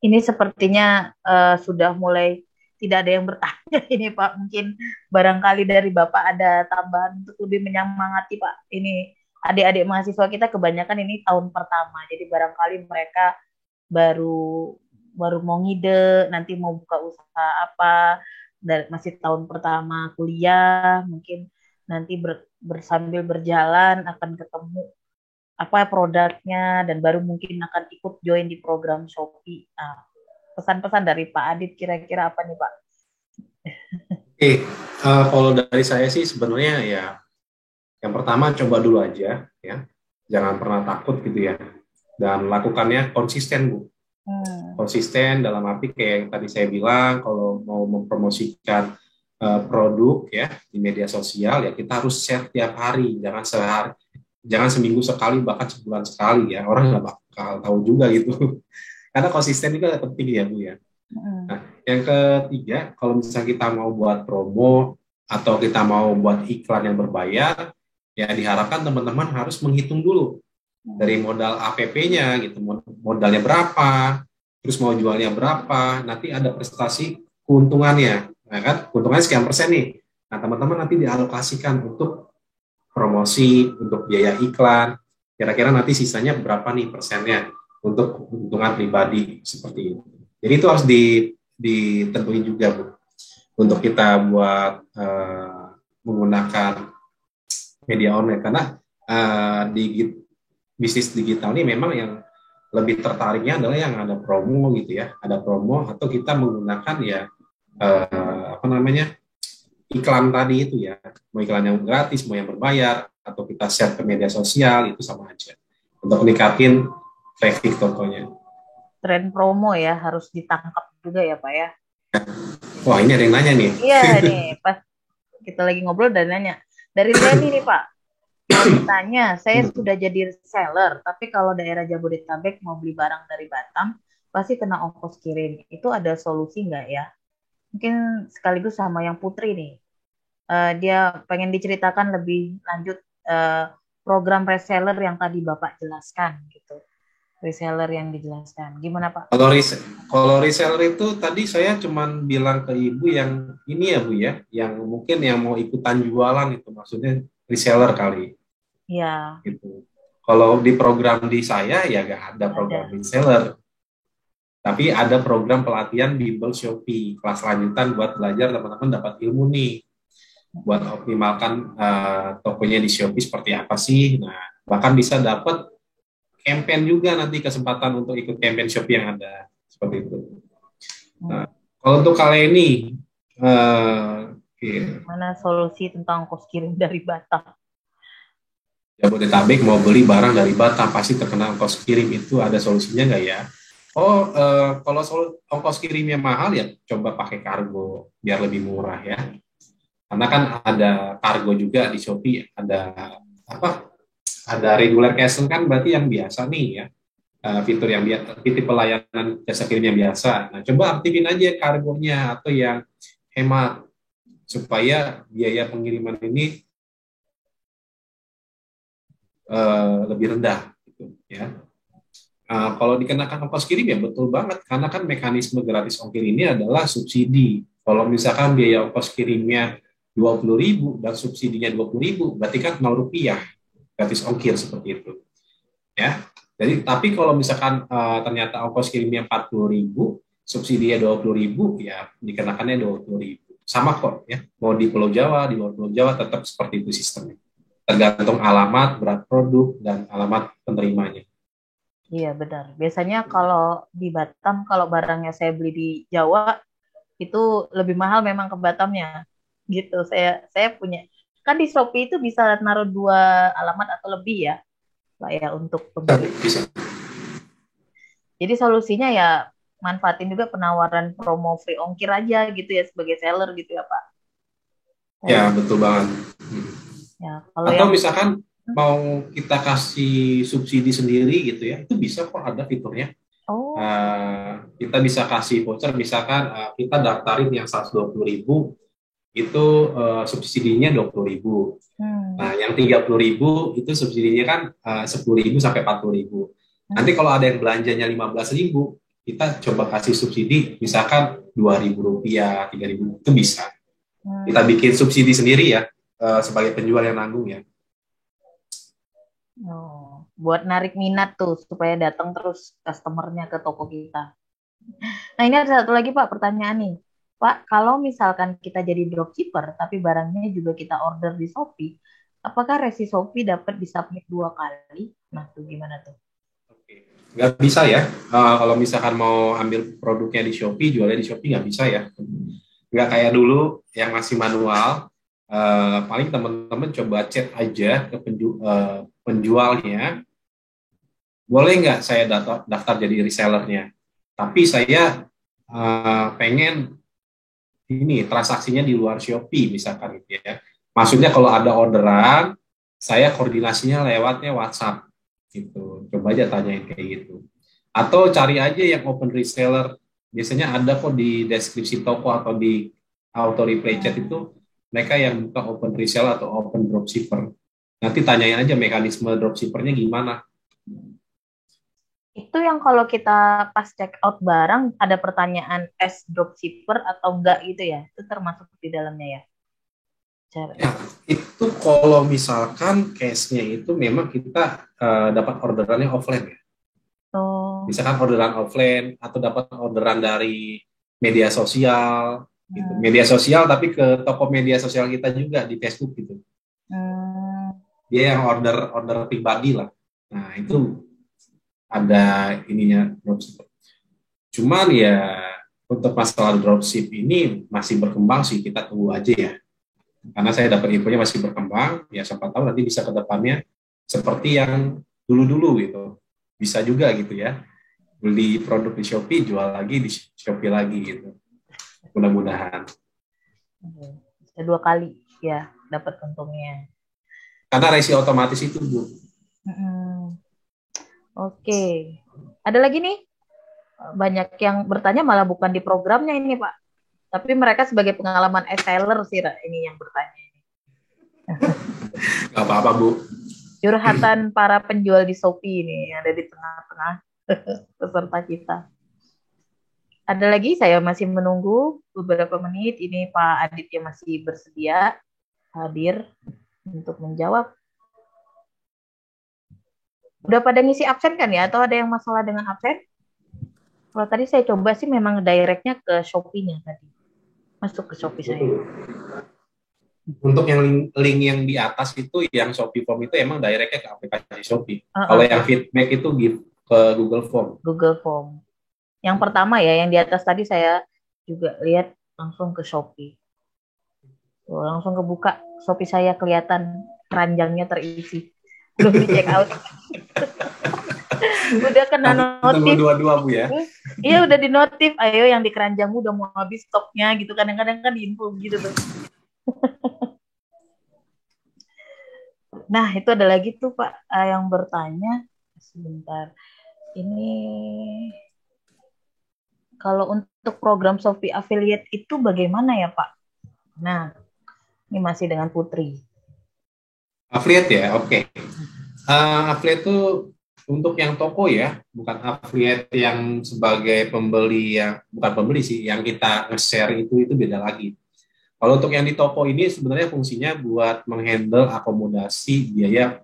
Ini sepertinya sudah mulai tidak ada yang bertanya ini Pak. Mungkin barangkali dari Bapak ada tambahan untuk lebih menyemangati Pak. Ini adik-adik mahasiswa kita kebanyakan ini tahun pertama. Jadi barangkali mereka baru mau ngide, nanti mau buka usaha apa, dan masih tahun pertama kuliah, mungkin nanti sambil berjalan akan ketemu apa produknya dan baru mungkin akan ikut join di program Shopee. Nah, pesan-pesan dari Pak Adit kira-kira apa nih Pak? Kalau dari saya sih sebenarnya ya yang pertama coba dulu aja ya, jangan pernah takut gitu ya, dan lakukannya konsisten Bu. Konsisten dalam arti kayak yang tadi saya bilang, kalau mau mempromosikan produk ya di media sosial ya kita harus share tiap hari, jangan seminggu sekali, bahkan sebulan sekali ya, orang nggak bakal tahu juga gitu. Karena konsisten itu penting ya Bu ya. Nah, yang ketiga, kalau misalnya kita mau buat promo atau kita mau buat iklan yang berbayar, ya diharapkan teman-teman harus menghitung dulu dari modal APP-nya gitu, modalnya berapa, terus mau jualnya berapa, nanti ada prestasi keuntungannya, nah kan, keuntungannya sekian persen nih. Nah, teman-teman nanti dialokasikan untuk promosi, untuk biaya iklan, kira-kira nanti sisanya berapa nih persennya untuk keuntungan pribadi seperti itu. Jadi itu harus ditentuin juga Bu, untuk kita buat menggunakan media online, karena di bisnis digital ini memang yang lebih tertariknya adalah yang ada promo gitu ya, ada promo atau kita menggunakan ya iklan tadi itu ya, mau iklan yang gratis, mau yang berbayar, atau kita share ke media sosial, itu sama aja untuk meningkatin traffic tokonya. Tren promo ya harus ditangkap juga ya Pak ya. Wah, ini ada yang nanya nih. Iya nih, pas kita lagi ngobrol dan nanya dari Reni nih Pak. Mau ditanya, saya sudah jadi reseller, tapi kalau daerah Jabodetabek mau beli barang dari Batam, pasti kena ongkos kirim. Itu ada solusi nggak ya? Mungkin sekaligus sama yang Putri nih. Dia pengen diceritakan lebih lanjut program reseller yang tadi Bapak jelaskan gitu. Reseller yang dijelaskan. Gimana Pak? Kalau reseller itu tadi saya cuman bilang ke Ibu yang ini ya Bu ya, yang mungkin yang mau ikutan jualan itu maksudnya reseller kali. Iya. Gitu. Kalau di program di saya ya nggak ada program reseller, tapi ada program pelatihan Bimbel Shopee, kelas lanjutan buat belajar teman-teman dapat ilmu nih, buat optimalkan tokonya di Shopee seperti apa sih. Nah, bahkan bisa dapat campaign juga nanti, kesempatan untuk ikut campaign Shopee yang ada seperti itu. Nah, kalau untuk kali ini, mana solusi tentang ongkos kirim dari Batam? Jabodetabek mau beli barang dari Batam pasti terkena ongkos kirim, itu ada solusinya nggak ya? Kalau ongkos kirimnya mahal ya coba pakai kargo biar lebih murah ya. Karena kan ada kargo juga di Shopee, ada regular cancel kan, berarti yang biasa nih ya, fitur yang biasa, titik pelayanan jasa kirim yang biasa. Nah, coba aktifin aja kargonya atau yang hemat supaya biaya pengiriman ini lebih rendah gitu ya. Kalau dikenakan ongkos kirim ya betul banget, karena kan mekanisme gratis ongkir ini adalah subsidi. Kalau misalkan biaya ongkos kirimnya 20.000 dan subsidinya 20.000, berarti kan 0 rupiah gratis ongkir seperti itu. Ya. Jadi tapi kalau misalkan ternyata ongkos kirimnya 40.000, subsidinya 20.000, ya dikenakannya 20.000. Sama kok ya. Mau di Pulau Jawa, di luar Pulau Jawa tetap seperti itu sistemnya. Tergantung alamat, berat produk, dan alamat penerimanya. Iya benar. Biasanya kalau di Batam, kalau barangnya saya beli di Jawa, itu lebih mahal memang ke Batamnya. Gitu. Saya punya. Kan di Shopee itu bisa naruh 2 alamat atau lebih ya, Pak ya, untuk pembeli. Bisa. Jadi solusinya ya manfaatin juga penawaran promo free ongkir aja gitu ya sebagai seller gitu ya Pak. Ya betul banget. Ya, kalau atau misalkan mau kita kasih subsidi sendiri gitu ya, itu bisa kok, ada fiturnya. Oh. Kita bisa kasih voucher, misalkan kita daftarin yang 120.000, itu subsidinya 20.000. Nah, yang 30.000 itu subsidinya kan 10.000 sampai 40.000. Nanti kalau ada yang belanjanya 15.000, kita coba kasih subsidi, misalkan 2.000 rupiah, 3.000, itu bisa. Kita bikin subsidi sendiri ya, sebagai penjual yang nanggung ya. Oh, buat narik minat tuh supaya datang terus customernya ke toko kita. Nah, ini ada satu lagi Pak pertanyaan nih. Pak, kalau misalkan kita jadi dropshipper tapi barangnya juga kita order di Shopee, apakah resi Shopee dapat disubmit 2 kali? Nah, tuh gimana tuh? Oke. Nggak bisa ya, kalau misalkan mau ambil produknya di Shopee, jualnya di Shopee nggak bisa ya. Nggak kayak dulu yang masih manual. Paling teman-teman coba chat aja ke penjualnya, boleh nggak saya daftar jadi resellernya, tapi saya pengen ini transaksinya di luar Shopee misalkan gitu ya. Maksudnya kalau ada orderan, saya koordinasinya lewatnya WhatsApp gitu. Coba aja tanyain kayak gitu. Atau cari aja yang open reseller. Biasanya ada kok di deskripsi toko atau di auto reply chat itu, mereka yang buka open reseller atau open dropshipper. Nanti tanyain aja mekanisme dropshippernya gimana. Itu yang kalau kita pas check out barang ada pertanyaan as dropshipper atau enggak gitu ya? Itu termasuk di dalamnya ya? Ya, itu kalau misalkan case-nya itu memang kita dapat orderannya offline ya. Oh. Misalkan orderan offline atau dapat orderan dari media sosial, gitu. Media sosial tapi ke toko media sosial kita juga di Facebook gitu. Dia yang order pribadi lah. Nah, itu ada ininya dropship. Cuman ya untuk masalah dropship ini masih berkembang sih, kita tunggu aja ya. Karena saya dapat infonya masih berkembang, ya siapa tahu nanti bisa ke depannya seperti yang dulu-dulu gitu. Bisa juga gitu ya. Beli produk di Shopee, jual lagi di Shopee lagi gitu. Mudah-mudahan. Bisa 2 kali ya dapat untungnya. Karena resi otomatis itu, Bu. Oke. Ada lagi nih? Banyak yang bertanya malah bukan di programnya ini, Pak. Tapi mereka sebagai pengalaman seller sih, ini yang bertanya. Gak apa-apa, Bu. Curhatan para penjual di Shopee ini ada di tengah-tengah peserta kita. Ada lagi, saya masih menunggu beberapa menit. Ini Pak Adit yang masih bersedia hadir untuk menjawab. Udah pada ngisi absen kan ya? Atau ada yang masalah dengan absen? Kalau tadi saya coba sih memang directnya ke Shopee-nya tadi. Masuk ke Shopee saya. Untuk yang link yang di atas itu, yang Shopee Form itu emang directnya ke aplikasi Shopee. Kalau yang feedback itu ke Google Form. Google Form. Yang pertama ya, yang di atas tadi saya juga lihat langsung ke Shopee. Tuh, langsung kebuka Shopee saya, kelihatan keranjangnya terisi. Belum di check out. Udah kena notif. Dua-dua, Bu ya. Iya, udah di notif. Ayo yang di keranjangmu udah mau habis stoknya gitu. Kadang-kadang kan di info gitu tuh. Nah, itu ada lagi tuh Pak yang bertanya. Sebentar. Ini kalau untuk program Shopee Affiliate itu bagaimana ya Pak? Nah, ini masih dengan Putri. Affiliate ya, oke. Affiliate itu untuk yang toko ya, bukan affiliate yang sebagai pembeli, yang bukan pembeli sih, yang kita nge-share itu beda lagi. Kalau untuk yang di toko ini sebenarnya fungsinya buat menghandle akomodasi biaya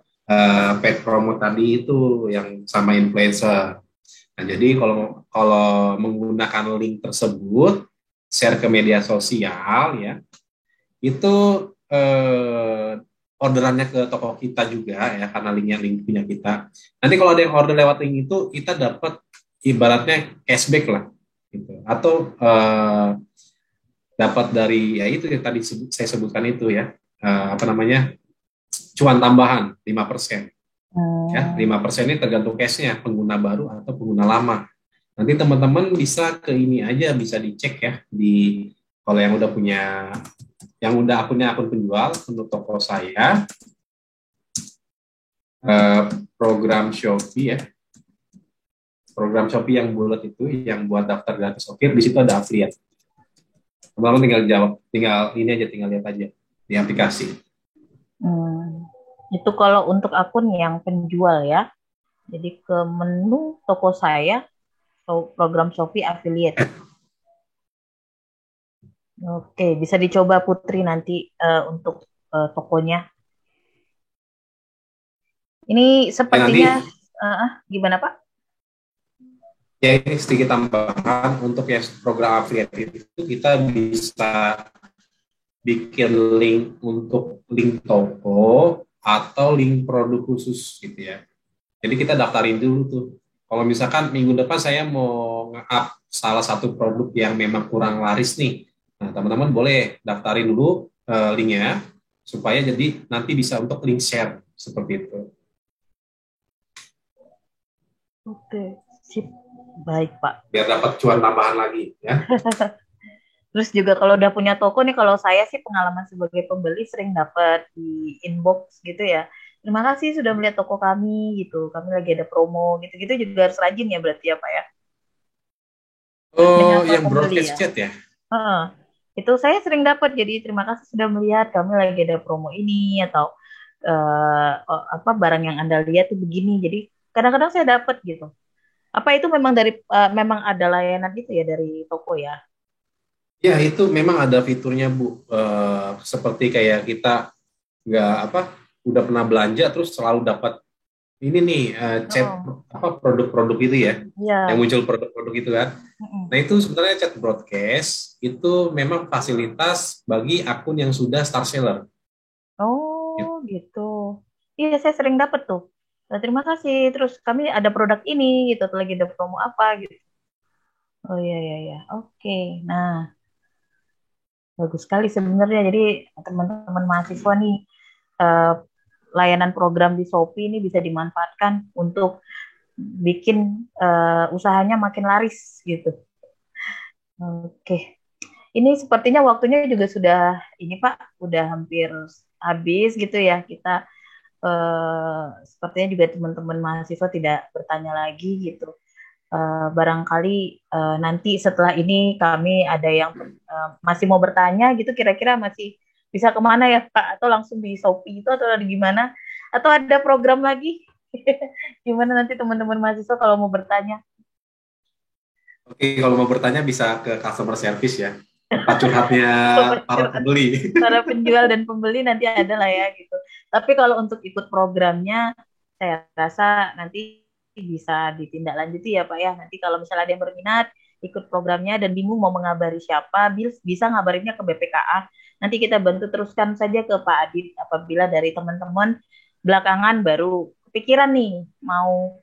paid promo tadi itu yang sama influencer. Nah, jadi kalau menggunakan link tersebut, share ke media sosial ya, itu orderannya ke toko kita juga ya, karena linknya link punya kita. Nanti kalau ada yang order lewat link itu, kita dapat ibaratnya cashback lah, gitu. Atau dapat dari ya itu yang tadi saya sebutkan itu ya, cuan tambahan 5%. Ya, 5% ini tergantung case-nya, pengguna baru atau pengguna lama. Nanti teman-teman bisa ke ini aja, bisa dicek ya di kalau yang udah punya, yang udah akun penjual untuk toko saya, eh, program Shopee ya. Program Shopee yang bulat itu, yang buat daftar gratis ongkir, di situ ada affiliate. Teman-teman tinggal jawab, tinggal lihat aja di aplikasi. Itu kalau untuk akun yang penjual ya. Jadi ke menu toko saya, program Shopee affiliate. Oke, bisa dicoba Putri nanti untuk tokonya. Ini sepertinya gimana Pak? Ya, ini sedikit tambahan untuk yang program affiliate itu kita bisa bikin link untuk link toko atau link produk khusus gitu ya. Jadi kita daftarin dulu tuh. Kalau misalkan minggu depan saya mau nge-up salah satu produk yang memang kurang laris nih. Nah, teman-teman boleh daftarin dulu linknya supaya jadi nanti bisa untuk link share seperti itu. Oke, sip. Baik, Pak. Biar dapat cuan tambahan lagi, ya. Terus juga kalau udah punya toko nih, kalau saya sih pengalaman sebagai pembeli sering dapat di inbox gitu ya. Terima kasih sudah melihat toko kami gitu. Kami lagi ada promo gitu-gitu juga harus rajin ya berarti ya, Pak ya. Oh, yang broadcast chat ya? Itu saya sering dapat. Jadi terima kasih sudah melihat kami lagi ada promo ini atau barang yang Anda lihat tuh begini. Jadi kadang-kadang saya dapat gitu. Apa itu memang memang ada layanan gitu ya dari toko ya? Ya, itu memang ada fiturnya Bu. Seperti kayak kita udah pernah belanja terus selalu dapat ini nih chat produk-produk itu ya, yang muncul produk-produk itu kan. Nah itu sebenarnya chat broadcast itu memang fasilitas bagi akun yang sudah star seller. Oh gitu. Iya saya sering dapat tuh. Nah, terima kasih. Terus kami ada produk ini gitu, lagi ada promo apa gitu. Oh iya. Oke. Nah, bagus sekali sebenarnya. Jadi teman-teman mahasiswa nih layanan program di Shopee ini bisa dimanfaatkan untuk bikin usahanya makin laris gitu. Oke. Ini sepertinya waktunya juga sudah ini Pak, udah hampir habis gitu ya. Kita sepertinya juga teman-teman mahasiswa tidak bertanya lagi gitu. Barangkali nanti setelah ini kami ada yang masih mau bertanya gitu, kira-kira masih bisa kemana ya Pak? Atau langsung di Shopee itu atau di gimana? Atau ada program lagi? Gimana nanti teman-teman mahasiswa kalau mau bertanya? Oke, kalau mau bertanya bisa ke customer service ya. Tempat curhatnya para pembeli. Para penjual dan pembeli nanti ada lah ya gitu. Tapi kalau untuk ikut programnya, saya rasa nanti bisa ditindaklanjuti ya Pak ya. Nanti kalau misalnya ada yang berminat ikut programnya dan bingung mau mengabari siapa, bisa ngabarinnya ke BPKA. Nanti kita bantu teruskan saja ke Pak Adit apabila dari teman-teman belakangan baru kepikiran nih mau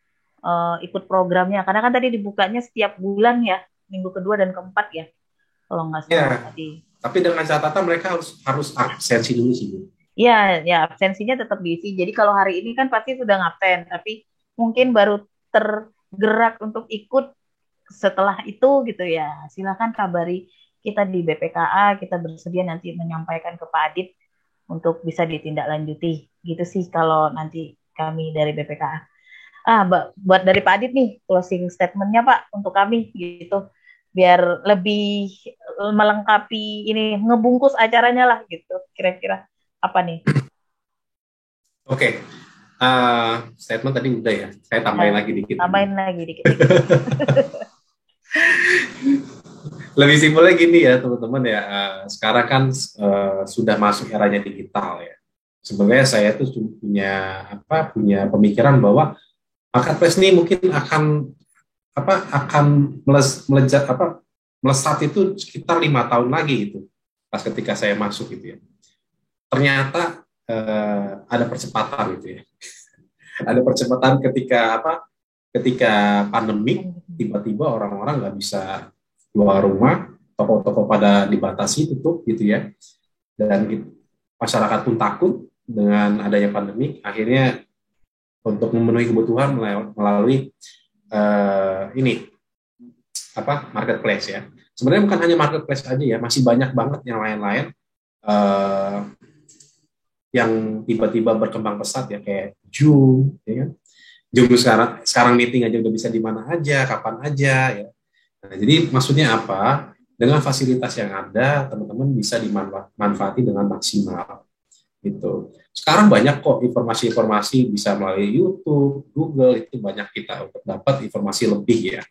ikut programnya. Karena kan tadi dibukanya setiap bulan ya, minggu kedua dan keempat ya. Kalau nggak salah tadi. Tapi dengan catatan mereka harus absensi dulu sih Bu. Iya, ya absensinya tetap diisi. Jadi kalau hari ini kan pasti sudah ngabsen, tapi mungkin baru tergerak untuk ikut setelah itu gitu ya. Silakan kabari kita di BPKA, kita bersedia nanti menyampaikan ke Pak Adit untuk bisa ditindaklanjuti. Gitu sih kalau nanti kami dari BPKA. Buat dari Pak Adit nih closing statement-nya Pak untuk kami gitu. Biar lebih melengkapi ini, ngebungkus acaranya lah gitu, kira-kira apa nih? Oke. Statement tadi udah ya, saya tambahin lagi dikit. Lebih simpelnya gini ya teman-teman ya, sekarang kan sudah masuk eranya digital ya. Sebenarnya saya tuh punya pemikiran bahwa marketplace ini mungkin akan melesat itu sekitar 5 tahun lagi itu pas ketika saya masuk gitu ya. Ternyata ada percepatan gitu ya. Ada percepatan ketika pandemi tiba-tiba orang-orang nggak bisa keluar rumah, toko-toko pada dibatasi tutup gitu ya, dan masyarakat pun takut dengan adanya pandemi. Akhirnya untuk memenuhi kebutuhan melalui marketplace ya. Sebenarnya bukan hanya marketplace aja ya, masih banyak banget yang lain-lain yang tiba-tiba berkembang pesat ya kayak Zoom, ya kan? Zoom sekarang meeting aja udah bisa di mana aja, kapan aja ya. Nah, jadi maksudnya apa? Dengan fasilitas yang ada, teman-teman bisa dimanfaati dengan maksimal gitu. Sekarang banyak kok informasi-informasi bisa melalui YouTube, Google, itu banyak kita untuk dapat informasi lebih ya.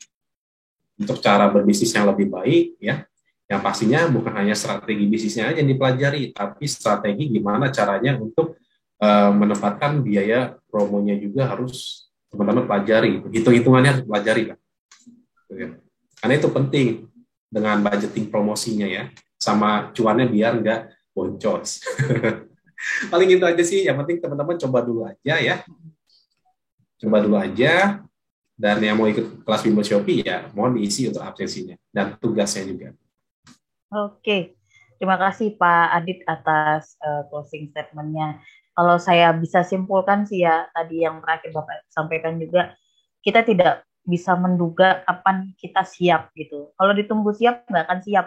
Untuk cara berbisnis yang lebih baik ya. Yang pastinya bukan hanya strategi bisnisnya aja yang dipelajari, tapi strategi gimana caranya untuk menempatkan biaya promonya juga harus teman-teman pelajari. Hitung-hitungannya harus pelajari lah. Karena itu penting dengan budgeting promosinya ya, sama cuannya biar nggak boncos. Paling itu aja sih, yang penting teman-teman coba dulu aja ya. Coba dulu aja, dan yang mau ikut kelas Bimbel Shopee ya, mohon diisi untuk absensinya dan tugasnya juga. Oke, terima kasih Pak Adit atas closing statement-nya. Kalau saya bisa simpulkan sih ya, tadi yang terakhir Bapak sampaikan juga, kita tidak bisa menduga kapan kita siap gitu. Kalau ditunggu siap, nggak akan siap.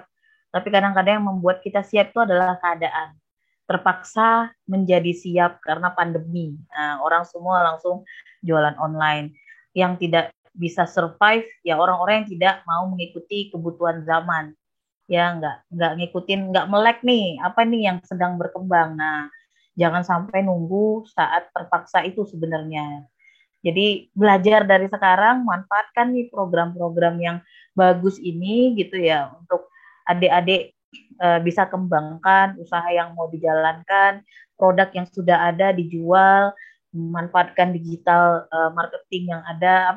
Tapi kadang-kadang yang membuat kita siap itu adalah keadaan. Terpaksa menjadi siap karena pandemi. Nah, orang semua langsung jualan online. Yang tidak bisa survive, ya orang-orang yang tidak mau mengikuti kebutuhan zaman. Ya, nggak ngikutin, nggak melek nih, apa nih yang sedang berkembang. Nah, jangan sampai nunggu saat terpaksa itu sebenarnya. Jadi belajar dari sekarang, manfaatkan nih program-program yang bagus ini gitu ya untuk adik-adik bisa kembangkan usaha yang mau dijalankan, produk yang sudah ada dijual, memanfaatkan digital marketing yang ada,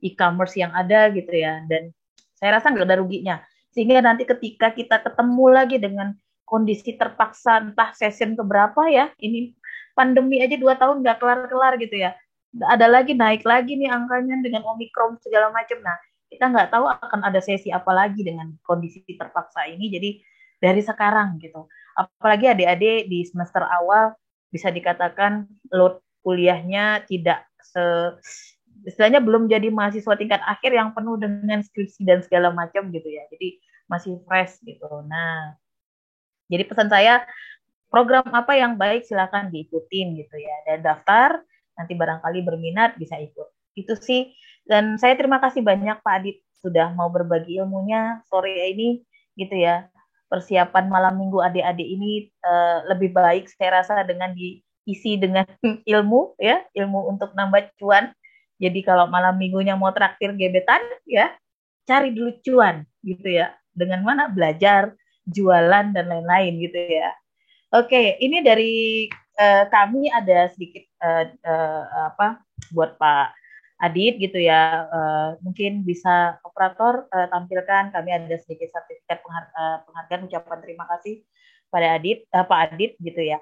e-commerce yang ada gitu ya. Dan saya rasa nggak ada ruginya. Sehingga nanti ketika kita ketemu lagi dengan kondisi terpaksa entah session keberapa ya, ini pandemi aja 2 tahun nggak kelar-kelar gitu ya, ada lagi naik lagi nih angkanya dengan Omikron segala macam. Nah, kita nggak tahu akan ada sesi apa lagi dengan kondisi terpaksa ini. Jadi dari sekarang gitu, apalagi adik-adik di semester awal bisa dikatakan load kuliahnya tidak istilahnya belum jadi mahasiswa tingkat akhir yang penuh dengan skripsi dan segala macam gitu ya. Jadi masih fresh gitu. Nah, jadi pesan saya, program apa yang baik silakan diikutin gitu ya. Dan daftar, nanti barangkali berminat bisa ikut. Itu sih. Dan saya terima kasih banyak Pak Adit sudah mau berbagi ilmunya sore ini gitu ya. Persiapan malam minggu adik-adik ini lebih baik saya rasa dengan diisi dengan ilmu ya, ilmu untuk nambah cuan. Jadi kalau malam minggunya mau traktir gebetan ya, cari dulu cuan gitu ya. Dengan mana? Belajar, jualan dan lain-lain gitu ya. Oke, ini dari kami ada sedikit buat Pak Adit gitu ya. Mungkin bisa operator tampilkan, kami ada sedikit sertifikat penghargaan ucapan terima kasih pada Pak Adit gitu ya.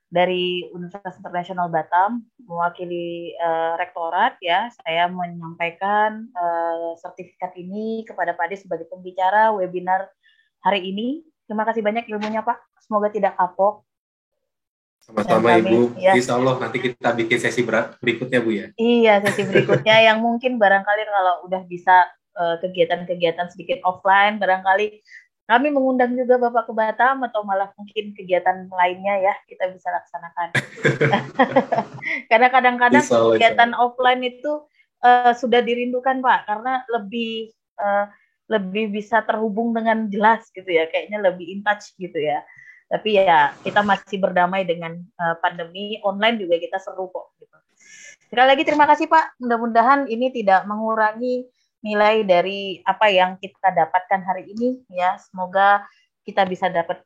Dari Universitas Internasional Batam, mewakili rektorat ya, saya menyampaikan sertifikat ini kepada Pak Adit sebagai pembicara webinar hari ini. Terima kasih banyak ilmunya Pak, semoga tidak kapok. Sama-sama Ibu, ya. Insya Allah nanti kita bikin sesi berikutnya Bu ya. Iya, sesi berikutnya yang mungkin barangkali kalau udah bisa kegiatan-kegiatan sedikit offline, barangkali kami mengundang juga Bapak ke Batam atau malah mungkin kegiatan lainnya ya kita bisa laksanakan. Karena kadang-kadang kegiatan offline itu sudah dirindukan Pak, karena lebih bisa terhubung dengan jelas gitu ya, kayaknya lebih in touch gitu ya. Tapi ya kita masih berdamai dengan pandemi, online juga kita seru kok gitu. Sekali lagi terima kasih Pak, mudah-mudahan ini tidak mengurangi nilai dari apa yang kita dapatkan hari ini ya. Semoga kita bisa dapat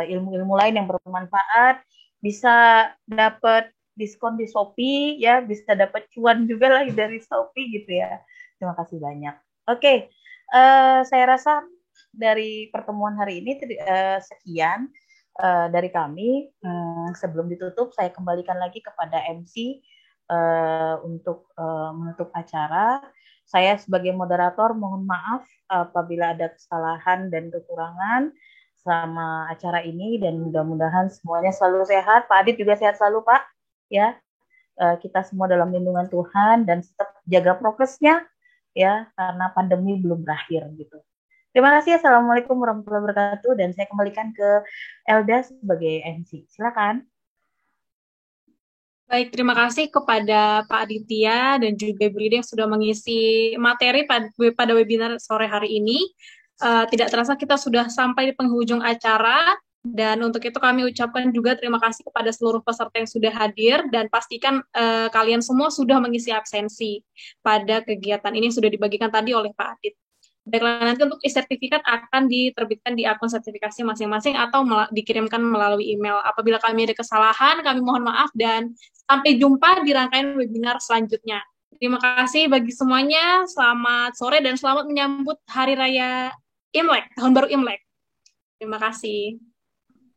ilmu-ilmu lain yang bermanfaat, bisa dapat diskon di Shopee ya, bisa dapat cuan juga lagi dari Shopee gitu ya. Terima kasih banyak. Oke, saya rasa dari pertemuan hari ini sekian dari kami. Sebelum ditutup saya kembalikan lagi kepada MC untuk menutup acara. Saya sebagai moderator mohon maaf apabila ada kesalahan dan kekurangan selama acara ini, dan mudah-mudahan semuanya selalu sehat. Pak Adit juga sehat selalu Pak ya. Kita semua dalam lindungan Tuhan dan tetap jaga prokesnya ya, karena pandemi belum berakhir gitu. Terima kasih. Assalamualaikum warahmatullahi wabarakatuh, dan saya kembalikan ke Elda sebagai MC. Silakan. Baik, terima kasih kepada Pak Aditya dan juga Ibu Rida yang sudah mengisi materi pada webinar sore hari ini. Tidak terasa kita sudah sampai di penghujung acara, dan untuk itu kami ucapkan juga terima kasih kepada seluruh peserta yang sudah hadir, dan pastikan kalian semua sudah mengisi absensi pada kegiatan ini yang sudah dibagikan tadi oleh Pak Adit. Baiklah, nanti untuk e-sertifikat akan diterbitkan di akun sertifikasi masing-masing atau dikirimkan melalui email. Apabila kami ada kesalahan, kami mohon maaf dan sampai jumpa di rangkaian webinar selanjutnya. Terima kasih bagi semuanya, selamat sore dan selamat menyambut Hari Raya Imlek, Tahun Baru Imlek. Terima kasih.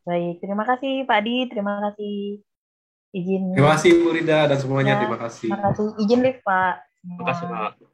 Baik, terima kasih Pak Adi, terima kasih. Izin. Terima kasih Bu Rida dan semuanya, Ya, terima kasih. Terima kasih. Izin live Pak. Terima kasih Pak.